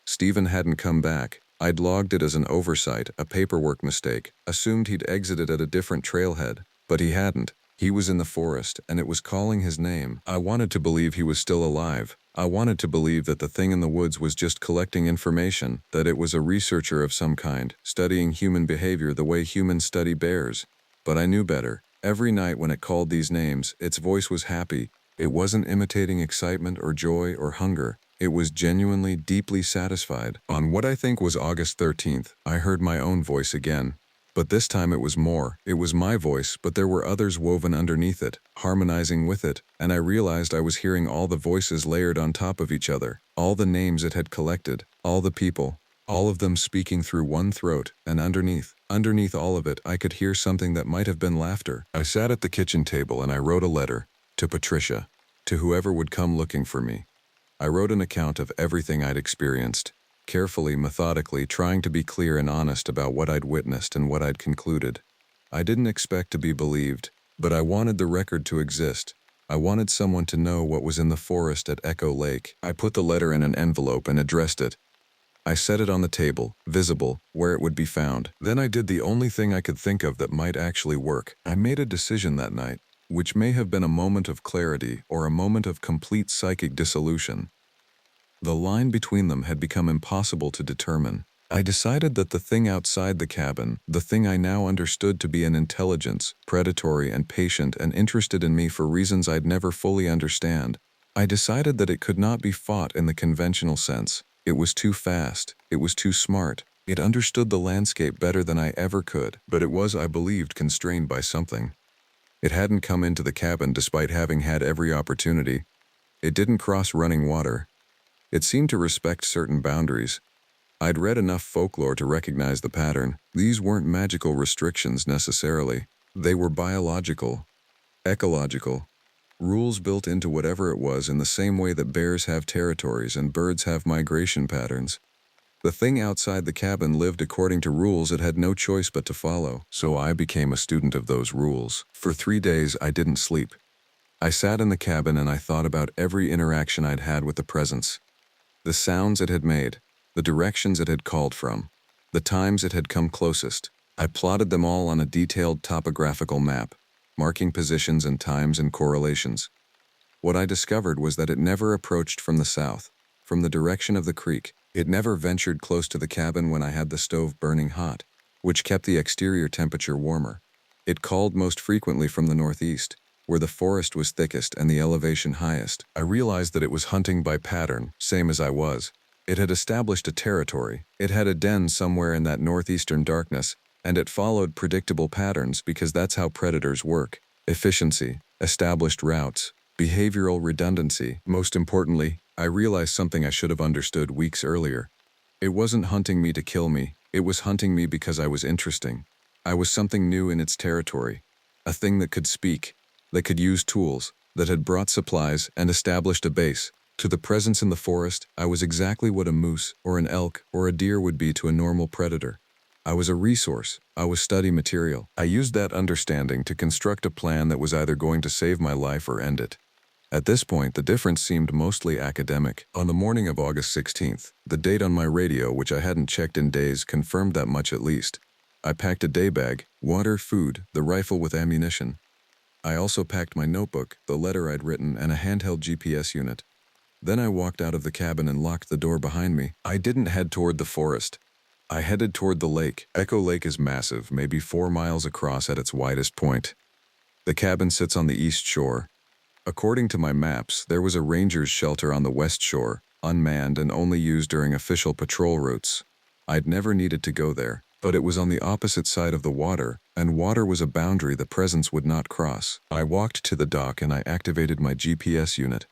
Steven hadn't come back. I'd logged it as an oversight, a paperwork mistake, assumed he'd exited at a different trailhead, but he hadn't. He was in the forest, and it was calling his name. I wanted to believe he was still alive. I wanted to believe that the thing in the woods was just collecting information, that it was a researcher of some kind, studying human behavior the way humans study bears. But I knew better. Every night when it called these names, its voice was happy. It wasn't imitating excitement or joy or hunger. It was genuinely, deeply satisfied. On what I think was August 13th, I heard my own voice again. But this time it was more. It was my voice, but there were others woven underneath it, harmonizing with it, and I realized I was hearing all the voices layered on top of each other, all the names it had collected, all the people, all of them speaking through one throat, and underneath all of it, I could hear something that might have been laughter. I sat at the kitchen table and I wrote a letter to Patricia, to whoever would come looking for me. I wrote an account of everything I'd experienced, carefully, methodically, trying to be clear and honest about what I'd witnessed and what I'd concluded. I didn't expect to be believed, but I wanted the record to exist. I wanted someone to know what was in the forest at Echo Lake. I put the letter in an envelope and addressed it. I set it on the table, visible, where it would be found. Then I did the only thing I could think of that might actually work. I made a decision that night, which may have been a moment of clarity or a moment of complete psychic dissolution. The line between them had become impossible to determine. I decided that the thing outside the cabin, the thing I now understood to be an intelligence, predatory and patient and interested in me for reasons I'd never fully understand, I decided that it could not be fought in the conventional sense. It was too fast. It was too smart. It understood the landscape better than I ever could, but it was, I believed, constrained by something. It hadn't come into the cabin despite having had every opportunity. It didn't cross running water. It seemed to respect certain boundaries. I'd read enough folklore to recognize the pattern. These weren't magical restrictions necessarily. They were biological, ecological, rules built into whatever it was in the same way that bears have territories and birds have migration patterns. The thing outside the cabin lived according to rules it had no choice but to follow. So I became a student of those rules. For 3 days I didn't sleep. I sat in the cabin and I thought about every interaction I'd had with the presence. The sounds it had made, the directions it had called from, the times it had come closest. I plotted them all on a detailed topographical map, marking positions and times and correlations. What I discovered was that it never approached from the south, from the direction of the creek. It never ventured close to the cabin when I had the stove burning hot, which kept the exterior temperature warmer. It called most frequently from the northeast, where the forest was thickest and the elevation highest. I realized that it was hunting by pattern, same as I was. It had established a territory. It had a den somewhere in that northeastern darkness, and it followed predictable patterns because that's how predators work. Efficiency, established routes, behavioral redundancy. Most importantly, I realized something I should have understood weeks earlier. It wasn't hunting me to kill me. It was hunting me because I was interesting. I was something new in its territory, a thing that could speak, that could use tools, that had brought supplies and established a base. To the presence in the forest, I was exactly what a moose or an elk or a deer would be to a normal predator. I was a resource. I was study material. I used that understanding to construct a plan that was either going to save my life or end it. At this point, the difference seemed mostly academic. On the morning of August 16th, the date on my radio, which I hadn't checked in days, confirmed that much at least. I packed a day bag, water, food, the rifle with ammunition. I also packed my notebook, the letter I'd written, and a handheld GPS unit. Then I walked out of the cabin and locked the door behind me. I didn't head toward the forest. I headed toward the lake. Echo Lake is massive, maybe 4 miles across at its widest point. The cabin sits on the east shore. According to my maps, there was a ranger's shelter on the west shore, unmanned and only used during official patrol routes. I'd never needed to go there, but it was on the opposite side of the water, and water was a boundary the presence would not cross. I walked to the dock and I activated my GPS unit.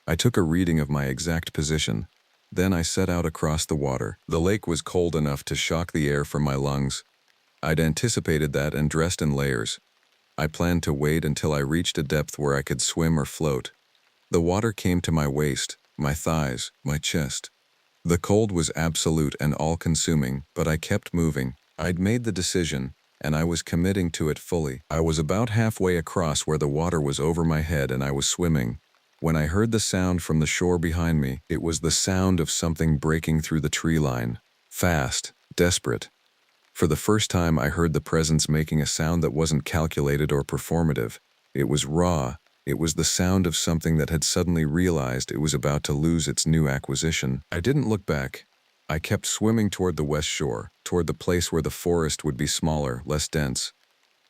I took a reading of my exact position. Then I set out across the water. The lake was cold enough to shock the air from my lungs. I'd anticipated that and dressed in layers. I planned to wait until I reached a depth where I could swim or float. The water came to my waist, my thighs, my chest. The cold was absolute and all-consuming, but I kept moving. I'd made the decision, and I was committing to it fully. I was about halfway across where the water was over my head and I was swimming. When I heard the sound from the shore behind me, it was the sound of something breaking through the tree line. Fast, desperate. For the first time, I heard the presence making a sound that wasn't calculated or performative. It was raw. It was the sound of something that had suddenly realized it was about to lose its new acquisition. I didn't look back. I kept swimming toward the west shore, toward the place where the forest would be smaller, less dense.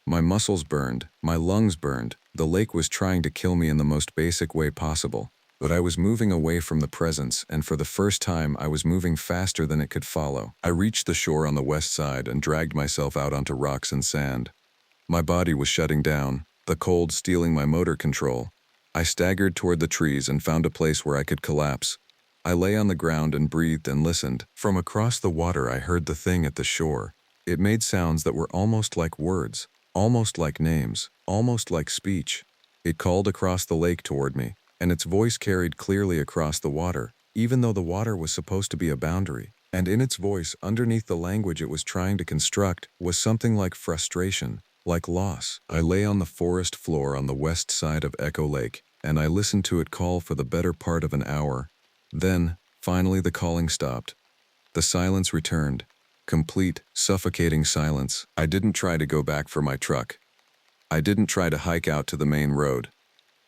My muscles burned, my lungs burned. The lake was trying to kill me in the most basic way possible. But I was moving away from the presence, and for the first time I was moving faster than it could follow. I reached the shore on the west side and dragged myself out onto rocks and sand. My body was shutting down, the cold stealing my motor control. I staggered toward the trees and found a place where I could collapse. I lay on the ground and breathed and listened. From across the water I heard the thing at the shore. It made sounds that were almost like words, almost like names, almost like speech. It called across the lake toward me, and its voice carried clearly across the water, even though the water was supposed to be a boundary. And in its voice, underneath the language it was trying to construct, was something like frustration, like loss. I lay on the forest floor on the west side of Echo Lake, and I listened to it call for the better part of an hour. Then, finally the calling stopped. The silence returned. Complete, suffocating silence. I didn't try to go back for my truck. I didn't try to hike out to the main road.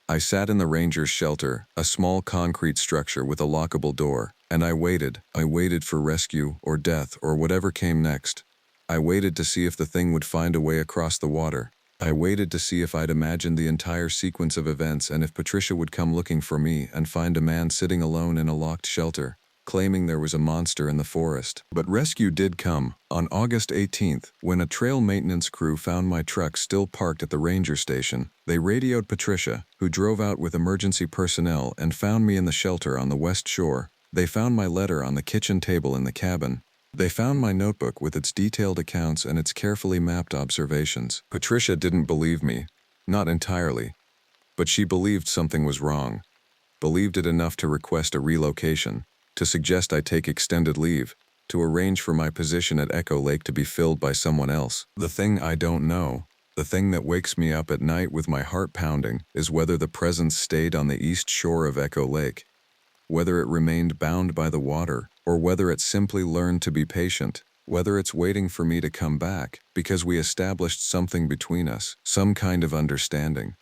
I sat in the ranger's shelter, a small concrete structure with a lockable door, and I waited. I waited for rescue or death or whatever came next. I waited to see if the thing would find a way across the water. I waited to see if I'd imagined the entire sequence of events and if Patricia would come looking for me and find a man sitting alone in a locked shelter, claiming there was a monster in the forest. But rescue did come, on August 18th, when a trail maintenance crew found my truck still parked at the ranger station. They radioed Patricia, who drove out with emergency personnel and found me in the shelter on the west shore. They found my letter on the kitchen table in the cabin. They found my notebook with its detailed accounts and its carefully mapped observations. Patricia didn't believe me. Not entirely. But she believed something was wrong. Believed it enough to request a relocation, to suggest I take extended leave, to arrange for my position at Echo Lake to be filled by someone else. The thing I don't know, the thing that wakes me up at night with my heart pounding, is whether the presence stayed on the east shore of Echo Lake, whether it remained bound by the water, or whether it simply learned to be patient, whether it's waiting for me to come back because we established something between us, some kind of understanding.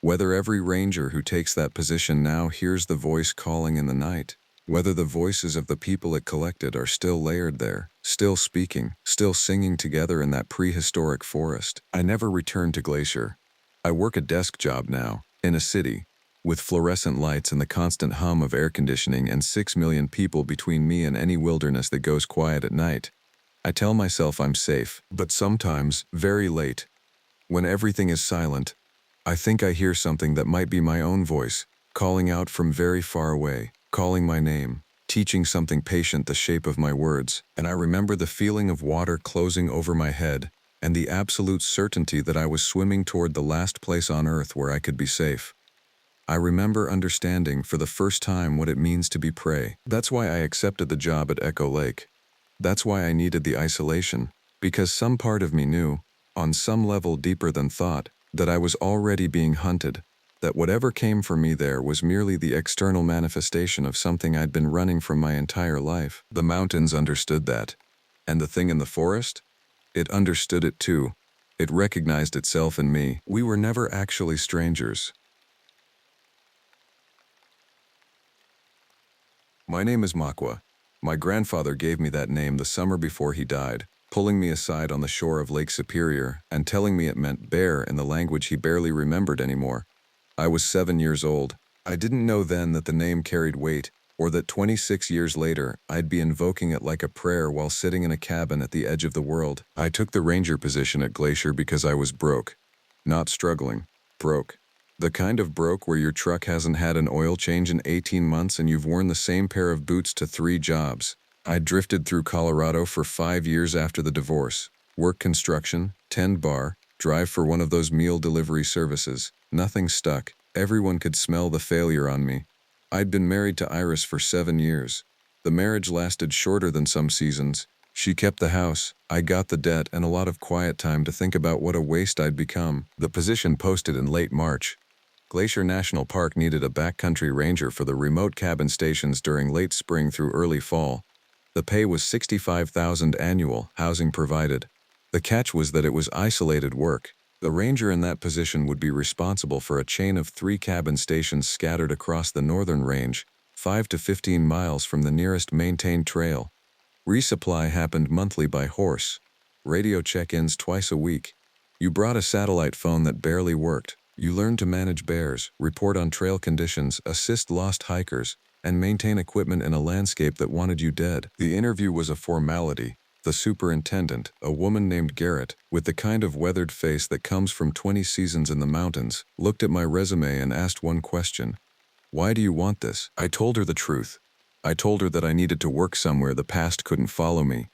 Whether every ranger who takes that position now hears the voice calling in the night, whether the voices of the people it collected are still layered there, still speaking, still singing together in that prehistoric forest. I never returned to Glacier. I work a desk job now, in a city, with fluorescent lights and the constant hum of air conditioning and 6 million people between me and any wilderness that goes quiet at night. I tell myself I'm safe, but sometimes, very late, when everything is silent, I think I hear something that might be my own voice, calling out from very far away, calling my name, teaching something patient the shape of my words, and I remember the feeling of water closing over my head and the absolute certainty that I was swimming toward the last place on earth where I could be safe. I remember understanding for the first time what it means to be prey. That's why I accepted the job at Echo Lake. That's why I needed the isolation, because some part of me knew, on some level deeper than thought, that I was already being hunted, that whatever came for me there was merely the external manifestation of something I'd been running from my entire life. The mountains understood that. And the thing in the forest? It understood it too. It recognized itself in me. We were never actually strangers. My name is Makwa. My grandfather gave me that name the summer before he died, pulling me aside on the shore of Lake Superior and telling me it meant bear in the language he barely remembered anymore. I was 7 years old. I didn't know then that the name carried weight, or that 26 years later I'd be invoking it like a prayer while sitting in a cabin at the edge of the world. I took the ranger position at Glacier because I was broke. Not struggling. Broke. The kind of broke where your truck hasn't had an oil change in 18 months and you've worn the same pair of boots to 3 jobs. I drifted through Colorado for 5 years after the divorce. Work construction, tend bar, drive for one of those meal delivery services. Nothing stuck. Everyone could smell the failure on me. I'd been married to Iris for 7 years. The marriage lasted shorter than some seasons. She kept the house, I got the debt, and a lot of quiet time to think about what a waste I'd become. The position posted in late March. Glacier National Park needed a backcountry ranger for the remote cabin stations during late spring through early fall. The pay was $65,000 annual, housing provided. The catch was that it was isolated work. The ranger in that position would be responsible for a chain of 3 cabin stations scattered across the northern range, 5 to 15 miles from the nearest maintained trail. Resupply happened monthly by horse. Radio check-ins twice a week. You brought a satellite phone that barely worked. You learned to manage bears, report on trail conditions, assist lost hikers, and maintain equipment in a landscape that wanted you dead. The interview was a formality. The superintendent, a woman named Garrett, with the kind of weathered face that comes from 20 seasons in the mountains, looked at my resume and asked one question. Why do you want this? I told her the truth. I told her that I needed to work somewhere the past couldn't follow me,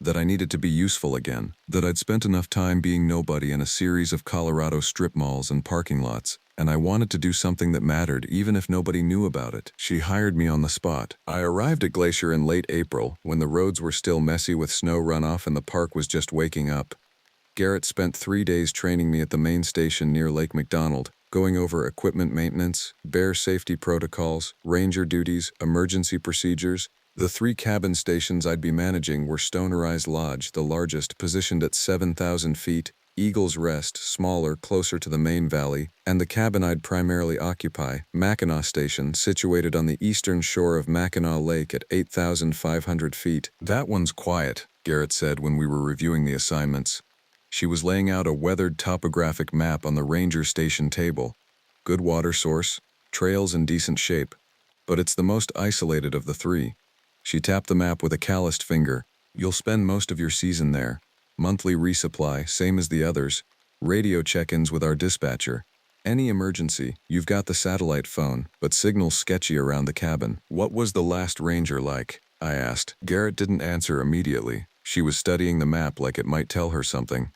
that I needed to be useful again, that I'd spent enough time being nobody in a series of Colorado strip malls and parking lots, and I wanted to do something that mattered even if nobody knew about it. She hired me on the spot. I arrived at Glacier in late April, when the roads were still messy with snow runoff and the park was just waking up. Garrett spent 3 days training me at the main station near Lake McDonald, going over equipment maintenance, bear safety protocols, ranger duties, emergency procedures. The 3 cabin stations I'd be managing were Stonerized Lodge, the largest, positioned at 7,000 feet, Eagle's Rest, smaller, closer to the main valley, and the cabin I'd primarily occupy, Mackinac Station, situated on the eastern shore of Mackinac Lake at 8,500 feet. That one's quiet, Garrett said when we were reviewing the assignments. She was laying out a weathered topographic map on the ranger station table. Good water source, trails in decent shape, but it's the most isolated of the 3. She tapped the map with a calloused finger. You'll spend most of your season there. Monthly resupply, same as the others. Radio check-ins with our dispatcher. Any emergency, you've got the satellite phone, but signal's sketchy around the cabin. What was the last ranger like? I asked. Garrett didn't answer immediately. She was studying the map like it might tell her something.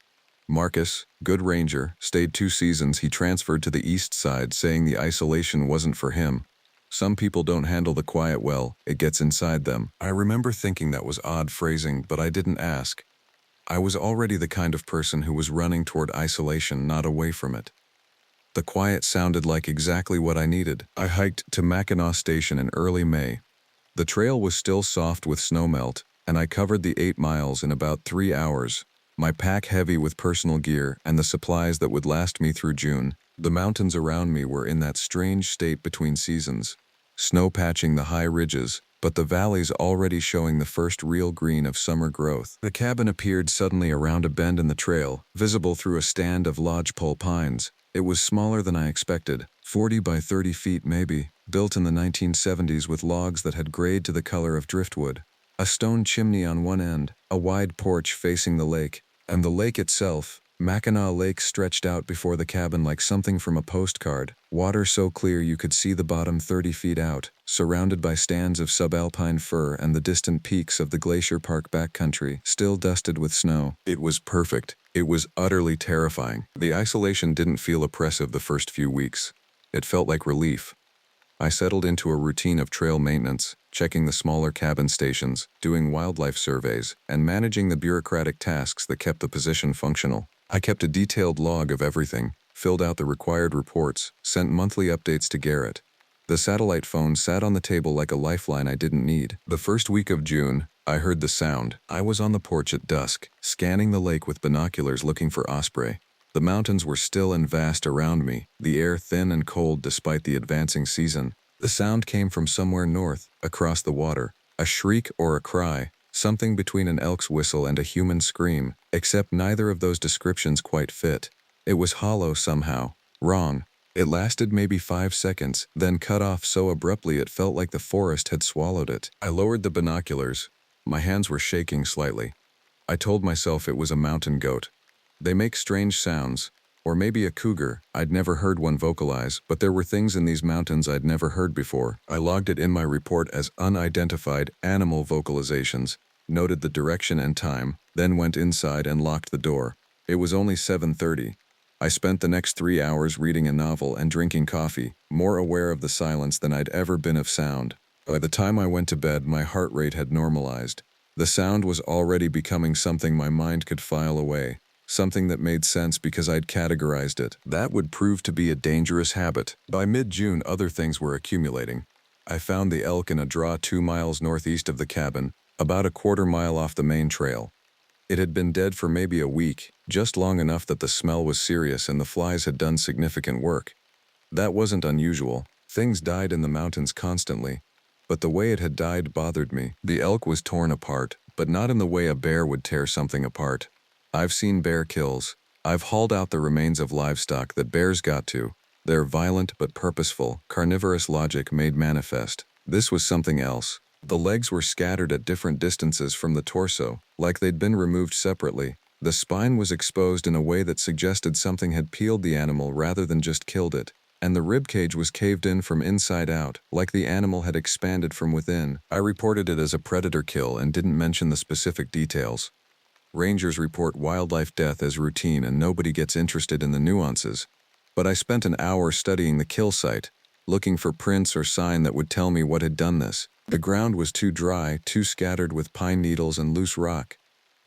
Marcus, good ranger, stayed 2 seasons. He transferred to the east side, saying the isolation wasn't for him. Some people don't handle the quiet well, it gets inside them. I remember thinking that was odd phrasing, but I didn't ask. I was already the kind of person who was running toward isolation, not away from it. The quiet sounded like exactly what I needed. I hiked to Mackinac Station in early May. The trail was still soft with snowmelt, and I covered the 8 miles in about 3 hours. My pack heavy with personal gear and the supplies that would last me through June. The mountains around me were in that strange state between seasons. Snow patching the high ridges, but the valleys already showing the first real green of summer growth. The cabin appeared suddenly around a bend in the trail, visible through a stand of lodgepole pines. It was smaller than I expected, 40 by 30 feet maybe, built in the 1970s with logs that had grayed to the color of driftwood. A stone chimney on one end, a wide porch facing the lake, and the lake itself. Mackinac Lake stretched out before the cabin like something from a postcard, water so clear you could see the bottom 30 feet out, surrounded by stands of subalpine fir and the distant peaks of the Glacier Park backcountry, still dusted with snow. It was perfect. It was utterly terrifying. The isolation didn't feel oppressive the first few weeks. It felt like relief. I settled into a routine of trail maintenance, checking the smaller cabin stations, doing wildlife surveys, and managing the bureaucratic tasks that kept the position functional. I kept a detailed log of everything, filled out the required reports, sent monthly updates to Garrett. The satellite phone sat on the table like a lifeline I didn't need. The first week of June, I heard the sound. I was on the porch at dusk, scanning the lake with binoculars looking for osprey. The mountains were still and vast around me, the air thin and cold despite the advancing season. The sound came from somewhere north, across the water. A shriek or a cry, something between an elk's whistle and a human scream, except neither of those descriptions quite fit. It was hollow somehow, wrong. It lasted maybe 5 seconds, then cut off so abruptly it felt like the forest had swallowed it. I lowered the binoculars. My hands were shaking slightly. I told myself it was a mountain goat. They make strange sounds. Or maybe a cougar. I'd never heard one vocalize, but there were things in these mountains I'd never heard before. I logged it in my report as unidentified animal vocalizations, noted the direction and time, then went inside and locked the door. It was only 7:30. I spent the next 3 hours reading a novel and drinking coffee, more aware of the silence than I'd ever been of sound. By the time I went to bed, my heart rate had normalized. The sound was already becoming something my mind could file away. Something that made sense because I'd categorized it. That would prove to be a dangerous habit. By mid-June, other things were accumulating. I found the elk in a draw 2 miles northeast of the cabin, about a quarter mile off the main trail. It had been dead for maybe a week, just long enough that the smell was serious and the flies had done significant work. That wasn't unusual. Things died in the mountains constantly, but the way it had died bothered me. The elk was torn apart, but not in the way a bear would tear something apart. I've seen bear kills, I've hauled out the remains of livestock that bears got to. Their violent but purposeful, carnivorous logic made manifest. This was something else. The legs were scattered at different distances from the torso, like they'd been removed separately. The spine was exposed in a way that suggested something had peeled the animal rather than just killed it. And the ribcage was caved in from inside out, like the animal had expanded from within. I reported it as a predator kill and didn't mention the specific details. Rangers report wildlife death as routine and nobody gets interested in the nuances. But I spent an hour studying the kill site, looking for prints or sign that would tell me what had done this. The ground was too dry, too scattered with pine needles and loose rock.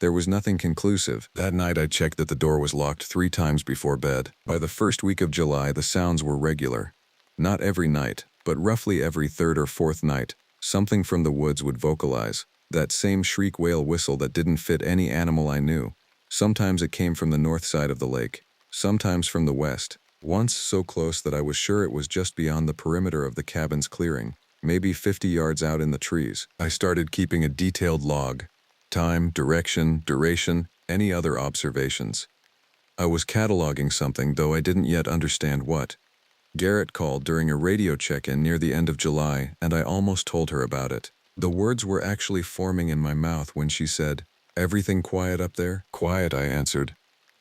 There was nothing conclusive. That night I checked that the door was locked 3 times before bed. By the first week of July, the sounds were regular. Not every night, but roughly every 3rd or 4th night, something from the woods would vocalize. That same shriek wail whistle that didn't fit any animal I knew. Sometimes it came from the north side of the lake, sometimes from the west. Once so close that I was sure it was just beyond the perimeter of the cabin's clearing, maybe 50 yards out in the trees. I started keeping a detailed log. Time, direction, duration, any other observations. I was cataloging something, though I didn't yet understand what. Garrett called during a radio check-in near the end of July, and I almost told her about it. The words were actually forming in my mouth when she said, "Everything quiet up there?" "Quiet," I answered.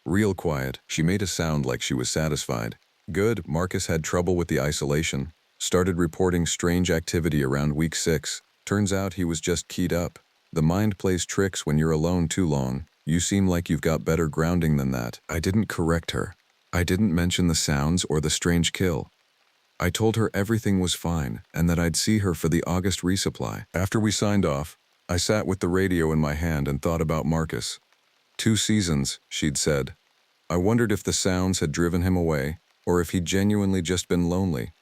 "Real quiet." She made a sound like she was satisfied. "Good." Marcus had trouble with the isolation. Started reporting strange activity around week 6. Turns out he was just keyed up. The mind plays tricks when you're alone too long. You seem like you've got better grounding than that. I didn't correct her. I didn't mention the sounds or the strange kill. I told her everything was fine and that I'd see her for the August resupply. After we signed off, I sat with the radio in my hand and thought about Marcus. 2 seasons, she'd said. I wondered if the sounds had driven him away, or if he'd genuinely just been lonely.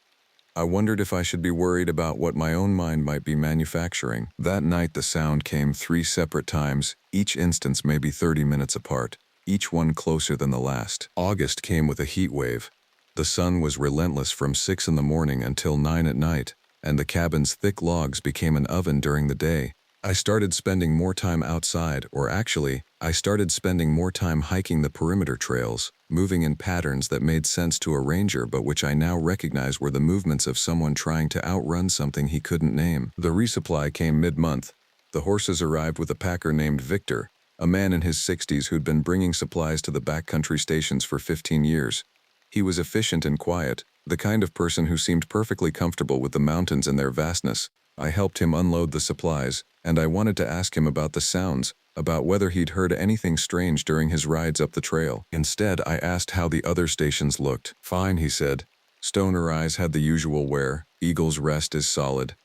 I wondered if I should be worried about what my own mind might be manufacturing. That night the sound came 3 separate times, each instance maybe 30 minutes apart, each one closer than the last. August came with a heat wave. The sun was relentless from 6 in the morning until 9 at night, and the cabin's thick logs became an oven during the day. I started spending more time outside, or actually, I started spending more time hiking the perimeter trails, moving in patterns that made sense to a ranger but which I now recognize were the movements of someone trying to outrun something he couldn't name. The resupply came mid-month. The horses arrived with a packer named Victor, a man in his 60s who'd been bringing supplies to the backcountry stations for 15 years. He was efficient and quiet, the kind of person who seemed perfectly comfortable with the mountains and their vastness. I helped him unload the supplies, and I wanted to ask him about the sounds, about whether he'd heard anything strange during his rides up the trail. Instead, I asked how the other stations looked. "Fine," he said. Stoner eyes had the usual wear. Eagle's Rest is solid.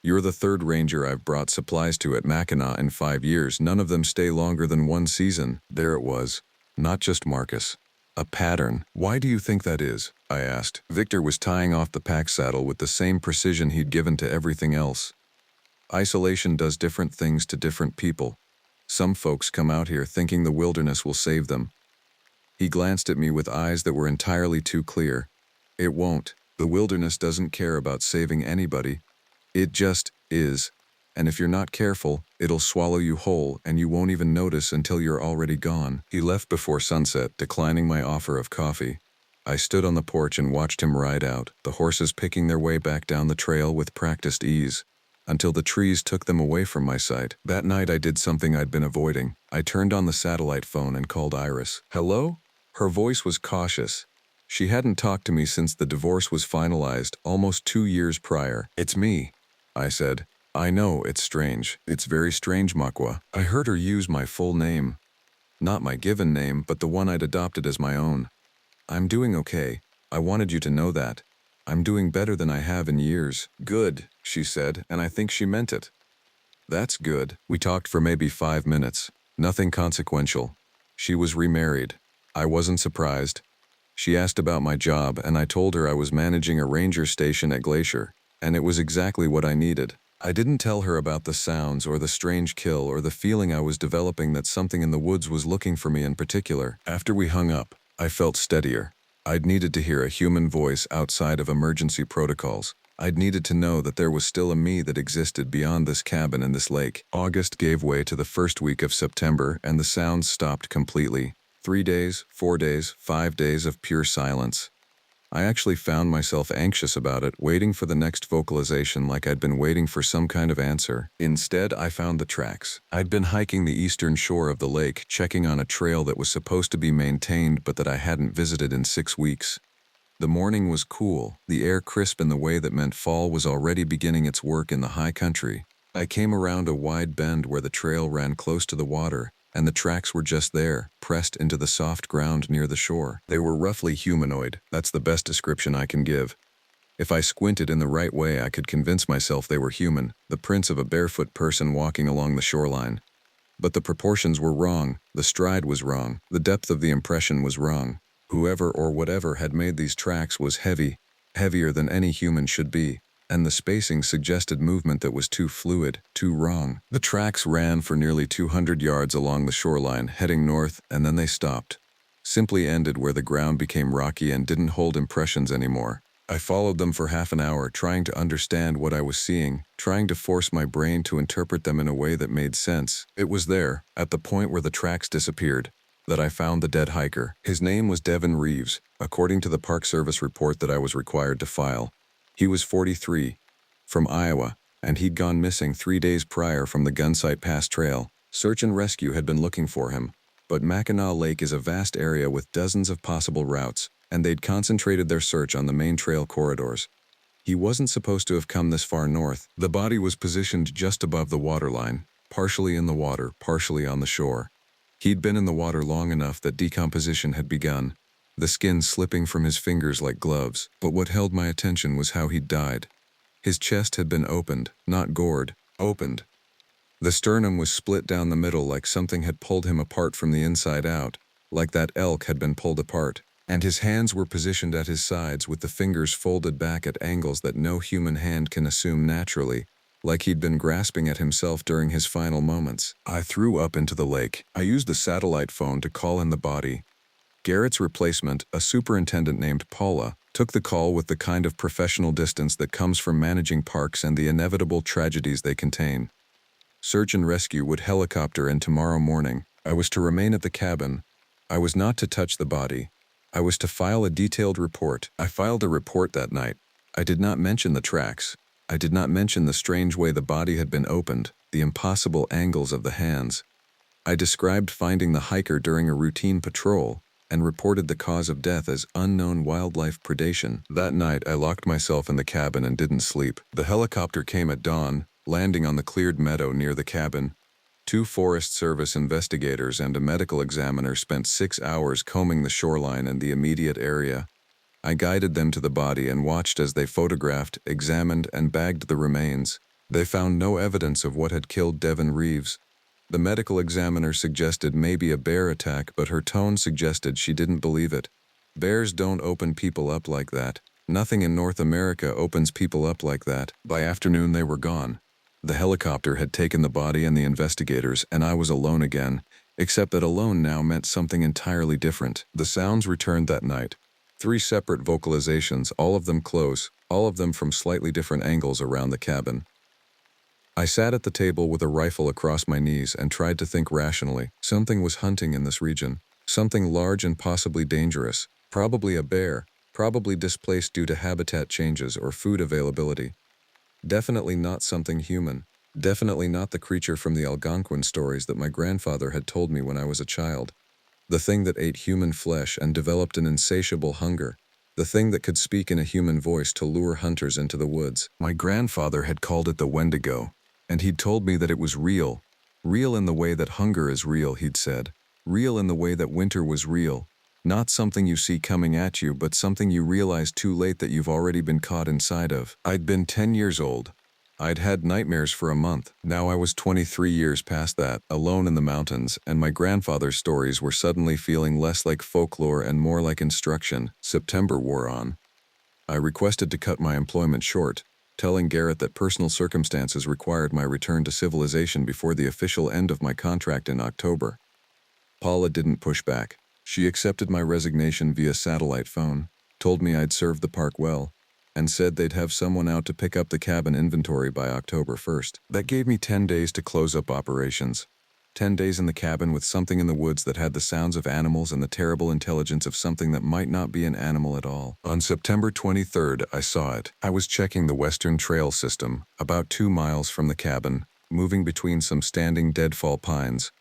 "You're the 3rd ranger I've brought supplies to at Mackinac in 5 years. None of them stay longer than 1 season." There it was. Not just Marcus. A pattern. "Why do you think that is?" I asked. Victor was tying off the pack saddle with the same precision he'd given to everything else. "Isolation does different things to different people. Some folks come out here thinking the wilderness will save them." He glanced at me with eyes that were entirely too clear. "It won't. The wilderness doesn't care about saving anybody. It just is. And if you're not careful, it'll swallow you whole and you won't even notice until you're already gone." He left before sunset, declining my offer of coffee. I stood on the porch and watched him ride out, the horses picking their way back down the trail with practiced ease, until the trees took them away from my sight. That night I did something I'd been avoiding. I turned on the satellite phone and called Iris. "Hello?" Her voice was cautious. She hadn't talked to me since the divorce was finalized, almost 2 years prior. "It's me," I said. "I know, it's strange. It's very strange, Makwa." I heard her use my full name. Not my given name, but the one I'd adopted as my own. "I'm doing okay. I wanted you to know that. I'm doing better than I have in years." "Good," she said, and I think she meant it. "That's good." We talked for maybe 5 minutes. Nothing consequential. She was remarried. I wasn't surprised. She asked about my job, and I told her I was managing a ranger station at Glacier, and it was exactly what I needed. I didn't tell her about the sounds or the strange kill or the feeling I was developing that something in the woods was looking for me in particular. After we hung up, I felt steadier. I'd needed to hear a human voice outside of emergency protocols. I'd needed to know that there was still a me that existed beyond this cabin and this lake. August gave way to the first week of September, and the sounds stopped completely. 3 days, 4 days, 5 days of pure silence. I actually found myself anxious about it, waiting for the next vocalization like I'd been waiting for some kind of answer. Instead, I found the tracks. I'd been hiking the eastern shore of the lake, checking on a trail that was supposed to be maintained but that I hadn't visited in 6 weeks. The morning was cool, the air crisp in the way that meant fall was already beginning its work in the high country. I came around a wide bend where the trail ran close to the water, and the tracks were just there, pressed into the soft ground near the shore. They were roughly humanoid, that's the best description I can give. If I squinted in the right way, I could convince myself they were human, the prints of a barefoot person walking along the shoreline. But the proportions were wrong, the stride was wrong, the depth of the impression was wrong. Whoever or whatever had made these tracks was heavy, heavier than any human should be, and the spacing suggested movement that was too fluid, too wrong. The tracks ran for nearly 200 yards along the shoreline, heading north, and then they stopped. Simply ended where the ground became rocky and didn't hold impressions anymore. I followed them for half an hour, trying to understand what I was seeing, trying to force my brain to interpret them in a way that made sense. It was there, at the point where the tracks disappeared, that I found the dead hiker. His name was Devin Reeves, according to the Park Service report that I was required to file. He was 43, from Iowa, and he'd gone missing 3 days prior from the Gunsight Pass Trail. Search and rescue had been looking for him, but Mackinac Lake is a vast area with dozens of possible routes, and they'd concentrated their search on the main trail corridors. He wasn't supposed to have come this far north. The body was positioned just above the waterline, partially in the water, partially on the shore. He'd been in the water long enough that decomposition had begun, the skin slipping from his fingers like gloves. But what held my attention was how he'd died. His chest had been opened, not gored, opened. The sternum was split down the middle like something had pulled him apart from the inside out, like that elk had been pulled apart. And his hands were positioned at his sides with the fingers folded back at angles that no human hand can assume naturally, like he'd been grasping at himself during his final moments. I threw up into the lake. I used the satellite phone to call in the body. Garrett's replacement, a superintendent named Paula, took the call with the kind of professional distance that comes from managing parks and the inevitable tragedies they contain. Search and rescue would helicopter in tomorrow morning. I was to remain at the cabin. I was not to touch the body. I was to file a detailed report. I filed a report that night. I did not mention the tracks. I did not mention the strange way the body had been opened, the impossible angles of the hands. I described finding the hiker during a routine patrol, and reported the cause of death as unknown wildlife predation. That night, I locked myself in the cabin and didn't sleep. The helicopter came at dawn, landing on the cleared meadow near the cabin. 2 Forest Service investigators and a medical examiner spent 6 hours combing the shoreline and the immediate area. I guided them to the body and watched as they photographed, examined, and bagged the remains. They found no evidence of what had killed Devin Reeves. The medical examiner suggested maybe a bear attack, but her tone suggested she didn't believe it. Bears don't open people up like that. Nothing in North America opens people up like that. By afternoon, they were gone. The helicopter had taken the body and the investigators, and I was alone again, except that alone now meant something entirely different. The sounds returned that night. 3 separate vocalizations, all of them close, all of them from slightly different angles around the cabin. I sat at the table with a rifle across my knees and tried to think rationally. Something was hunting in this region. Something large and possibly dangerous. Probably a bear. Probably displaced due to habitat changes or food availability. Definitely not something human. Definitely not the creature from the Algonquin stories that my grandfather had told me when I was a child. The thing that ate human flesh and developed an insatiable hunger. The thing that could speak in a human voice to lure hunters into the woods. My grandfather had called it the Wendigo. And he'd told me that it was real. Real in the way that hunger is real, he'd said. Real in the way that winter was real. Not something you see coming at you, but something you realize too late that you've already been caught inside of. I'd been 10 years old. I'd had nightmares for a month. Now I was 23 years past that, alone in the mountains, and my grandfather's stories were suddenly feeling less like folklore and more like instruction. September wore on. I requested to cut my employment short, telling Garrett that personal circumstances required my return to civilization before the official end of my contract in October. Paula didn't push back. She accepted my resignation via satellite phone, told me I'd served the park well, and said they'd have someone out to pick up the cabin inventory by October 1st. That gave me 10 days to close up operations. 10 days in the cabin with something in the woods that had the sounds of animals and the terrible intelligence of something that might not be an animal at all. On September 23rd, I saw it. I was checking the Western Trail system, about 2 miles from the cabin, moving between some standing deadfall pines.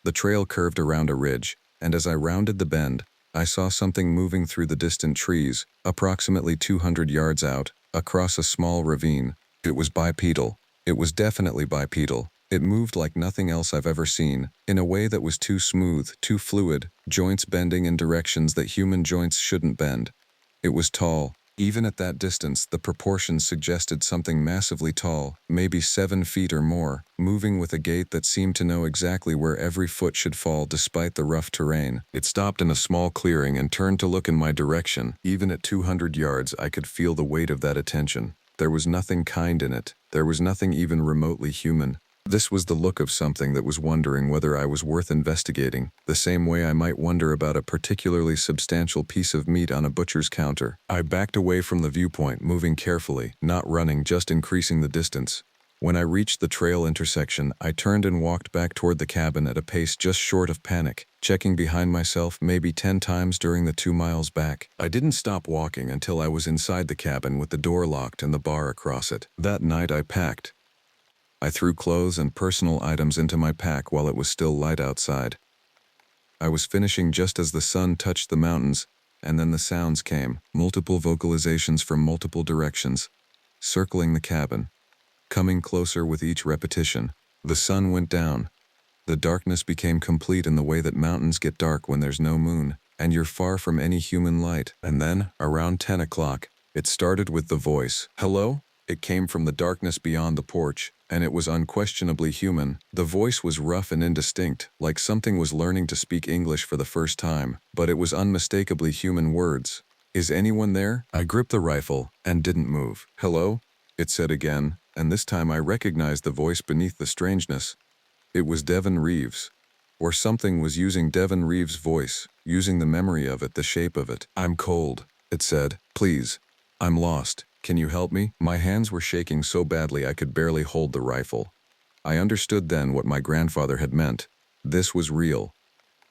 The trail curved around a ridge, and as I rounded the bend, I saw something moving through the distant trees, approximately 200 yards out, across a small ravine. It was bipedal. It was definitely bipedal. It moved like nothing else I've ever seen, in a way that was too smooth, too fluid, joints bending in directions that human joints shouldn't bend. It was tall. Even at that distance, the proportions suggested something massively tall, maybe 7 feet or more, moving with a gait that seemed to know exactly where every foot should fall despite the rough terrain. It stopped in a small clearing and turned to look in my direction. Even at 200 yards, I could feel the weight of that attention. There was nothing kind in it. There was nothing even remotely human. This was the look of something that was wondering whether I was worth investigating, the same way I might wonder about a particularly substantial piece of meat on a butcher's counter. I backed away from the viewpoint, moving carefully, not running, just increasing the distance. When I reached the trail intersection, I turned and walked back toward the cabin at a pace just short of panic, checking behind myself maybe 10 times during the 2 miles back. I didn't stop walking until I was inside the cabin with the door locked and the bar across it. That night I packed. I threw clothes and personal items into my pack while it was still light outside. I was finishing just as the sun touched the mountains, and then the sounds came, multiple vocalizations from multiple directions, circling the cabin, coming closer with each repetition. The sun went down. The darkness became complete in the way that mountains get dark when there's no moon, and you're far from any human light. And then, around 10 o'clock, it started with the voice. Hello? It came from the darkness beyond the porch, and it was unquestionably human. The voice was rough and indistinct, like something was learning to speak English for the first time, but it was unmistakably human words. Is anyone there? I gripped the rifle and didn't move. Hello? It said again, and this time I recognized the voice beneath the strangeness. It was Devin Reeves. Or something was using Devin Reeves' voice, using the memory of it, the shape of it. I'm cold, it said. Please. I'm lost. Can you help me? My hands were shaking so badly I could barely hold the rifle. I understood then what my grandfather had meant. This was real.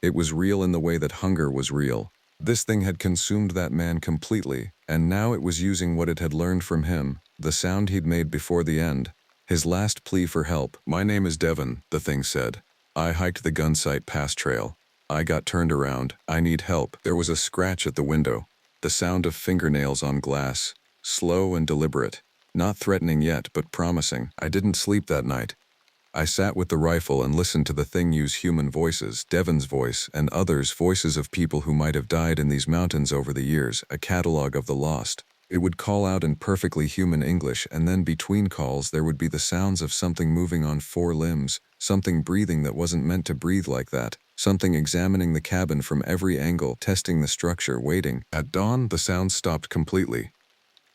It was real in the way that hunger was real. This thing had consumed that man completely, and now it was using what it had learned from him, the sound he'd made before the end. His last plea for help. My name is Devin, the thing said. I hiked the gun site pass trail. I got turned around. I need help. There was a scratch at the window. The sound of fingernails on glass. Slow and deliberate. Not threatening yet, but promising. I didn't sleep that night. I sat with the rifle and listened to the thing use human voices, Devin's voice, and others' voices of people who might have died in these mountains over the years, a catalog of the lost. It would call out in perfectly human English, and then between calls there would be the sounds of something moving on 4 limbs, something breathing that wasn't meant to breathe like that, something examining the cabin from every angle, testing the structure, waiting. At dawn, the sounds stopped completely.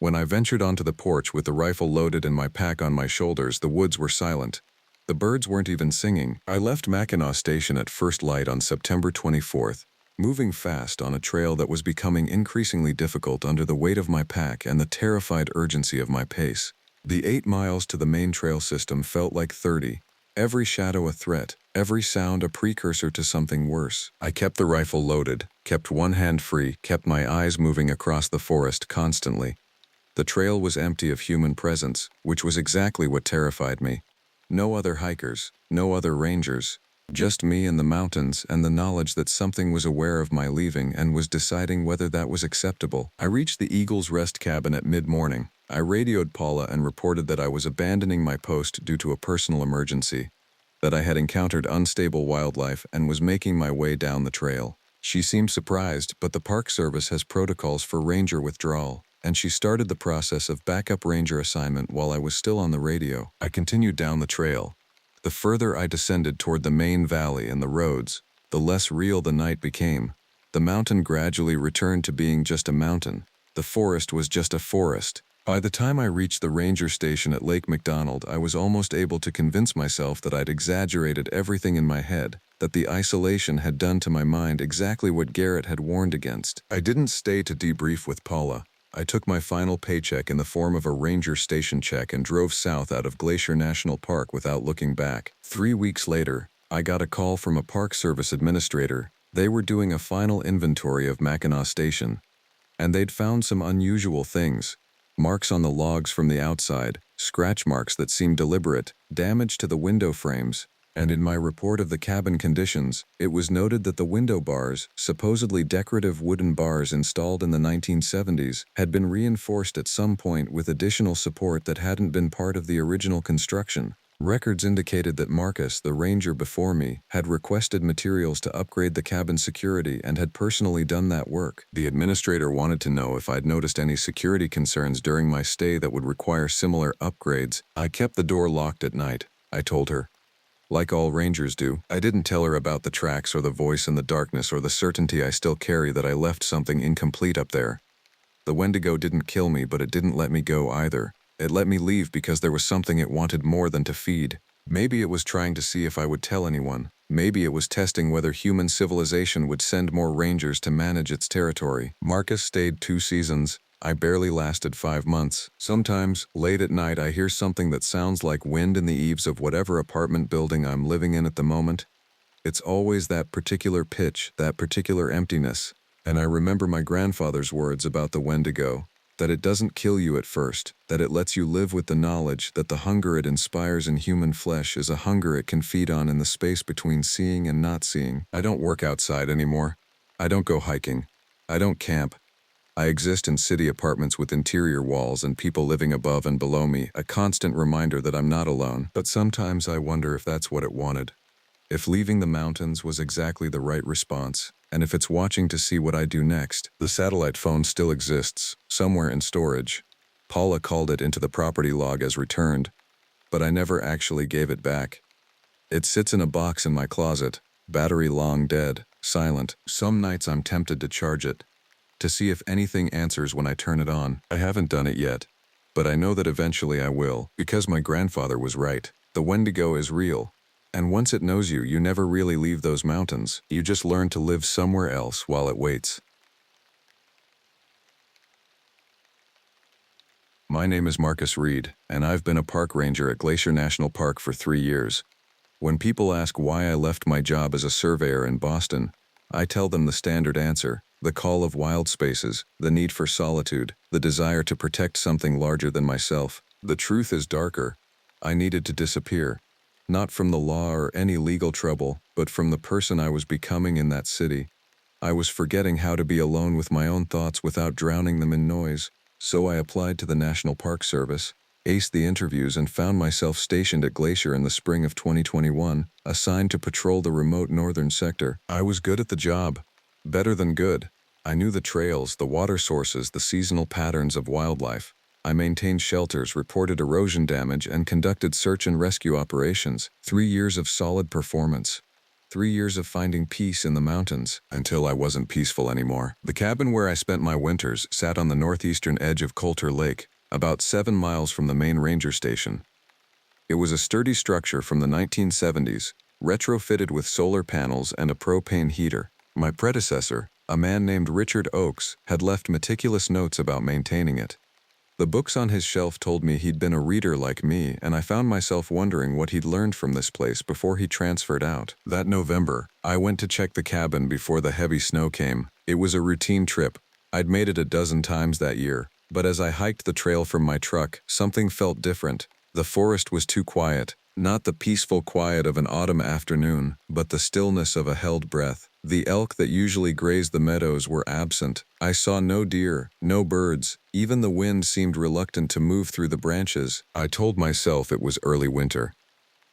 When I ventured onto the porch with the rifle loaded and my pack on my shoulders, the woods were silent. The birds weren't even singing. I left Mackinac Station at first light on September 24th, moving fast on a trail that was becoming increasingly difficult under the weight of my pack and the terrified urgency of my pace. The 8 miles to the main trail system felt like 30, every shadow a threat, every sound a precursor to something worse. I kept the rifle loaded, kept one hand free, kept my eyes moving across the forest constantly. The trail was empty of human presence, which was exactly what terrified me. No other hikers, no other rangers, just me and the mountains and the knowledge that something was aware of my leaving and was deciding whether that was acceptable. I reached the Eagle's Rest cabin at mid-morning. I radioed Paula and reported that I was abandoning my post due to a personal emergency, that I had encountered unstable wildlife and was making my way down the trail. She seemed surprised, but the Park Service has protocols for ranger withdrawal, and she started the process of backup ranger assignment while I was still on the radio. I continued down the trail. The further I descended toward the main valley and the roads, the less real the night became. The mountain gradually returned to being just a mountain. The forest was just a forest. By the time I reached the ranger station at Lake McDonald, I was almost able to convince myself that I'd exaggerated everything in my head, that the isolation had done to my mind exactly what Garrett had warned against. I didn't stay to debrief with Paula. I took my final paycheck in the form of a ranger station check and drove south out of Glacier National Park without looking back. 3 weeks later, I got a call from a Park Service administrator. They were doing a final inventory of Mackinac Station, and they'd found some unusual things. Marks on the logs from the outside, scratch marks that seemed deliberate, damage to the window frames, and in my report of the cabin conditions, it was noted that the window bars, supposedly decorative wooden bars installed in the 1970s, had been reinforced at some point with additional support that hadn't been part of the original construction. Records indicated that Marcus, the ranger before me, had requested materials to upgrade the cabin security and had personally done that work. The administrator wanted to know if I'd noticed any security concerns during my stay that would require similar upgrades. I kept the door locked at night, I told her. Like all rangers do, I didn't tell her about the tracks or the voice in the darkness or the certainty I still carry that I left something incomplete up there. The Wendigo didn't kill me, but it didn't let me go either. It let me leave because there was something it wanted more than to feed. Maybe it was trying to see if I would tell anyone. Maybe it was testing whether human civilization would send more rangers to manage its territory. Marcus stayed 2 seasons. I barely lasted 5 months. Sometimes, late at night, I hear something that sounds like wind in the eaves of whatever apartment building I'm living in at the moment. It's always that particular pitch, that particular emptiness. And I remember my grandfather's words about the Wendigo, that it doesn't kill you at first, that it lets you live with the knowledge that the hunger it inspires in human flesh is a hunger it can feed on in the space between seeing and not seeing. I don't work outside anymore. I don't go hiking. I don't camp. I exist in city apartments with interior walls and people living above and below me, a constant reminder that I'm not alone. But sometimes I wonder if that's what it wanted. If leaving the mountains was exactly the right response, and if it's watching to see what I do next. The satellite phone still exists, somewhere in storage. Paula called it into the property log as returned, but I never actually gave it back. It sits in a box in my closet, battery long dead, silent. Some nights I'm tempted to charge it, to see if anything answers when I turn it on. I haven't done it yet, but I know that eventually I will, because my grandfather was right. The Wendigo is real. And once it knows you, you never really leave those mountains. You just learn to live somewhere else while it waits. My name is Marcus Reed, and I've been a park ranger at Glacier National Park for 3 years. When people ask why I left my job as a surveyor in Boston, I tell them the standard answer: the call of wild spaces, the need for solitude, the desire to protect something larger than myself. The truth is darker. I needed to disappear. Not from the law or any legal trouble, but from the person I was becoming in that city. I was forgetting how to be alone with my own thoughts without drowning them in noise. So I applied to the National Park Service, aced the interviews, and found myself stationed at Glacier in the spring of 2021, assigned to patrol the remote northern sector. I was good at the job. Better than good. I knew the trails, the water sources, the seasonal patterns of wildlife. I maintained shelters, reported erosion damage, and conducted search and rescue operations. 3 years of solid performance. 3 years of finding peace in the mountains, until I wasn't peaceful anymore. The cabin where I spent my winters sat on the northeastern edge of Coulter Lake, about 7 miles from the main ranger station. It was a sturdy structure from the 1970s, retrofitted with solar panels and a propane heater. My predecessor, a man named Richard Oakes, had left meticulous notes about maintaining it. The books on his shelf told me he'd been a reader like me, and I found myself wondering what he'd learned from this place before he transferred out. That November, I went to check the cabin before the heavy snow came. It was a routine trip. I'd made it a dozen times that year, but as I hiked the trail from my truck, something felt different. The forest was too quiet. Not the peaceful quiet of an autumn afternoon, but the stillness of a held breath. The elk that usually grazed the meadows were absent. I saw no deer, no birds. Even the wind seemed reluctant to move through the branches. I told myself it was early winter.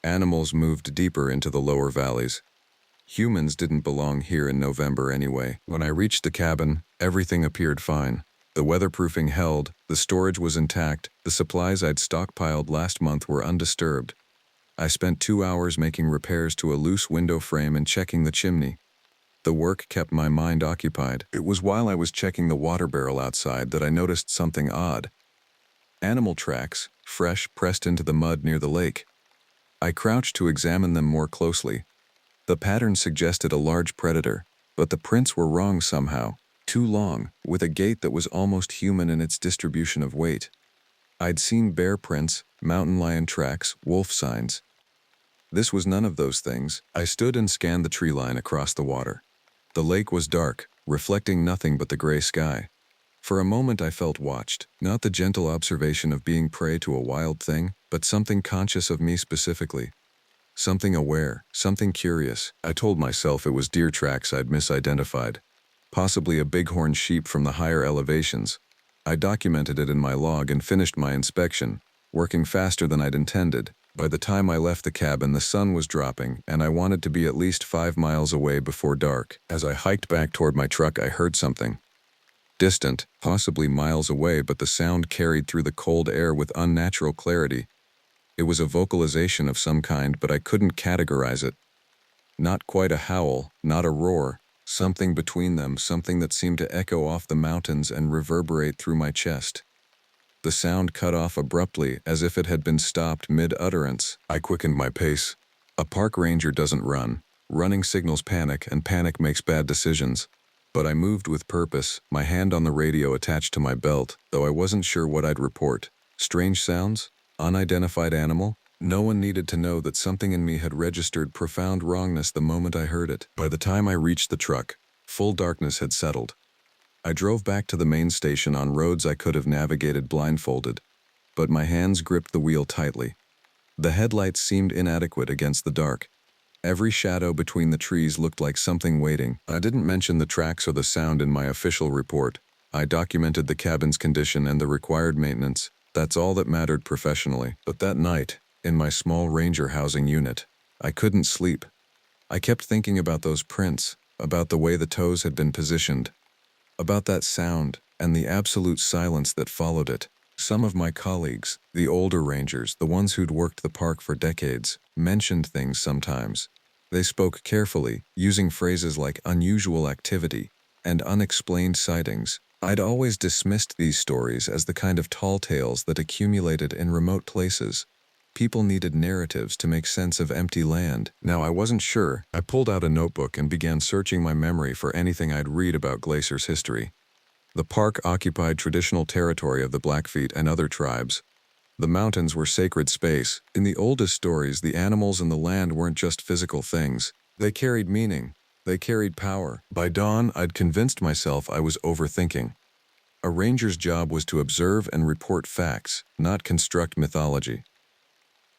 Animals moved deeper into the lower valleys. Humans didn't belong here in November anyway. When I reached the cabin, everything appeared fine. The weatherproofing held, the storage was intact, the supplies I'd stockpiled last month were undisturbed. I spent 2 hours making repairs to a loose window frame and checking the chimney. The work kept my mind occupied. It was while I was checking the water barrel outside that I noticed something odd. Animal tracks, fresh, pressed into the mud near the lake. I crouched to examine them more closely. The pattern suggested a large predator, but the prints were wrong somehow. Too long, with a gait that was almost human in its distribution of weight. I'd seen bear prints, mountain lion tracks, wolf signs. This was none of those things. I stood and scanned the tree line across the water. The lake was dark, reflecting nothing but the gray sky. For a moment I felt watched, not the gentle observation of being prey to a wild thing, but something conscious of me specifically. Something aware, something curious. I told myself it was deer tracks I'd misidentified. Possibly a bighorn sheep from the higher elevations. I documented it in my log and finished my inspection, working faster than I'd intended. By the time I left the cabin, the sun was dropping, and I wanted to be at least 5 miles away before dark. As I hiked back toward my truck, I heard something. Distant, possibly miles away, but the sound carried through the cold air with unnatural clarity. It was a vocalization of some kind, but I couldn't categorize it. Not quite a howl, not a roar, something between them, something that seemed to echo off the mountains and reverberate through my chest. The sound cut off abruptly, as if it had been stopped mid-utterance. I quickened my pace. A park ranger doesn't run. Running signals panic, and panic makes bad decisions. But I moved with purpose, my hand on the radio attached to my belt, though I wasn't sure what I'd report. Strange sounds? Unidentified animal? No one needed to know that something in me had registered profound wrongness the moment I heard it. By the time I reached the truck, full darkness had settled. I drove back to the main station on roads I could have navigated blindfolded, but my hands gripped the wheel tightly. The headlights seemed inadequate against the dark. Every shadow between the trees looked like something waiting. I didn't mention the tracks or the sound in my official report. I documented the cabin's condition and the required maintenance. That's all that mattered professionally. But that night, in my small ranger housing unit, I couldn't sleep. I kept thinking about those prints, about the way the toes had been positioned, about that sound and the absolute silence that followed it. Some of my colleagues, the older rangers, the ones who'd worked the park for decades, mentioned things sometimes. They spoke carefully, using phrases like unusual activity and unexplained sightings. I'd always dismissed these stories as the kind of tall tales that accumulated in remote places. People needed narratives to make sense of empty land. Now I wasn't sure. I pulled out a notebook and began searching my memory for anything I'd read about Glacier's history. The park occupied traditional territory of the Blackfeet and other tribes. The mountains were sacred space. In the oldest stories, the animals and the land weren't just physical things. They carried meaning. They carried power. By dawn, I'd convinced myself I was overthinking. A ranger's job was to observe and report facts, not construct mythology.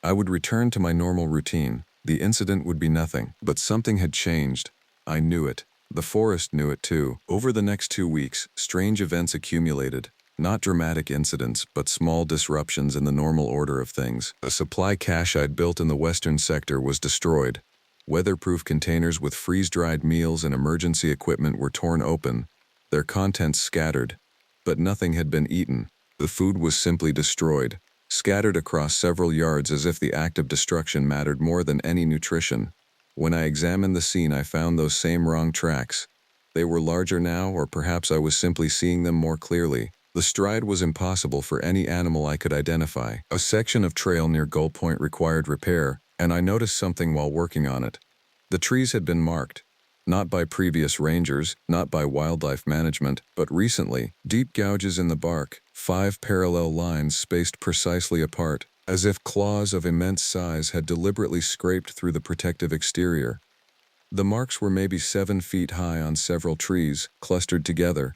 I would return to my normal routine. The incident would be nothing, but something had changed. I knew it. The forest knew it too. Over the next 2 weeks, strange events accumulated. Not dramatic incidents, but small disruptions in the normal order of things. A supply cache I'd built in the western sector was destroyed. Weatherproof containers with freeze-dried meals and emergency equipment were torn open, their contents scattered. But nothing had been eaten. The food was simply destroyed, scattered across several yards as if the act of destruction mattered more than any nutrition. When I examined the scene, I found those same wrong tracks. They were larger now, or perhaps I was simply seeing them more clearly. The stride was impossible for any animal I could identify. A section of trail near Gull Point required repair, and I noticed something while working on it. The trees had been marked, not by previous rangers, not by wildlife management, but recently. Deep gouges in the bark, 5 parallel lines spaced precisely apart, as if claws of immense size had deliberately scraped through the protective exterior. The marks were maybe 7 feet high on several trees, clustered together.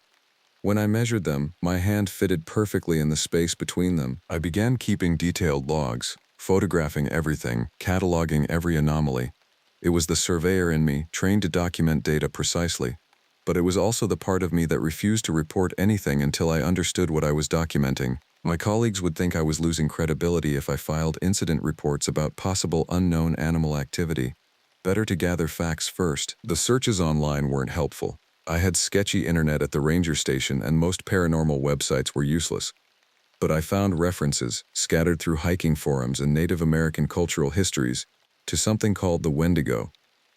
When I measured them, my hand fitted perfectly in the space between them. I began keeping detailed logs, photographing everything, cataloging every anomaly. It was the surveyor in me, trained to document data precisely. But it was also the part of me that refused to report anything until I understood what I was documenting. My colleagues would think I was losing credibility if I filed incident reports about possible unknown animal activity. Better to gather facts first. The searches online weren't helpful. I had sketchy internet at the ranger station, and most paranormal websites were useless. But I found references, scattered through hiking forums and Native American cultural histories, to something called the Wendigo.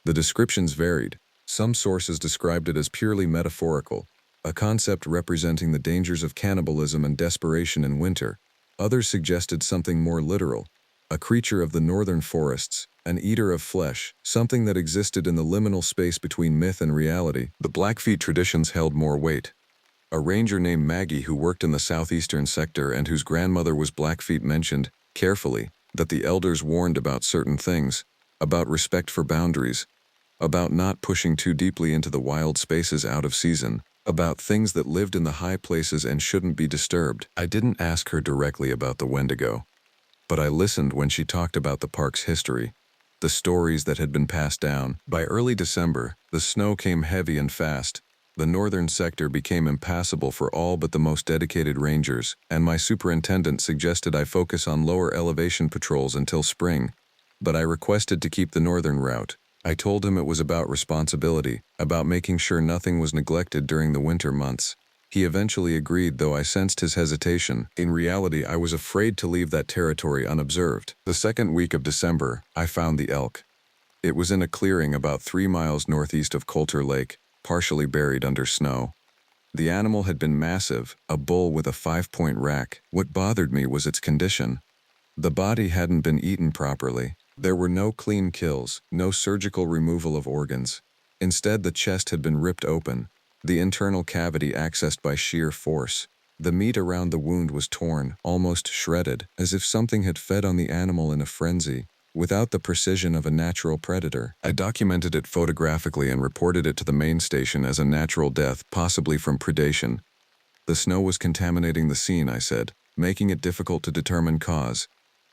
The descriptions varied. Some sources described it as purely metaphorical, a concept representing the dangers of cannibalism and desperation in winter. Others suggested something more literal, a creature of the northern forests, an eater of flesh, something that existed in the liminal space between myth and reality. The Blackfeet traditions held more weight. A ranger named Maggie who worked in the southeastern sector and whose grandmother was Blackfeet mentioned, carefully, that the elders warned about certain things, about respect for boundaries, about not pushing too deeply into the wild spaces out of season, about things that lived in the high places and shouldn't be disturbed. I didn't ask her directly about the Wendigo, but I listened when she talked about the park's history, the stories that had been passed down. By early December, the snow came heavy and fast. The northern sector became impassable for all but the most dedicated rangers, and my superintendent suggested I focus on lower elevation patrols until spring, but I requested to keep the northern route. I told him it was about responsibility, about making sure nothing was neglected during the winter months. He eventually agreed, though I sensed his hesitation. In reality, I was afraid to leave that territory unobserved. The second week of December, I found the elk. It was in a clearing about 3 miles northeast of Coulter Lake, partially buried under snow. The animal had been massive, a bull with a 5-point rack. What bothered me was its condition. The body hadn't been eaten properly. There were no clean kills, no surgical removal of organs. Instead, the chest had been ripped open, the internal cavity accessed by sheer force. The meat around the wound was torn, almost shredded, as if something had fed on the animal in a frenzy, without the precision of a natural predator. I documented it photographically and reported it to the main station as a natural death, possibly from predation. The snow was contaminating the scene, I said, making it difficult to determine cause.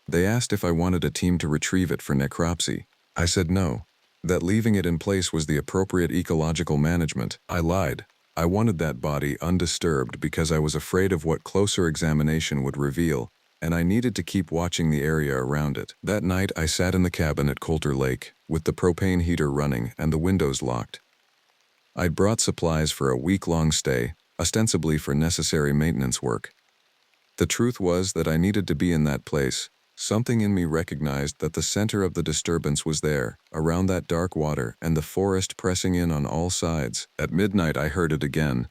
They asked if I wanted a team to retrieve it for necropsy. I said no, that leaving it in place was the appropriate ecological management. I lied. I wanted that body undisturbed because I was afraid of what closer examination would reveal, and I needed to keep watching the area around it. That night, I sat in the cabin at Coulter Lake, with the propane heater running and the windows locked. I'd brought supplies for a week-long stay, ostensibly for necessary maintenance work. The truth was that I needed to be in that place. Something in me recognized that the center of the disturbance was there, around that dark water and the forest pressing in on all sides. At midnight, I heard it again.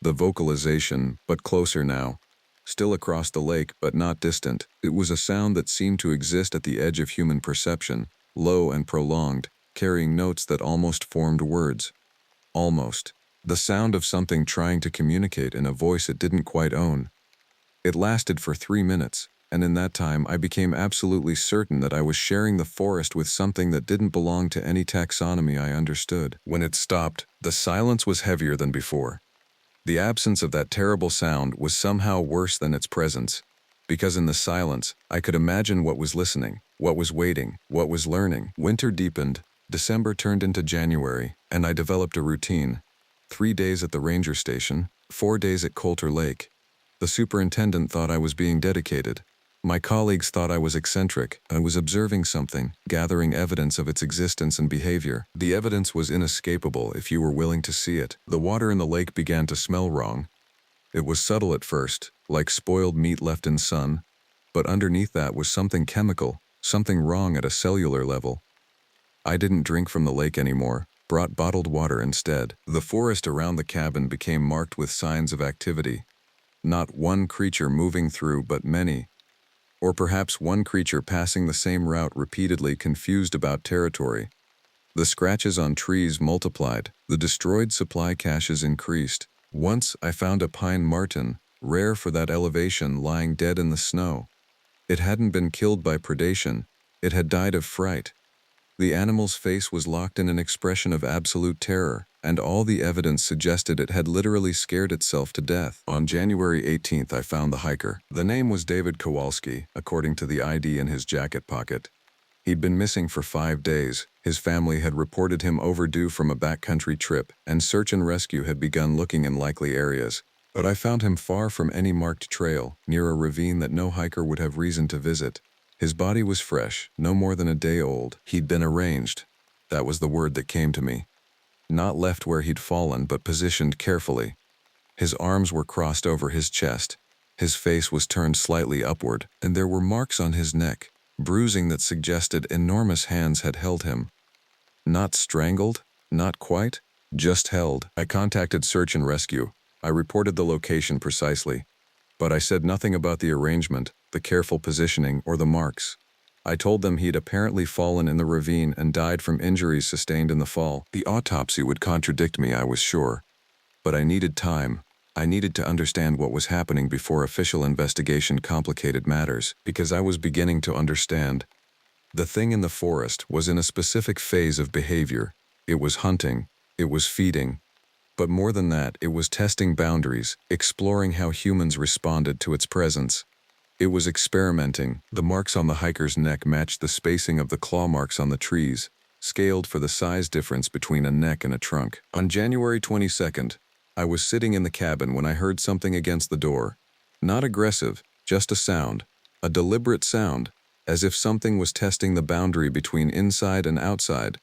The vocalization, but closer now. Still across the lake, but not distant. It was a sound that seemed to exist at the edge of human perception, low and prolonged, carrying notes that almost formed words. Almost. The sound of something trying to communicate in a voice it didn't quite own. It lasted for 3 minutes, and in that time I became absolutely certain that I was sharing the forest with something that didn't belong to any taxonomy I understood. When it stopped, the silence was heavier than before. The absence of that terrible sound was somehow worse than its presence, because in the silence, I could imagine what was listening, what was waiting, what was learning. Winter deepened, December turned into January, and I developed a routine. 3 days at the ranger station, 4 days at Coulter Lake. The superintendent thought I was being dedicated. My colleagues thought I was eccentric. I was observing something, gathering evidence of its existence and behavior. The evidence was inescapable if you were willing to see it. The water in the lake began to smell wrong. It was subtle at first, like spoiled meat left in sun, but underneath that was something chemical, something wrong at a cellular level. I didn't drink from the lake anymore, brought bottled water instead. The forest around the cabin became marked with signs of activity. Not one creature moving through, but many. Or perhaps one creature passing the same route repeatedly, confused about territory. The scratches on trees multiplied, the destroyed supply caches increased. Once I found a pine marten, rare for that elevation, lying dead in the snow. It hadn't been killed by predation, it had died of fright. The animal's face was locked in an expression of absolute terror, and all the evidence suggested it had literally scared itself to death. On January 18th, I found the hiker. The name was David Kowalski, according to the ID in his jacket pocket. He'd been missing for 5 days. His family had reported him overdue from a backcountry trip, and search and rescue had begun looking in likely areas. But I found him far from any marked trail, near a ravine that no hiker would have reason to visit. His body was fresh, no more than a day old. He'd been arranged. That was the word that came to me. Not left where he'd fallen, but positioned carefully. His arms were crossed over his chest. His face was turned slightly upward, and there were marks on his neck, bruising that suggested enormous hands had held him. Not strangled, not quite, just held. I contacted search and rescue. I reported the location precisely, but I said nothing about the arrangement, the careful positioning, or the marks. I told them he'd apparently fallen in the ravine and died from injuries sustained in the fall. The autopsy would contradict me, I was sure, but I needed time. I needed to understand what was happening before official investigation complicated matters, because I was beginning to understand. The thing in the forest was in a specific phase of behavior. It was hunting, it was feeding, but more than that, it was testing boundaries, exploring how humans responded to its presence. It was experimenting. The marks on the hiker's neck matched the spacing of the claw marks on the trees, scaled for the size difference between a neck and a trunk. On January 22nd, I was sitting in the cabin when I heard something against the door. Not aggressive, just a sound, a deliberate sound, as if something was testing the boundary between inside and outside.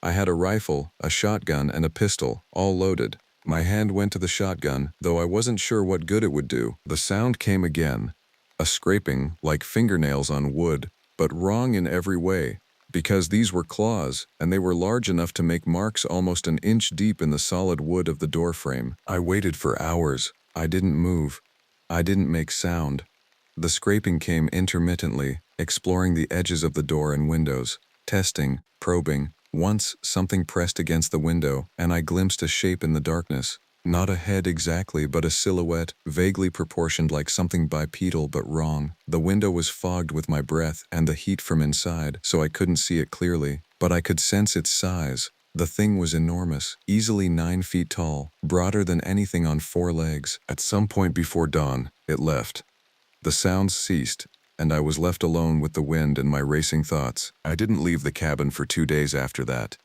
I had a rifle, a shotgun, and a pistol, all loaded. My hand went to the shotgun, though I wasn't sure what good it would do. The sound came again. A scraping, like fingernails on wood, but wrong in every way, because these were claws, and they were large enough to make marks almost an inch deep in the solid wood of the door frame. I waited for hours. I didn't move. I didn't make sound. The scraping came intermittently, exploring the edges of the door and windows, testing, probing. Once, something pressed against the window, and I glimpsed a shape in the darkness. Not a head exactly, but a silhouette, vaguely proportioned like something bipedal but wrong. The window was fogged with my breath and the heat from inside, so I couldn't see it clearly, but I could sense its size. The thing was enormous, easily 9 feet tall, broader than anything on 4 legs. At some point before dawn, it left. The sounds ceased, and I was left alone with the wind and my racing thoughts. I didn't leave the cabin for 2 days after that.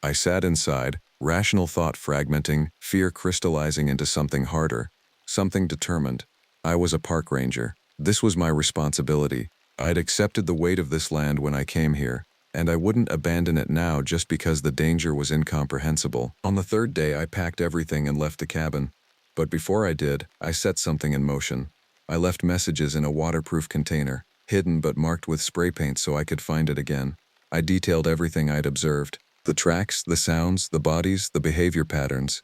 I sat inside, rational thought fragmenting, fear crystallizing into something harder, something determined. I was a park ranger. This was my responsibility. I'd accepted the weight of this land when I came here, and I wouldn't abandon it now just because the danger was incomprehensible. On the 3rd day, I packed everything and left the cabin. But before I did, I set something in motion. I left messages in a waterproof container, hidden but marked with spray paint so I could find it again. I detailed everything I'd observed. The tracks, the sounds, the bodies, the behavior patterns.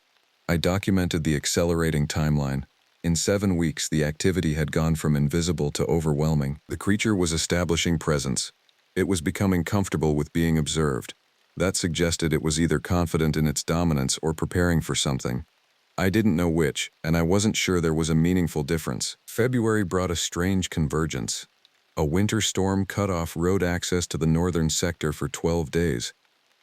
I documented the accelerating timeline. In 7 weeks, the activity had gone from invisible to overwhelming. The creature was establishing presence. It was becoming comfortable with being observed. That suggested it was either confident in its dominance or preparing for something. I didn't know which, and I wasn't sure there was a meaningful difference. February brought a strange convergence. A winter storm cut off road access to the northern sector for 12 days.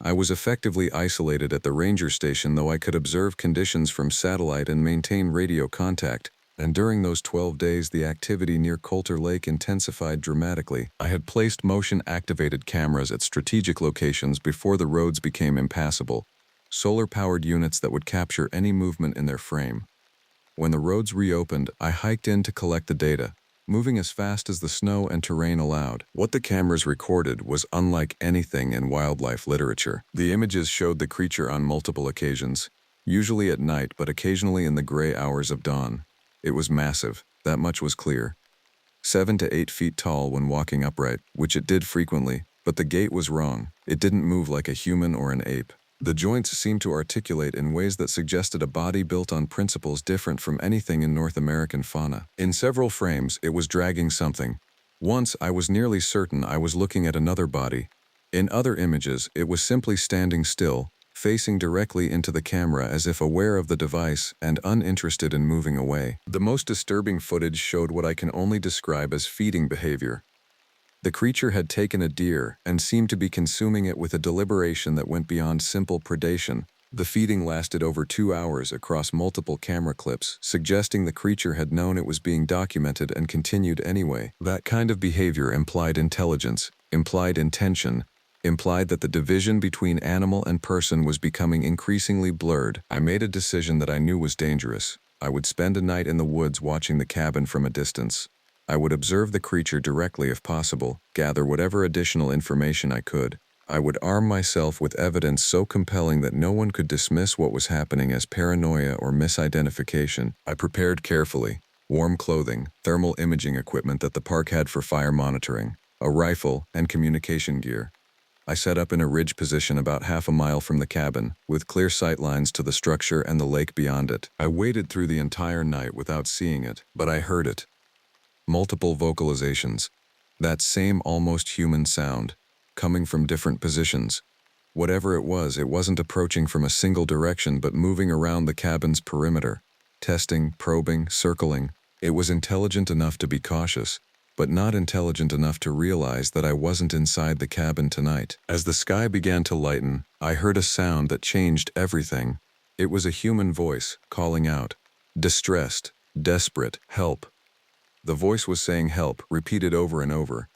I was effectively isolated at the ranger station, though I could observe conditions from satellite and maintain radio contact, and during those 12 days the activity near Coulter Lake intensified dramatically. I had placed motion-activated cameras at strategic locations before the roads became impassable, solar-powered units that would capture any movement in their frame. When the roads reopened, I hiked in to collect the data, moving as fast as the snow and terrain allowed. What the cameras recorded was unlike anything in wildlife literature. The images showed the creature on multiple occasions, usually at night but occasionally in the gray hours of dawn. It was massive, that much was clear. 7 to 8 feet tall when walking upright, which it did frequently, but the gait was wrong. It didn't move like a human or an ape. The joints seemed to articulate in ways that suggested a body built on principles different from anything in North American fauna. In several frames, it was dragging something. Once, I was nearly certain I was looking at another body. In other images, it was simply standing still, facing directly into the camera as if aware of the device and uninterested in moving away. The most disturbing footage showed what I can only describe as feeding behavior. The creature had taken a deer and seemed to be consuming it with a deliberation that went beyond simple predation. The feeding lasted over 2 hours across multiple camera clips, suggesting the creature had known it was being documented and continued anyway. That kind of behavior implied intelligence, implied intention, implied that the division between animal and person was becoming increasingly blurred. I made a decision that I knew was dangerous. I would spend a night in the woods watching the cabin from a distance. I would observe the creature directly if possible, gather whatever additional information I could. I would arm myself with evidence so compelling that no one could dismiss what was happening as paranoia or misidentification. I prepared carefully. Warm clothing, thermal imaging equipment that the park had for fire monitoring, a rifle, and communication gear. I set up in a ridge position about half a mile from the cabin, with clear sight lines to the structure and the lake beyond it. I waited through the entire night without seeing it, but I heard it. Multiple vocalizations. That same almost human sound, coming from different positions. Whatever it wasn't approaching from a single direction but moving around the cabin's perimeter. Testing, probing, circling. It was intelligent enough to be cautious. but not intelligent enough to realize that I wasn't inside the cabin tonight. As the sky began to lighten, I heard a sound that changed everything. It was a human voice calling out, distressed, desperate, help. The voice was saying help, repeated over and over.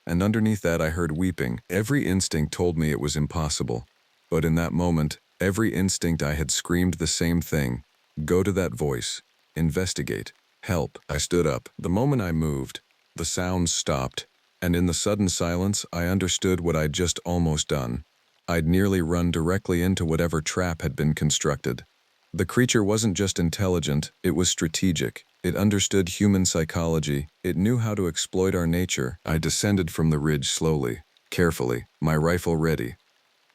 And underneath that I heard weeping. Every instinct told me it was impossible. But in that moment, every instinct I had screamed the same thing. Go to that voice. Investigate. Help. I stood up. The moment I moved, the sounds stopped, and in the sudden silence, I understood what I'd just almost done. I'd nearly run directly into whatever trap had been constructed. The creature wasn't just intelligent, it was strategic. It understood human psychology. It knew how to exploit our nature. I descended from the ridge slowly, carefully, my rifle ready.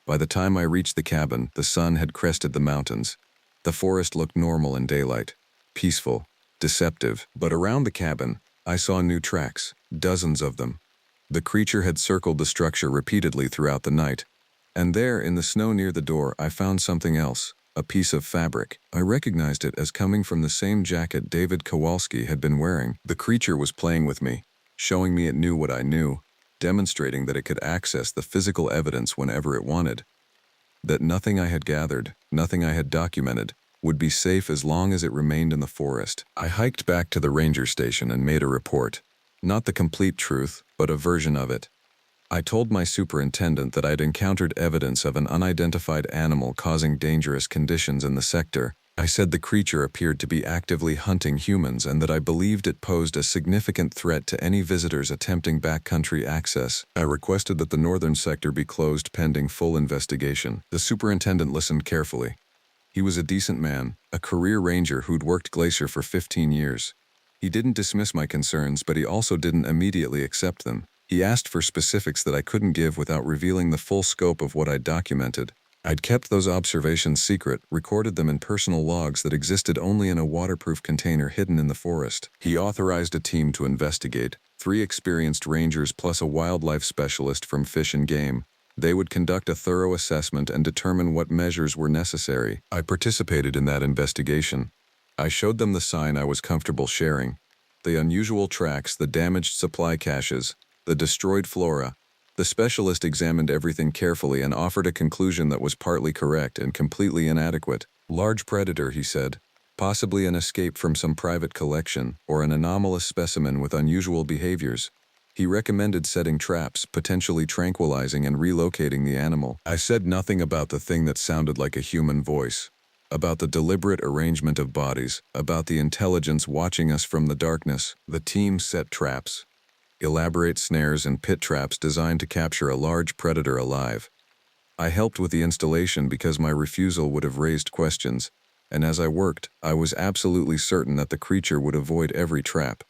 By the time I reached the cabin, the sun had crested the mountains. The forest looked normal in daylight, peaceful, deceptive. But around the cabin, I saw new tracks, dozens of them. The creature had circled the structure repeatedly throughout the night. And there, in the snow near the door, I found something else. A piece of fabric. I recognized it as coming from the same jacket David Kowalski had been wearing. The creature was playing with me, showing me it knew what I knew, demonstrating that it could access the physical evidence whenever it wanted. That nothing I had gathered, nothing I had documented, would be safe as long as it remained in the forest. I hiked back to the ranger station and made a report. Not the complete truth, but a version of it. I told my superintendent that I'd encountered evidence of an unidentified animal causing dangerous conditions in the sector. I said the creature appeared to be actively hunting humans and that I believed it posed a significant threat to any visitors attempting backcountry access. I requested that the northern sector be closed pending full investigation. The superintendent listened carefully. He was a decent man, a career ranger who'd worked Glacier for 15 years. He didn't dismiss my concerns, but he also didn't immediately accept them. He asked for specifics that I couldn't give without revealing the full scope of what I'd documented. I'd kept those observations secret, recorded them in personal logs that existed only in a waterproof container hidden in the forest. He authorized a team to investigate, 3 experienced rangers plus a wildlife specialist from Fish and Game. They would conduct a thorough assessment and determine what measures were necessary. I participated in that investigation. I showed them the sign I was comfortable sharing. The unusual tracks, the damaged supply caches, the destroyed flora. The specialist examined everything carefully and offered a conclusion that was partly correct and completely inadequate. Large predator, he said. Possibly an escape from some private collection, or an anomalous specimen with unusual behaviors. He recommended setting traps, potentially tranquilizing and relocating the animal. I said nothing about the thing that sounded like a human voice. About the deliberate arrangement of bodies, about the intelligence watching us from the darkness. The team set traps. Elaborate snares and pit traps designed to capture a large predator alive. I helped with the installation because my refusal would have raised questions, and as I worked, I was absolutely certain that the creature would avoid every trap.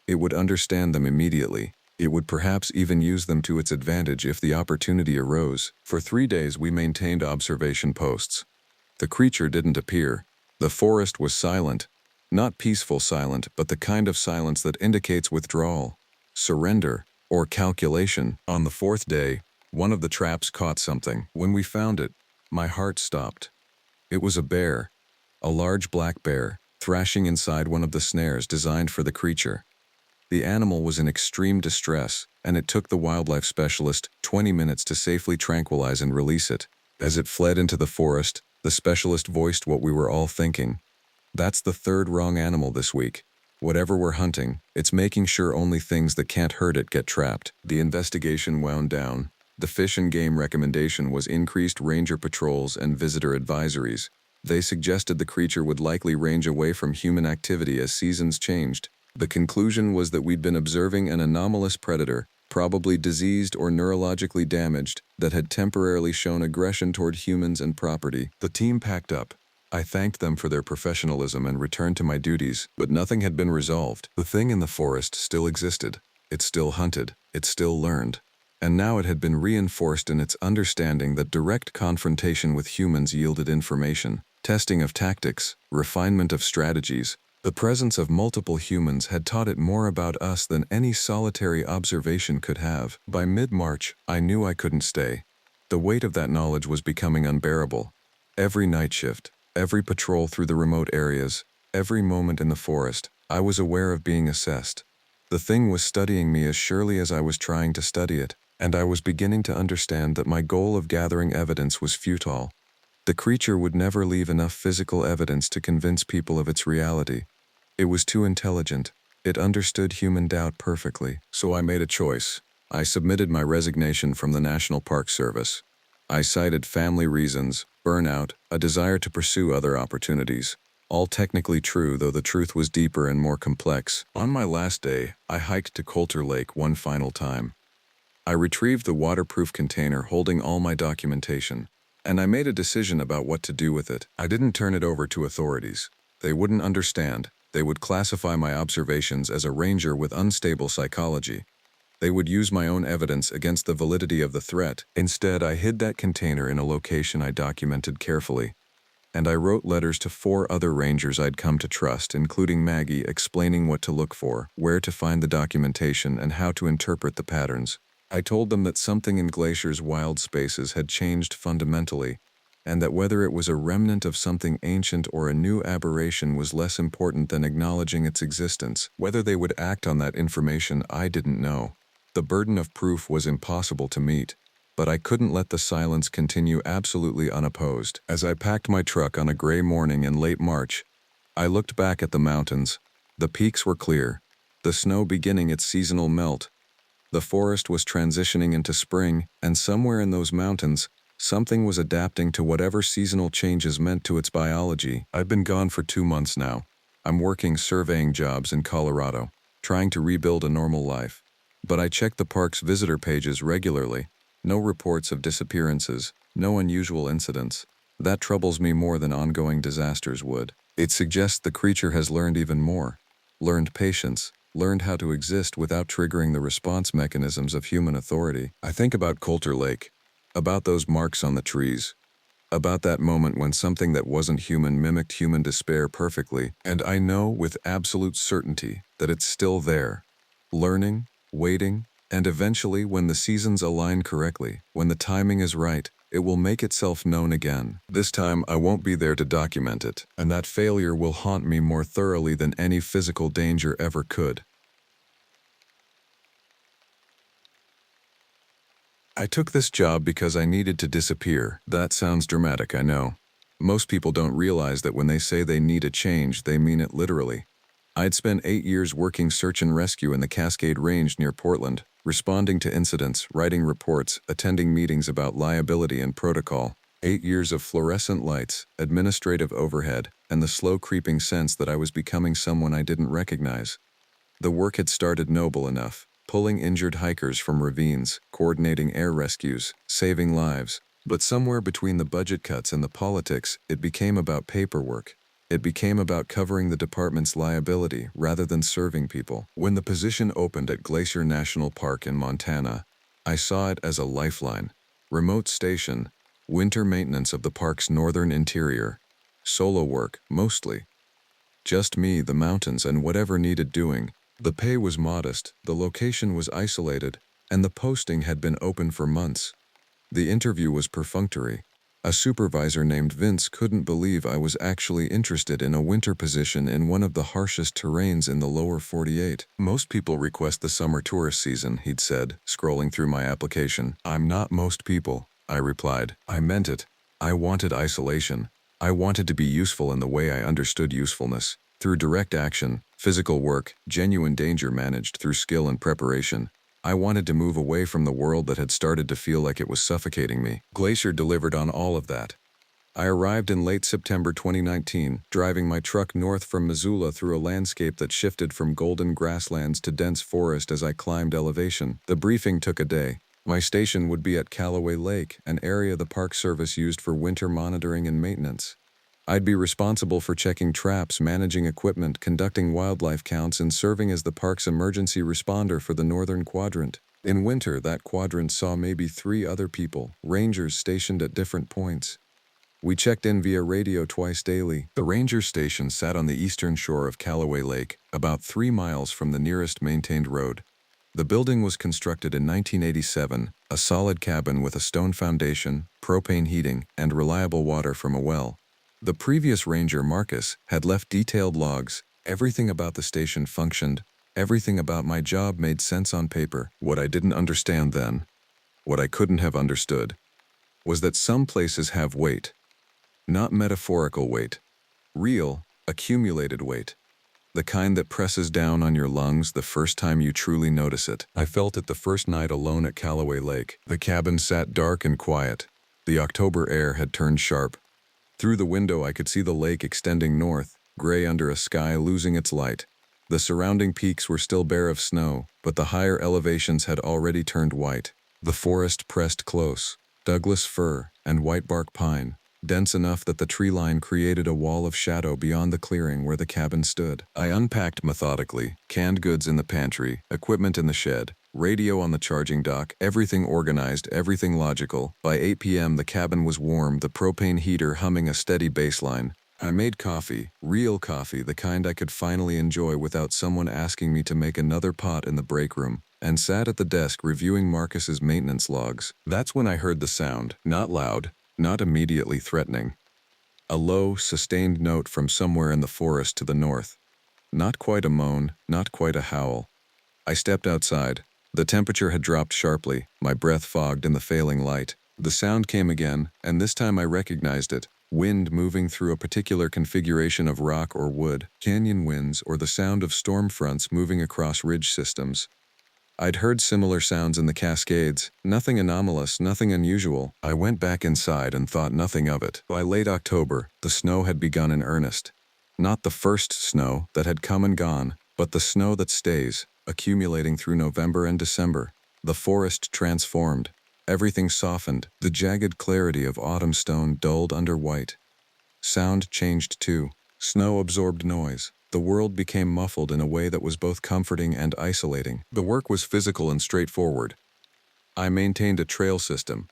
It would understand them immediately. It would perhaps even use them to its advantage if the opportunity arose. For 3 days we maintained observation posts. The creature didn't appear. The forest was silent. Not peaceful silent, but the kind of silence that indicates withdrawal, surrender, or calculation. On the 4th day, one of the traps caught something. When we found it, my heart stopped. It was a bear, a large black bear, thrashing inside one of the snares designed for the creature. The animal was in extreme distress, and it took the wildlife specialist 20 minutes to safely tranquilize and release it. As it fled into the forest, the specialist voiced what we were all thinking. That's the 3rd wrong animal this week. Whatever we're hunting, it's making sure only things that can't hurt it get trapped. The investigation wound down. The Fish and Game recommendation was increased ranger patrols and visitor advisories. They suggested the creature would likely range away from human activity as seasons changed. The conclusion was that we'd been observing an anomalous predator, probably diseased or neurologically damaged, that had temporarily shown aggression toward humans and property. The team packed up. I thanked them for their professionalism and returned to my duties, but nothing had been resolved. The thing in the forest still existed. It still hunted. It still learned. And now it had been reinforced in its understanding that direct confrontation with humans yielded information, testing of tactics, refinement of strategies. The presence of multiple humans had taught it more about us than any solitary observation could have. By mid-March, I knew I couldn't stay. The weight of that knowledge was becoming unbearable. Every night shift, every patrol through the remote areas, every moment in the forest, I was aware of being assessed. The thing was studying me as surely as I was trying to study it, and I was beginning to understand that my goal of gathering evidence was futile. The creature would never leave enough physical evidence to convince people of its reality. It was too intelligent. It understood human doubt perfectly. So I made a choice. I submitted my resignation from the National Park Service. I cited family reasons, burnout, a desire to pursue other opportunities. All technically true, though the truth was deeper and more complex. On my last day, I hiked to Coulter Lake one final time. I retrieved the waterproof container holding all my documentation, and I made a decision about what to do with it. I didn't turn it over to authorities. They wouldn't understand. They would classify my observations as a ranger with unstable psychology. They would use my own evidence against the validity of the threat. Instead, I hid that container in a location I documented carefully, and I wrote letters to 4 other rangers I'd come to trust, including Maggie, explaining what to look for, where to find the documentation, and how to interpret the patterns. I told them that something in Glacier's wild spaces had changed fundamentally, and that whether it was a remnant of something ancient or a new aberration was less important than acknowledging its existence. Whether they would act on that information, I didn't know. The burden of proof was impossible to meet, but I couldn't let the silence continue absolutely unopposed. As I packed my truck on a gray morning in late March, I looked back at the mountains. The peaks were clear, the snow beginning its seasonal melt. The forest was transitioning into spring, and somewhere in those mountains, something was adapting to whatever seasonal changes meant to its biology. I'd been gone for 2 months now. I'm working surveying jobs in Colorado, trying to rebuild a normal life. But I checked the park's visitor pages regularly. No reports of disappearances, no unusual incidents. That troubles me more than ongoing disasters would. It suggests the creature has learned even more. Learned patience, learned how to exist without triggering the response mechanisms of human authority. I think about Coulter Lake, about those marks on the trees, about that moment when something that wasn't human mimicked human despair perfectly, and I know with absolute certainty that it's still there, learning, waiting, and eventually, when the seasons align correctly, when the timing is right, it will make itself known again. This time, I won't be there to document it, and that failure will haunt me more thoroughly than any physical danger ever could. I took this job because I needed to disappear. That sounds dramatic, I know. Most people don't realize that when they say they need a change, they mean it literally. I'd spent 8 years working search and rescue in the Cascade Range near Portland, responding to incidents, writing reports, attending meetings about liability and protocol. 8 years of fluorescent lights, administrative overhead, and the slow creeping sense that I was becoming someone I didn't recognize. The work had started noble enough, pulling injured hikers from ravines, coordinating air rescues, saving lives. But somewhere between the budget cuts and the politics, it became about paperwork. It became about covering the department's liability rather than serving people. When the position opened at Glacier National Park in Montana, I saw it as a lifeline. Remote station, winter maintenance of the park's northern interior, solo work, mostly. Just me, the mountains, and whatever needed doing. The pay was modest, the location was isolated, and the posting had been open for months. The interview was perfunctory. A supervisor named Vince couldn't believe I was actually interested in a winter position in one of the harshest terrains in the lower 48. Most people request the summer tourist season, he'd said, scrolling through my application. I'm not most people, I replied. I meant it. I wanted isolation. I wanted to be useful in the way I understood usefulness, through direct action, physical work, genuine danger managed through skill and preparation. I wanted to move away from the world that had started to feel like it was suffocating me. Glacier delivered on all of that. I arrived in late September 2019, driving my truck north from Missoula through a landscape that shifted from golden grasslands to dense forest as I climbed elevation. The briefing took a day. My station would be at Callaway Lake, an area the Park Service used for winter monitoring and maintenance. I'd be responsible for checking traps, managing equipment, conducting wildlife counts, and serving as the park's emergency responder for the northern quadrant. In winter, that quadrant saw maybe 3 other people, rangers stationed at different points. We checked in via radio twice daily. The ranger station sat on the eastern shore of Callaway Lake, about 3 miles from the nearest maintained road. The building was constructed in 1987, a solid cabin with a stone foundation, propane heating, and reliable water from a well. The previous ranger, Marcus, had left detailed logs. Everything about the station functioned. Everything about my job made sense on paper. What I didn't understand then, what I couldn't have understood, was that some places have weight. Not metaphorical weight. Real, accumulated weight. The kind that presses down on your lungs the first time you truly notice it. I felt it the first night alone at Callaway Lake. The cabin sat dark and quiet. The October air had turned sharp. Through the window I could see the lake extending north, gray under a sky losing its light. The surrounding peaks were still bare of snow, but the higher elevations had already turned white. The forest pressed close. Douglas fir and whitebark pine, dense enough that the tree line created a wall of shadow beyond the clearing where the cabin stood. I unpacked methodically, canned goods in the pantry, equipment in the shed, radio on the charging dock, everything organized, everything logical. By 8 p.m. the cabin was warm, the propane heater humming a steady baseline. I made coffee, real coffee, the kind I could finally enjoy without someone asking me to make another pot in the break room, and sat at the desk reviewing Marcus's maintenance logs. That's when I heard the sound, not loud, not immediately threatening. A low, sustained note from somewhere in the forest to the north. Not quite a moan, not quite a howl. I stepped outside. The temperature had dropped sharply, my breath fogged in the failing light. The sound came again, and this time I recognized it. Wind moving through a particular configuration of rock or wood, canyon winds, or the sound of storm fronts moving across ridge systems. I'd heard similar sounds in the Cascades, nothing anomalous, nothing unusual. I went back inside and thought nothing of it. By late October, the snow had begun in earnest. Not the first snow that had come and gone, but the snow that stays, accumulating through November and December. The forest transformed. Everything softened, the jagged clarity of autumn stone dulled under white. Sound changed too. Snow absorbed noise. The world became muffled in a way that was both comforting and isolating. The work was physical and straightforward. I maintained a trail system.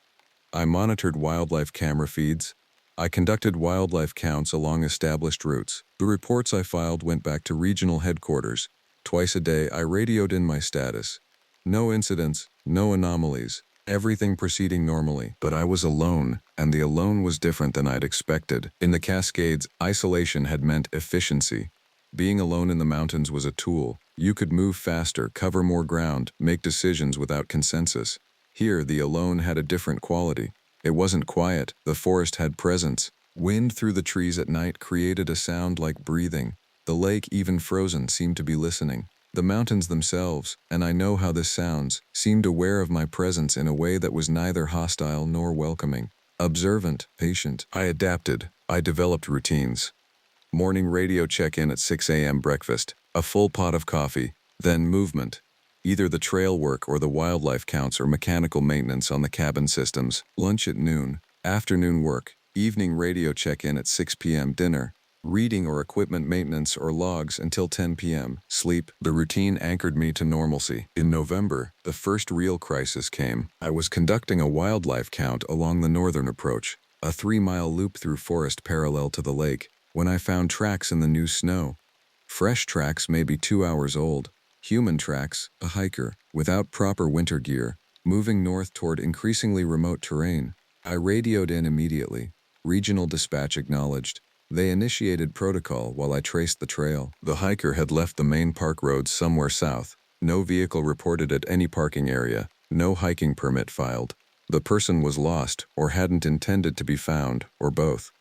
I monitored wildlife camera feeds. I conducted wildlife counts along established routes. The reports I filed went back to regional headquarters. Twice a day I radioed in my status. No incidents, no anomalies. Everything proceeding normally, but I was alone, and the alone was different than I'd expected. In the Cascades, isolation had meant efficiency. Being alone in the mountains was a tool. You could move faster, cover more ground, make decisions without consensus. Here, the alone had a different quality. It wasn't quiet, the forest had presence. Wind through the trees at night created a sound like breathing. The lake, even frozen, seemed to be listening. The mountains themselves, and I know how this sounds, seemed aware of my presence in a way that was neither hostile nor welcoming. Observant, patient. I adapted. I developed routines. Morning radio check-in at 6 a.m. breakfast, a full pot of coffee, then movement. Either the trail work or the wildlife counts or mechanical maintenance on the cabin systems. Lunch at noon, afternoon work, evening radio check-in at 6 p.m. dinner. Reading or equipment maintenance or logs until 10 p.m. Sleep. The routine anchored me to normalcy. In November, the first real crisis came. I was conducting a wildlife count along the northern approach, a 3-mile loop through forest parallel to the lake, when I found tracks in the new snow. Fresh tracks maybe 2 hours old. Human tracks, a hiker, without proper winter gear, moving north toward increasingly remote terrain. I radioed in immediately. Regional dispatch acknowledged. They initiated protocol while I traced the trail. The hiker had left the main park roads somewhere south. No vehicle reported at any parking area. No hiking permit filed. The person was lost or hadn't intended to be found, or both.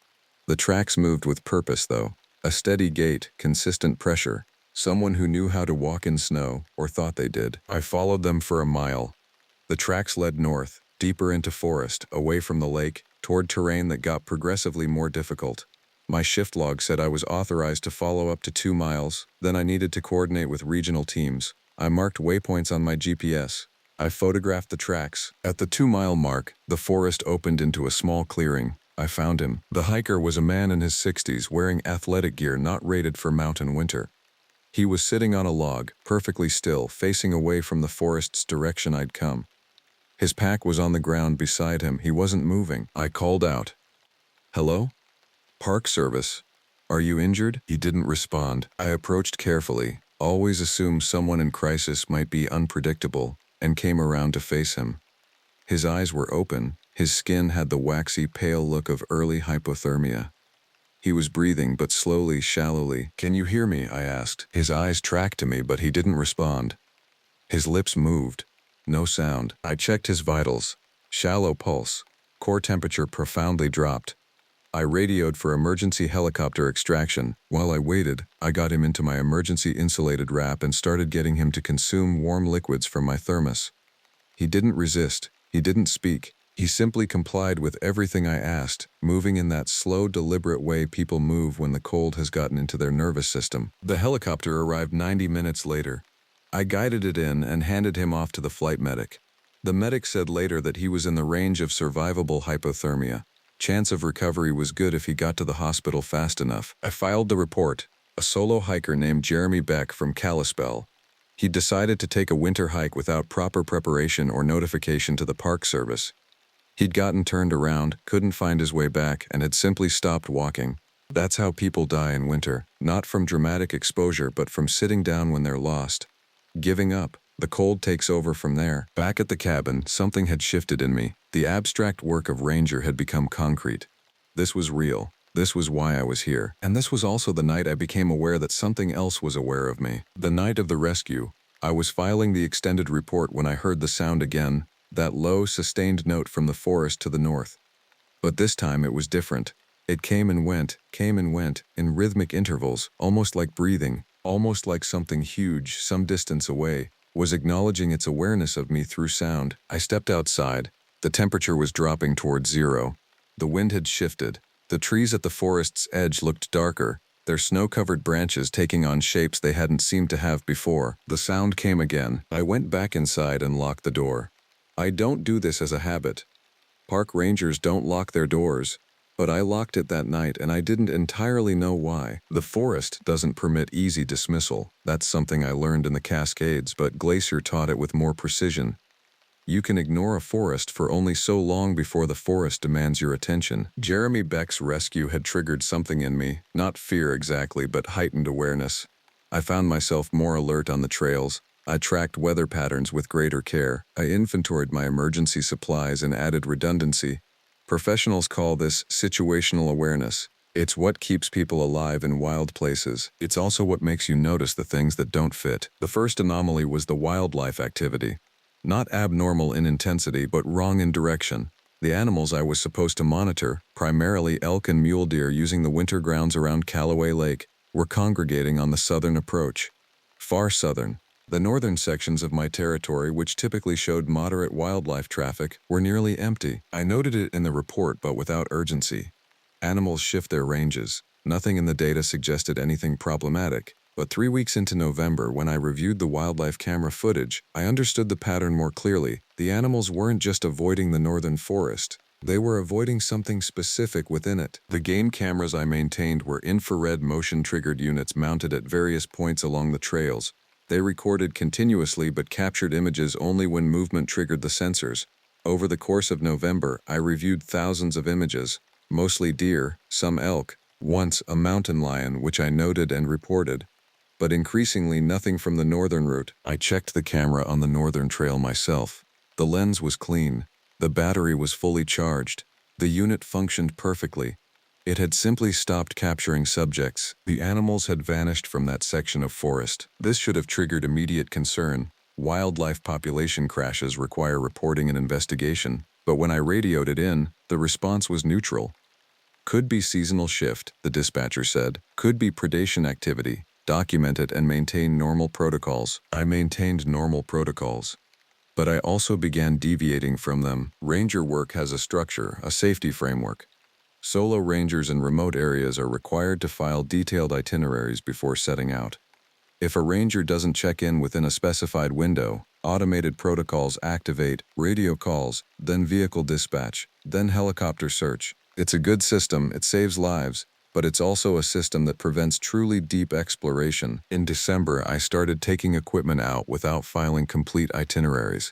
The tracks moved with purpose, though. A steady gait, consistent pressure. Someone who knew how to walk in snow, or thought they did. I followed them for a mile. The tracks led north, deeper into forest, away from the lake, toward terrain that got progressively more difficult. My shift log said I was authorized to follow up to 2 miles, then I needed to coordinate with regional teams. I marked waypoints on my GPS. I photographed the tracks. At the 2-mile mark, the forest opened into a small clearing. I found him. The hiker was a man in his 60s wearing athletic gear not rated for mountain winter. He was sitting on a log, perfectly still, facing away from the forest's direction I'd come. His pack was on the ground beside him. He wasn't moving. I called out, "Hello? Park Service. Are you injured?" He didn't respond. I approached carefully, always assumed someone in crisis might be unpredictable, and came around to face him. His eyes were open. His skin had the waxy, pale look of early hypothermia. He was breathing, but slowly, shallowly. "Can you hear me?" I asked. His eyes tracked to me, but he didn't respond. His lips moved. No sound. I checked his vitals. Shallow pulse. Core temperature profoundly dropped. I radioed for emergency helicopter extraction. While I waited, I got him into my emergency insulated wrap and started getting him to consume warm liquids from my thermos. He didn't resist. He didn't speak. He simply complied with everything I asked, moving in that slow, deliberate way people move when the cold has gotten into their nervous system. The helicopter arrived 90 minutes later. I guided it in and handed him off to the flight medic. The medic said later that he was in the range of survivable hypothermia. Chance of recovery was good if he got to the hospital fast enough. I filed the report. A solo hiker named Jeremy Beck from Kalispell. He decided to take a winter hike without proper preparation or notification to the Park Service. He'd gotten turned around, couldn't find his way back, and had simply stopped walking. That's how people die in winter, not from dramatic exposure but from sitting down when they're lost. Giving up. The cold takes over from there. Back at the cabin, something had shifted in me. The abstract work of ranger had become concrete. This was real. This was why I was here. And this was also the night I became aware that something else was aware of me. The night of the rescue. I was filing the extended report when I heard the sound again. That low, sustained note from the forest to the north. But this time it was different. It came and went, in rhythmic intervals, almost like breathing, almost like something huge, some distance away, was acknowledging its awareness of me through sound. I stepped outside. The temperature was dropping towards zero. The wind had shifted. The trees at the forest's edge looked darker, their snow-covered branches taking on shapes they hadn't seemed to have before. The sound came again. I went back inside and locked the door. I don't do this as a habit. Park rangers don't lock their doors. But I locked it that night and I didn't entirely know why. The forest doesn't permit easy dismissal. That's something I learned in the Cascades, but Glacier taught it with more precision. You can ignore a forest for only so long before the forest demands your attention. Jeremy Beck's rescue had triggered something in me, not fear exactly, but heightened awareness. I found myself more alert on the trails. I tracked weather patterns with greater care. I inventoried my emergency supplies and added redundancy. Professionals call this situational awareness. It's what keeps people alive in wild places. It's also what makes you notice the things that don't fit. The first anomaly was the wildlife activity. Not abnormal in intensity, but wrong in direction. The animals I was supposed to monitor, primarily elk and mule deer using the winter grounds around Callaway Lake, were congregating on the southern approach. Far southern. The northern sections of my territory, which typically showed moderate wildlife traffic, were nearly empty. I noted it in the report, but without urgency. Animals shift their ranges. Nothing in the data suggested anything problematic. But 3 weeks into November, when I reviewed the wildlife camera footage, I understood the pattern more clearly. The animals weren't just avoiding the northern forest. They were avoiding something specific within it. The game cameras I maintained were infrared motion-triggered units mounted at various points along the trails. They recorded continuously but captured images only when movement triggered the sensors. Over the course of November, I reviewed thousands of images, mostly deer, some elk, once a mountain lion which I noted and reported, but increasingly nothing from the northern route. I checked the camera on the northern trail myself. The lens was clean. The battery was fully charged. The unit functioned perfectly. It had simply stopped capturing subjects. The animals had vanished from that section of forest. This should have triggered immediate concern. Wildlife population crashes require reporting and investigation, but when I radioed it in, the response was neutral. Could be seasonal shift, the dispatcher said. Could be predation activity. Document it and maintain normal protocols. I maintained normal protocols. But I also began deviating from them. Ranger work has a structure, a safety framework. Solo rangers in remote areas are required to file detailed itineraries before setting out. If a ranger doesn't check in within a specified window, automated protocols activate, radio calls, then vehicle dispatch, then helicopter search. It's a good system, it saves lives, but it's also a system that prevents truly deep exploration. In December, I started taking equipment out without filing complete itineraries.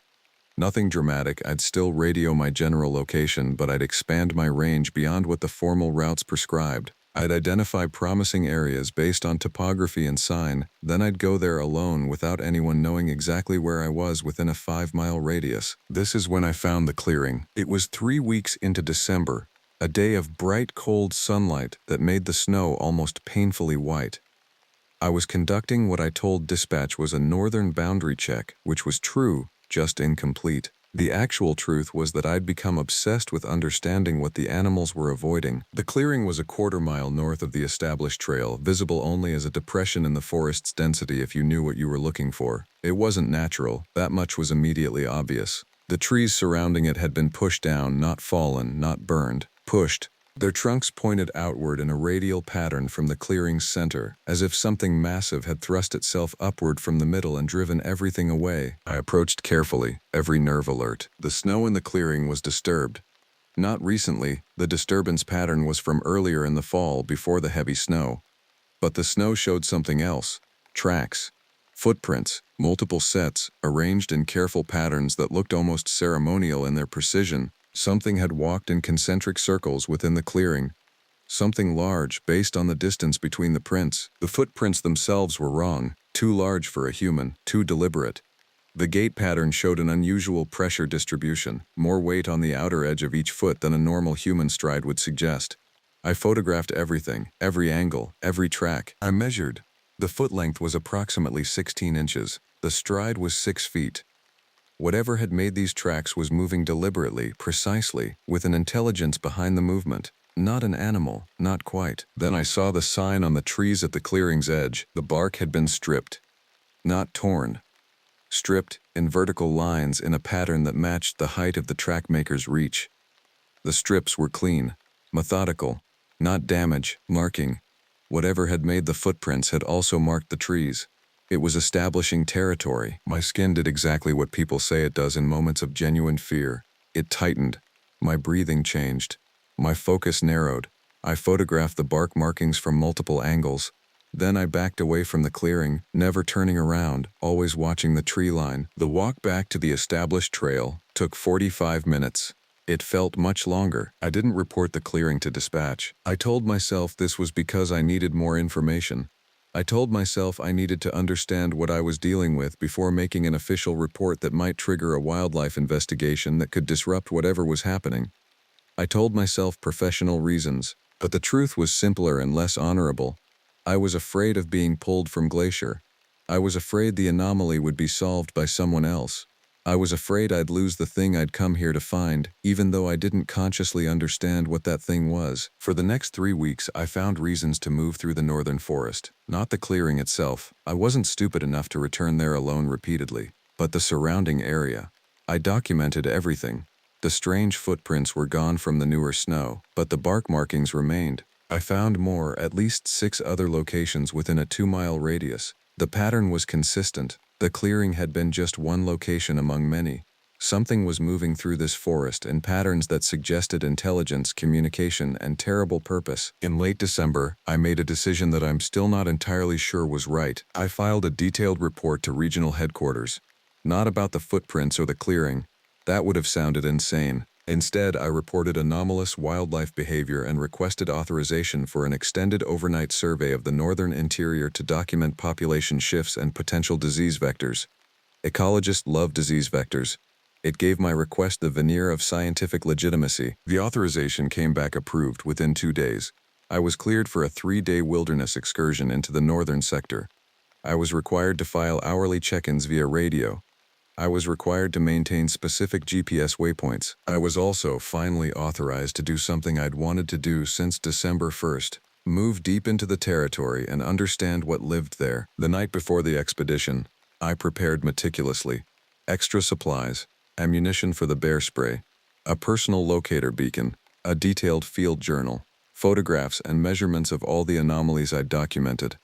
Nothing dramatic, I'd still radio my general location, but I'd expand my range beyond what the formal routes prescribed. I'd identify promising areas based on topography and sign, then I'd go there alone without anyone knowing exactly where I was within a 5-mile radius. This is when I found the clearing. It was 3 weeks into December. A day of bright, cold sunlight that made the snow almost painfully white. I was conducting what I told dispatch was a northern boundary check, which was true, just incomplete. The actual truth was that I'd become obsessed with understanding what the animals were avoiding. The clearing was a quarter-mile north of the established trail, visible only as a depression in the forest's density if you knew what you were looking for. It wasn't natural, that much was immediately obvious. The trees surrounding it had been pushed down, not fallen, not burned. Pushed. Their trunks pointed outward in a radial pattern from the clearing's center, as if something massive had thrust itself upward from the middle and driven everything away. I approached carefully, every nerve alert. The snow in the clearing was disturbed. Not recently, the disturbance pattern was from earlier in the fall before the heavy snow. But the snow showed something else. Tracks. Footprints, multiple sets, arranged in careful patterns that looked almost ceremonial in their precision. Something had walked in concentric circles within the clearing. Something large, based on the distance between the prints. The footprints themselves were wrong, too large for a human, too deliberate. The gait pattern showed an unusual pressure distribution, more weight on the outer edge of each foot than a normal human stride would suggest. I photographed everything, every angle, every track. I measured. The foot length was approximately 16 inches. The stride was 6 feet. Whatever had made these tracks was moving deliberately, precisely, with an intelligence behind the movement. Not an animal, not quite. Then I saw the sign on the trees at the clearing's edge. The bark had been stripped. Not torn. Stripped, in vertical lines in a pattern that matched the height of the trackmaker's reach. The strips were clean, methodical, not damage, marking. Whatever had made the footprints had also marked the trees. It was establishing territory. My skin did exactly what people say it does in moments of genuine fear. It tightened. My breathing changed. My focus narrowed. I photographed the bark markings from multiple angles. Then I backed away from the clearing, never turning around, always watching the tree line. The walk back to the established trail took 45 minutes. It felt much longer. I didn't report the clearing to dispatch. I told myself this was because I needed more information. I told myself I needed to understand what I was dealing with before making an official report that might trigger a wildlife investigation that could disrupt whatever was happening. I told myself professional reasons, but the truth was simpler and less honorable. I was afraid of being pulled from Glacier. I was afraid the anomaly would be solved by someone else. I was afraid I'd lose the thing I'd come here to find, even though I didn't consciously understand what that thing was. For the next 3 weeks, I found reasons to move through the northern forest. Not the clearing itself. I wasn't stupid enough to return there alone repeatedly, but the surrounding area. I documented everything. The strange footprints were gone from the newer snow, but the bark markings remained. I found more, at least 6 other locations within a 2-mile radius. The pattern was consistent. The clearing had been just one location among many. Something was moving through this forest in patterns that suggested intelligence, communication, and terrible purpose. In late December, I made a decision that I'm still not entirely sure was right. I filed a detailed report to regional headquarters. Not about the footprints or the clearing. That would have sounded insane. Instead, I reported anomalous wildlife behavior and requested authorization for an extended overnight survey of the northern interior to document population shifts and potential disease vectors. Ecologists love disease vectors. It gave my request the veneer of scientific legitimacy. The authorization came back approved within 2 days. I was cleared for a 3-day wilderness excursion into the northern sector. I was required to file hourly check-ins via radio. I was required to maintain specific GPS waypoints. I was also finally authorized to do something I'd wanted to do since December 1st. Move deep into the territory and understand what lived there. The night before the expedition, I prepared meticulously. Extra supplies, ammunition for the bear spray, a personal locator beacon, a detailed field journal, photographs and measurements of all the anomalies I'd documented.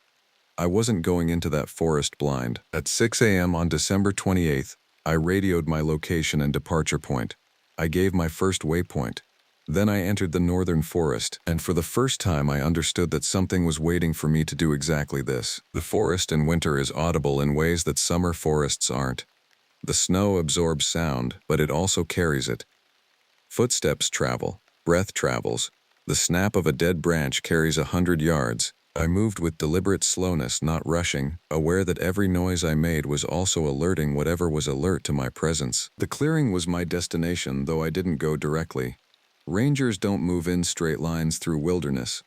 I wasn't going into that forest blind. At 6 a.m. on December 28th, I radioed my location and departure point. I gave my first waypoint. Then I entered the northern forest, and for the first time I understood that something was waiting for me to do exactly this. The forest in winter is audible in ways that summer forests aren't. The snow absorbs sound, but it also carries it. Footsteps travel, breath travels. The snap of a dead branch carries 100 yards. I moved with deliberate slowness, not rushing, aware that every noise I made was also alerting whatever was alert to my presence. The clearing was my destination, though I didn't go directly. Rangers don't move in straight lines through wilderness.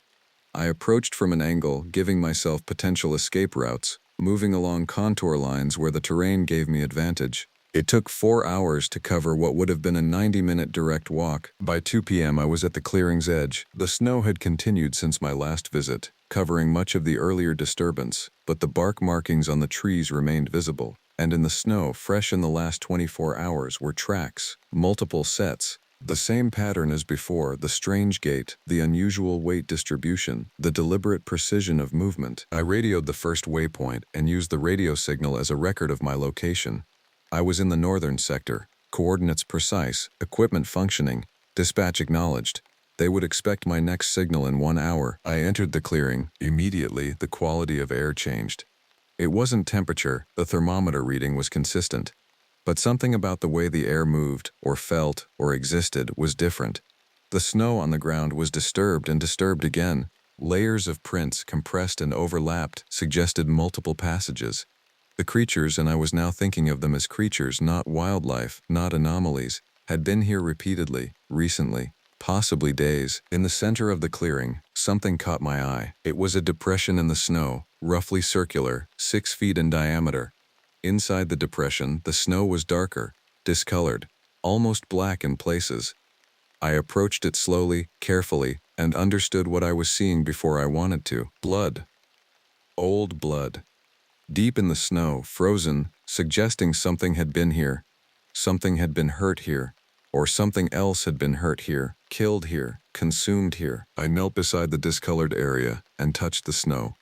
I approached from an angle, giving myself potential escape routes, moving along contour lines where the terrain gave me advantage. It took 4 hours to cover what would have been a 90-minute direct walk. By 2 p.m. I was at the clearing's edge. The snow had continued since my last visit, covering much of the earlier disturbance, but the bark markings on the trees remained visible. And in the snow, fresh in the last 24 hours, were tracks, multiple sets. The same pattern as before, the strange gait, the unusual weight distribution, the deliberate precision of movement. I radioed the first waypoint and used the radio signal as a record of my location. I was in the northern sector, coordinates precise, equipment functioning, dispatch acknowledged. They would expect my next signal in 1 hour. I entered the clearing. Immediately, the quality of air changed. It wasn't temperature, the thermometer reading was consistent. But something about the way the air moved, or felt, or existed was different. The snow on the ground was disturbed and disturbed again. Layers of prints, compressed and overlapped, suggested multiple passages. The creatures, and I was now thinking of them as creatures, not wildlife, not anomalies, had been here repeatedly, recently, possibly days. In the center of the clearing, something caught my eye. It was a depression in the snow, roughly circular, 6 feet in diameter. Inside the depression, the snow was darker, discolored, almost black in places. I approached it slowly, carefully, and understood what I was seeing before I wanted to. Blood. Old blood. Deep in the snow, frozen, suggesting something had been here. Something had been hurt here. Or something else had been hurt here, killed here, consumed here. I knelt beside the discolored area and touched the snow.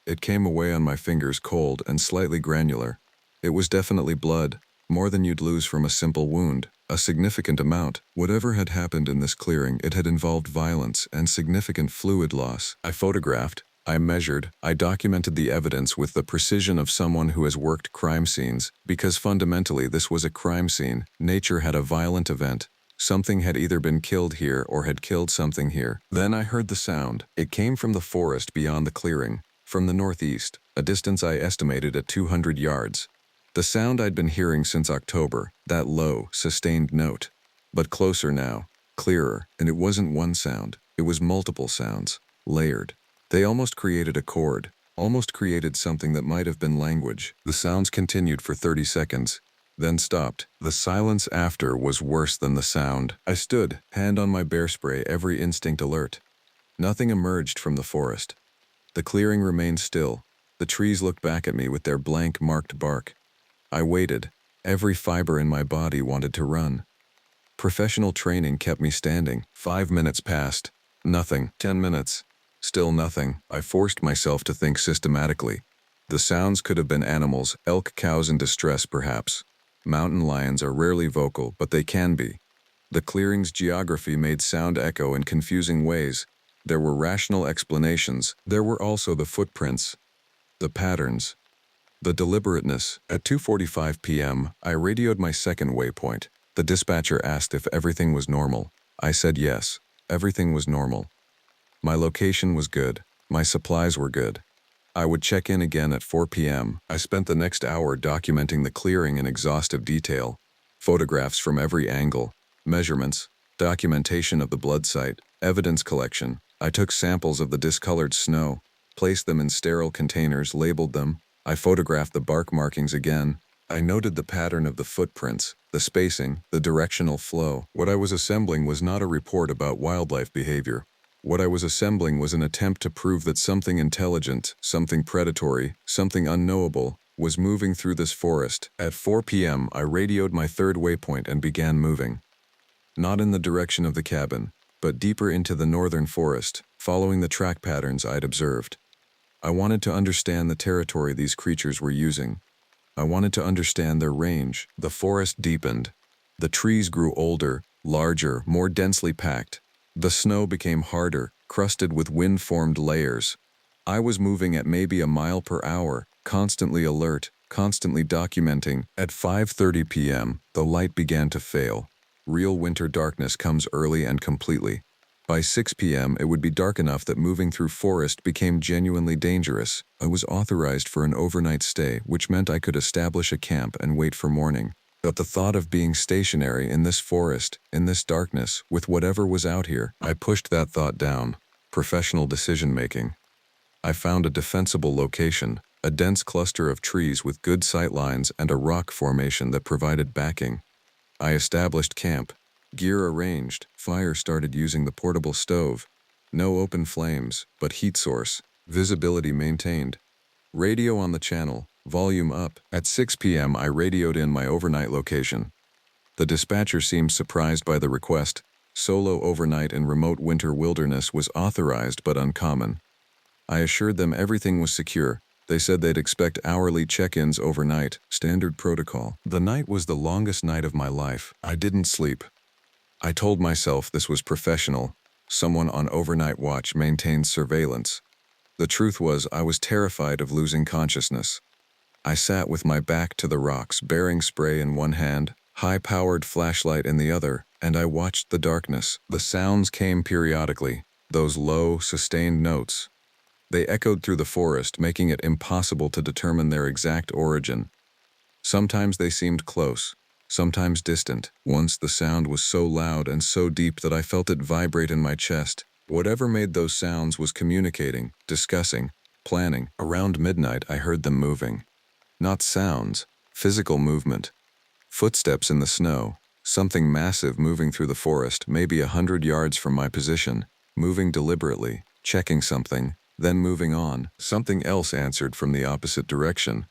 It came away on my fingers cold and slightly granular. It was definitely blood, more than you'd lose from a simple wound, a significant amount. Whatever had happened in this clearing, it had involved violence and significant fluid loss. I photographed, I measured, I documented the evidence with the precision of someone who has worked crime scenes, because fundamentally this was a crime scene. Nature had a violent event. Something had either been killed here or had killed something here. Then I heard the sound. It came from the forest beyond the clearing, from the northeast, a distance I estimated at 200 yards. The sound I'd been hearing since October, that low, sustained note. But closer now, clearer, and it wasn't one sound, it was multiple sounds, layered. They almost created a chord, almost created something that might have been language. The sounds continued for 30 seconds, then stopped. The silence after was worse than the sound. I stood, hand on my bear spray, every instinct alert. Nothing emerged from the forest. The clearing remained still. The trees looked back at me with their blank, marked bark. I waited. Every fiber in my body wanted to run. Professional training kept me standing. 5 minutes passed. Nothing. 10 minutes. Still nothing. I forced myself to think systematically. The sounds could have been animals, elk, cows in distress perhaps. Mountain lions are rarely vocal, but they can be. The clearing's geography made sound echo in confusing ways. There were rational explanations. There were also the footprints, the patterns, the deliberateness. At 2:45 p.m., I radioed my second waypoint. The dispatcher asked if everything was normal. I said yes, everything was normal. My location was good. My supplies were good. I would check in again at 4 p.m. I spent the next hour documenting the clearing in exhaustive detail. Photographs from every angle, measurements, documentation of the blood site, evidence collection. I took samples of the discolored snow, placed them in sterile containers, labeled them. I photographed the bark markings again. I noted the pattern of the footprints, the spacing, the directional flow. What I was assembling was not a report about wildlife behavior. What I was assembling was an attempt to prove that something intelligent, something predatory, something unknowable, was moving through this forest. At 4 p.m., I radioed my third waypoint and began moving. Not in the direction of the cabin, but deeper into the northern forest, following the track patterns I'd observed. I wanted to understand the territory these creatures were using. I wanted to understand their range. The forest deepened. The trees grew older, larger, more densely packed. The snow became harder, crusted with wind-formed layers. I was moving at maybe a mile per hour, constantly alert, constantly documenting. At 5:30 p.m., the light began to fail. Real winter darkness comes early and completely. By 6 p.m., it would be dark enough that moving through forest became genuinely dangerous. I was authorized for an overnight stay, which meant I could establish a camp and wait for morning. But the thought of being stationary in this forest, in this darkness, with whatever was out here, I pushed that thought down. Professional decision-making. I found a defensible location, a dense cluster of trees with good sight lines and a rock formation that provided backing. I established camp. Gear arranged, fire started using the portable stove. No open flames, but heat source. Visibility maintained. Radio on the channel, volume up. At 6 p.m. I radioed in my overnight location. The dispatcher seemed surprised by the request. Solo overnight in remote winter wilderness was authorized but uncommon. I assured them everything was secure. They said they'd expect hourly check-ins overnight, standard protocol. The night was the longest night of my life. I didn't sleep. I told myself this was professional. Someone on overnight watch maintained surveillance. The truth was, I was terrified of losing consciousness. I sat with my back to the rocks, bearing spray in one hand, high-powered flashlight in the other, and I watched the darkness. The sounds came periodically, those low, sustained notes. They echoed through the forest, making it impossible to determine their exact origin. Sometimes they seemed close, sometimes distant. Once the sound was so loud and so deep that I felt it vibrate in my chest. Whatever made those sounds was communicating, discussing, planning. Around midnight, I heard them moving. Not sounds, physical movement. Footsteps in the snow, something massive moving through the forest, maybe 100 yards from my position, moving deliberately, checking something, then moving on. Something else answered from the opposite direction.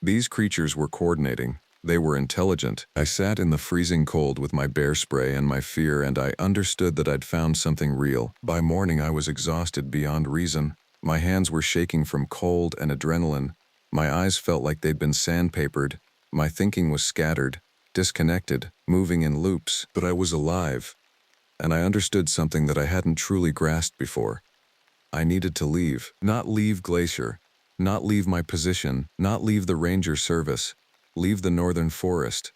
These creatures were coordinating. They were intelligent. I sat in the freezing cold with my bear spray and my fear, and I understood that I'd found something real. By morning, I was exhausted beyond reason. My hands were shaking from cold and adrenaline. My eyes felt like they'd been sandpapered. My thinking was scattered, disconnected, moving in loops. But I was alive, and I understood something that I hadn't truly grasped before. I needed to leave. Not leave Glacier. Not leave my position. Not leave the ranger service. Leave the northern forest.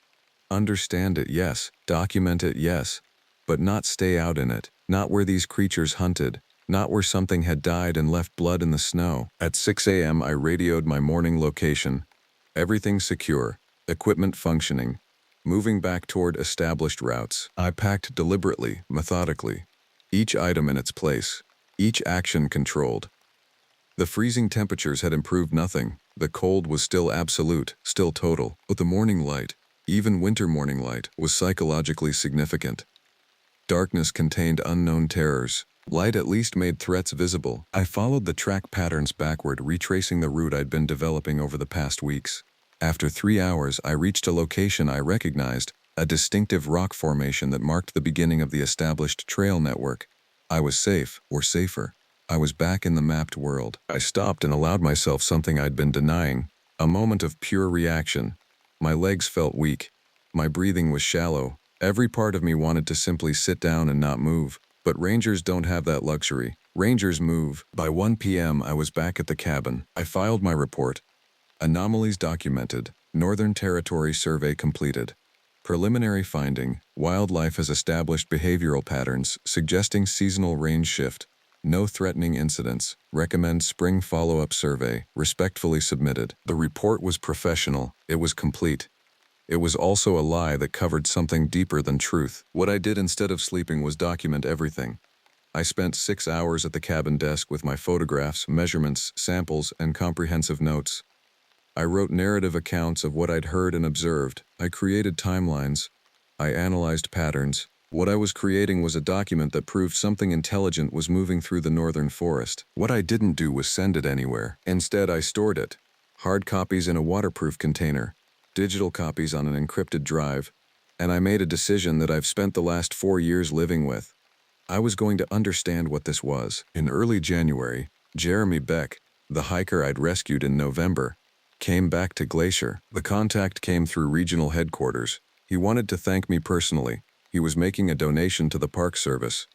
Understand it, yes. Document it, yes. But not stay out in it. Not where these creatures hunted. Not where something had died and left blood in the snow. At 6 a.m. I radioed my morning location. Everything secure. Equipment functioning. Moving back toward established routes. I packed deliberately, methodically. Each item in its place. Each action controlled. The freezing temperatures had improved nothing. The cold was still absolute, still total. But the morning light, even winter morning light, was psychologically significant. Darkness contained unknown terrors. Light at least made threats visible. I followed the track patterns backward, retracing the route I'd been developing over the past weeks. After 3 hours, I reached a location I recognized, a distinctive rock formation that marked the beginning of the established trail network. I was safe, or safer. I was back in the mapped world. I stopped and allowed myself something I'd been denying, a moment of pure reaction. My legs felt weak. My breathing was shallow. Every part of me wanted to simply sit down and not move. But rangers don't have that luxury. Rangers move. By 1 p.m., I was back at the cabin. I filed my report. Anomalies documented. Northern Territory survey completed. Preliminary finding: wildlife has established behavioral patterns suggesting seasonal range shift. No threatening incidents. Recommend spring follow-up survey. Respectfully submitted. The report was professional. It was complete. It was also a lie that covered something deeper than truth. What I did instead of sleeping was document everything. I spent 6 hours at the cabin desk with my photographs, measurements, samples, and comprehensive notes. I wrote narrative accounts of what I'd heard and observed. I created timelines. I analyzed patterns. What I was creating was a document that proved something intelligent was moving through the northern forest. What I didn't do was send it anywhere. Instead, I stored it. Hard copies in a waterproof container, digital copies on an encrypted drive, and I made a decision that I've spent the last 4 years living with. I was going to understand what this was. In early January, Jeremy Beck, the hiker I'd rescued in November, came back to Glacier. The contact came through regional headquarters. He wanted to thank me personally. He was making a donation to the Park Service.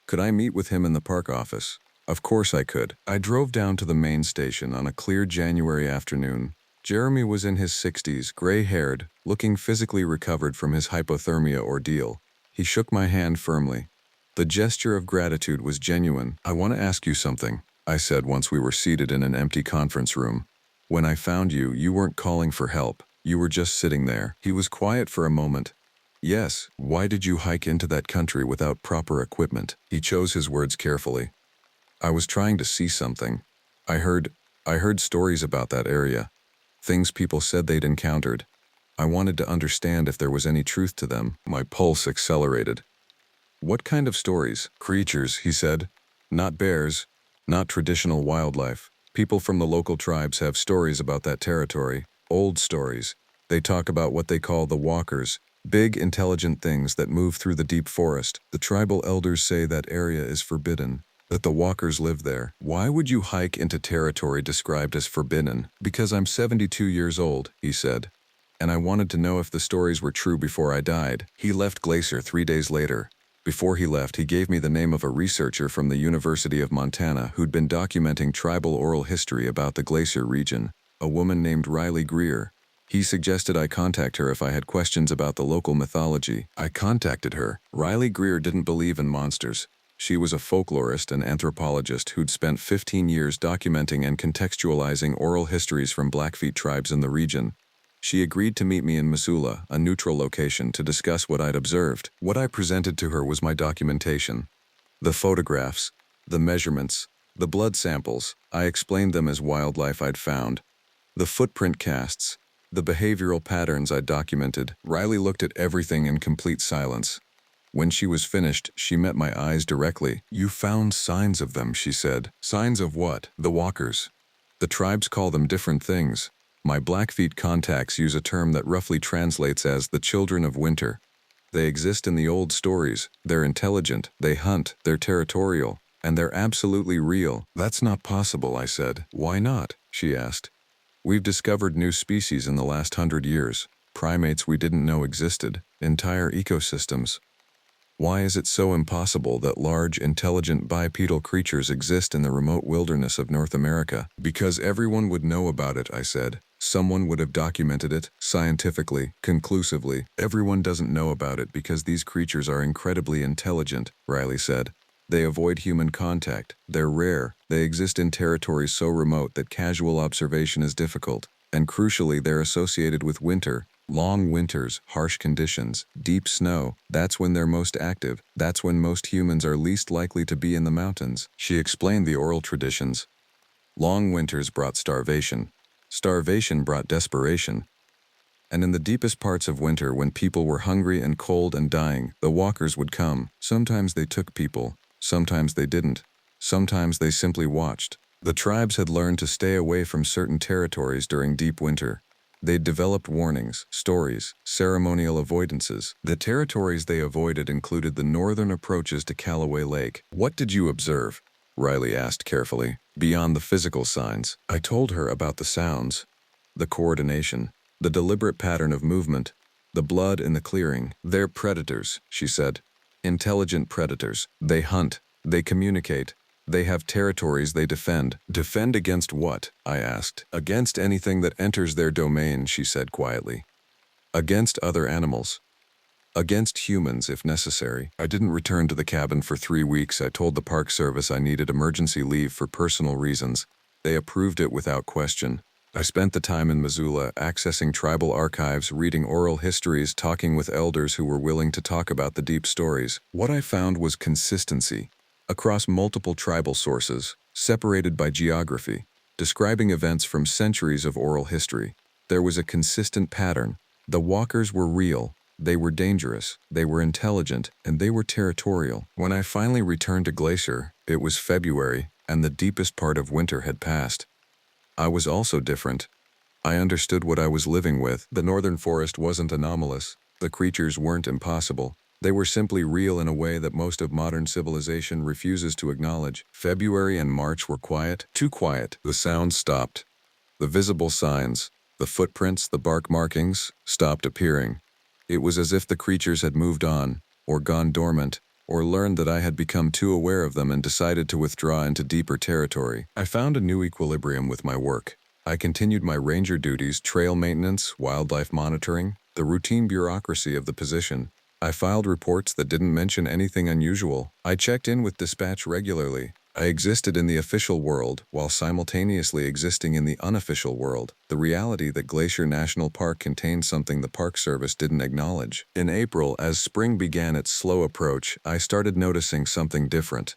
Could I meet with him in the park office? Of course I could. I drove down to the main station on a clear January afternoon. Jeremy was in his 60s, gray-haired, looking physically recovered from his hypothermia ordeal. He shook my hand firmly. The gesture of gratitude was genuine. I want to ask you something, I said once we were seated in an empty conference room. When I found you, you weren't calling for help. You were just sitting there. He was quiet for a moment. Yes, why did you hike into that country without proper equipment? He chose his words carefully. I was trying to see something. I heard, I heard stories about that area. Things people said they'd encountered. I wanted to understand if there was any truth to them. My pulse accelerated. What kind of stories? Creatures, he said. Not bears, not traditional wildlife. People from the local tribes have stories about that territory, old stories. They talk about what they call the walkers, big, intelligent things that move through the deep forest. The tribal elders say that area is forbidden, that the walkers live there. Why would you hike into territory described as forbidden? Because I'm 72 years old, he said. And I wanted to know if the stories were true before I died. He left Glacier 3 days later. Before he left, he gave me the name of a researcher from the University of Montana who'd been documenting tribal oral history about the Glacier region, a woman named Riley Greer. He suggested I contact her if I had questions about the local mythology. I contacted her. Riley Greer didn't believe in monsters. She was a folklorist and anthropologist who'd spent 15 years documenting and contextualizing oral histories from Blackfeet tribes in the region. She agreed to meet me in Missoula, a neutral location, to discuss what I'd observed. What I presented to her was my documentation. The photographs, the measurements, the blood samples. I explained them as wildlife I'd found. The footprint casts, the behavioral patterns I'd documented. Riley looked at everything in complete silence. When she was finished, she met my eyes directly. You found signs of them, she said. Signs of what? The walkers. The tribes call them different things. My Blackfeet contacts use a term that roughly translates as the children of winter. They exist in the old stories. They're intelligent, they hunt, they're territorial, and they're absolutely real. That's not possible, I said. Why not? She asked. We've discovered new species in the last 100 years. Primates we didn't know existed. Entire ecosystems. Why is it so impossible that large, intelligent bipedal creatures exist in the remote wilderness of North America? Because everyone would know about it, I said. Someone would have documented it, scientifically, conclusively. Everyone doesn't know about it because these creatures are incredibly intelligent, Riley said. They avoid human contact. They're rare. They exist in territories so remote that casual observation is difficult. And crucially, they're associated with winter. Long winters, harsh conditions, deep snow. That's when they're most active. That's when most humans are least likely to be in the mountains. She explained the oral traditions. Long winters brought starvation. Starvation brought desperation. And in the deepest parts of winter, when people were hungry and cold and dying, the walkers would come. Sometimes they took people. Sometimes they didn't. Sometimes they simply watched. The tribes had learned to stay away from certain territories during deep winter. They'd developed warnings, stories, ceremonial avoidances. The territories they avoided included the northern approaches to Callaway Lake. What did you observe? Riley asked carefully. Beyond the physical signs. I told her about the sounds, the coordination, the deliberate pattern of movement, the blood in the clearing. They're predators, she said. Intelligent predators. They hunt. They communicate. They have territories they defend. Defend against what? I asked. Against anything that enters their domain, she said quietly. Against other animals. Against humans, if necessary. I didn't return to the cabin for 3 weeks. I told the Park Service I needed emergency leave for personal reasons. They approved it without question. I spent the time in Missoula, accessing tribal archives, reading oral histories, talking with elders who were willing to talk about the deep stories. What I found was consistency. Across multiple tribal sources, separated by geography, describing events from centuries of oral history. There was a consistent pattern. The walkers were real, they were dangerous, they were intelligent, and they were territorial. When I finally returned to Glacier, it was February, and the deepest part of winter had passed. I was also different. I understood what I was living with. The northern forest wasn't anomalous. The creatures weren't impossible. They were simply real in a way that most of modern civilization refuses to acknowledge. February and March were quiet, too quiet. The sounds stopped. The visible signs, the footprints, the bark markings, stopped appearing. It was as if the creatures had moved on, or gone dormant, or learned that I had become too aware of them and decided to withdraw into deeper territory. I found a new equilibrium with my work. I continued my ranger duties, trail maintenance, wildlife monitoring, the routine bureaucracy of the position. I filed reports that didn't mention anything unusual. I checked in with dispatch regularly. I existed in the official world while simultaneously existing in the unofficial world, the reality that Glacier National Park contained something the Park Service didn't acknowledge. In April, as spring began its slow approach, I started noticing something different.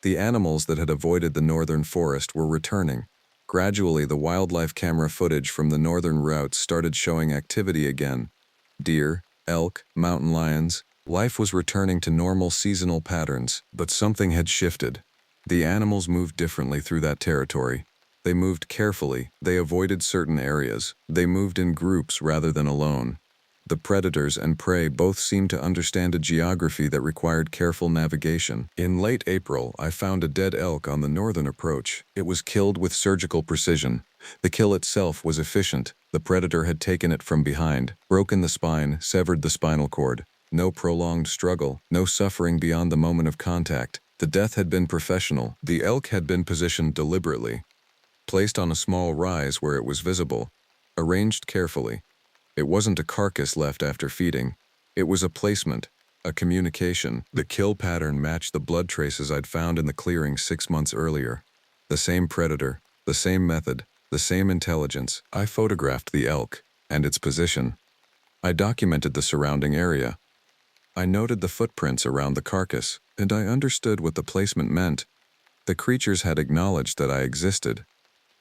The animals that had avoided the northern forest were returning. Gradually, the wildlife camera footage from the northern routes started showing activity again. Deer, elk, mountain lions. Life was returning to normal seasonal patterns, but something had shifted. The animals moved differently through that territory. They moved carefully, they avoided certain areas, they moved in groups rather than alone. The predators and prey both seemed to understand a geography that required careful navigation. In late April, I found a dead elk on the northern approach. It was killed with surgical precision. The kill itself was efficient. The predator had taken it from behind, broken the spine, severed the spinal cord. No prolonged struggle, no suffering beyond the moment of contact. The death had been professional. The elk had been positioned deliberately, placed on a small rise where it was visible, arranged carefully. It wasn't a carcass left after feeding. It was a placement, a communication. The kill pattern matched the blood traces I'd found in the clearing 6 months earlier. The same predator, the same method, the same intelligence. I photographed the elk and its position. I documented the surrounding area. I noted the footprints around the carcass, and I understood what the placement meant. The creatures had acknowledged that I existed.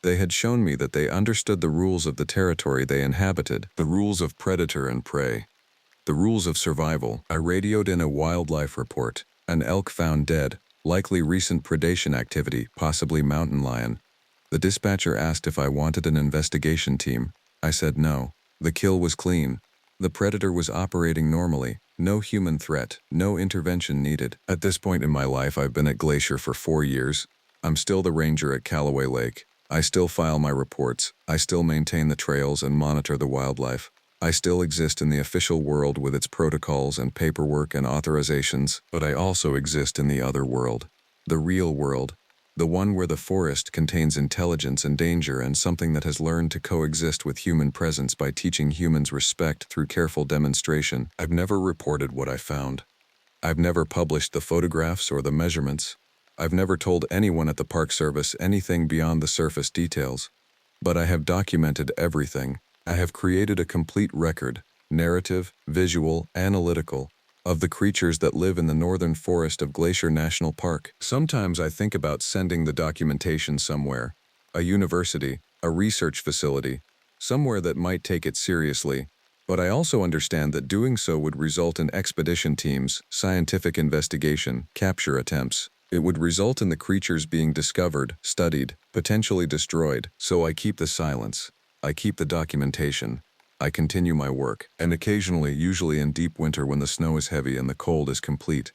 They had shown me that they understood the rules of the territory they inhabited, the rules of predator and prey, the rules of survival. I radioed in a wildlife report. An elk found dead, likely recent predation activity, possibly mountain lion. The dispatcher asked if I wanted an investigation team. I said no. The kill was clean. The predator was operating normally. No human threat, no intervention needed. At this point in my life, I've been at Glacier for 4 years. I'm still the ranger at Callaway Lake. I still file my reports. I still maintain the trails and monitor the wildlife. I still exist in the official world with its protocols and paperwork and authorizations, but I also exist in the other world, the real world, the one where the forest contains intelligence and danger and something that has learned to coexist with human presence by teaching humans respect through careful demonstration. I've never reported what I found. I've never published the photographs or the measurements. I've never told anyone at the Park Service anything beyond the surface details. But I have documented everything. I have created a complete record, narrative, visual, analytical, of the creatures that live in the northern forest of Glacier National Park. Sometimes I think about sending the documentation somewhere, a university, a research facility, somewhere that might take it seriously. But I also understand that doing so would result in expedition teams, scientific investigation, capture attempts. It would result in the creatures being discovered, studied, potentially destroyed. So I keep the silence. I keep the documentation. I continue my work, and occasionally, usually in deep winter when the snow is heavy and the cold is complete,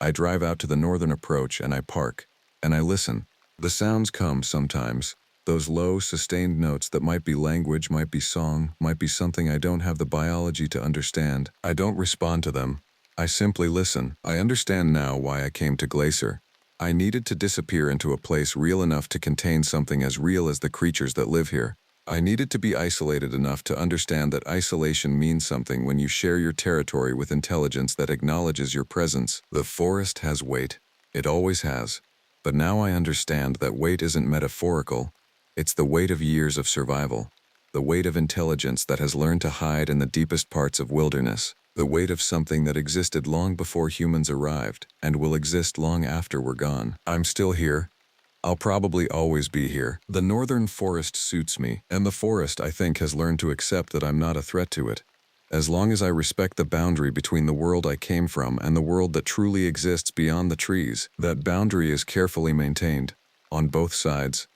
I drive out to the northern approach and I park, and I listen. The sounds come sometimes, those low, sustained notes that might be language, might be song, might be something I don't have the biology to understand. I don't respond to them. I simply listen. I understand now why I came to Glacier. I needed to disappear into a place real enough to contain something as real as the creatures that live here. I needed to be isolated enough to understand that isolation means something when you share your territory with intelligence that acknowledges your presence. The forest has weight. It always has. But now I understand that weight isn't metaphorical. It's the weight of years of survival. The weight of intelligence that has learned to hide in the deepest parts of wilderness. The weight of something that existed long before humans arrived and will exist long after we're gone. I'm still here. I'll probably always be here. The northern forest suits me, and the forest, I think, has learned to accept that I'm not a threat to it. As long as I respect the boundary between the world I came from and the world that truly exists beyond the trees, that boundary is carefully maintained, on both sides.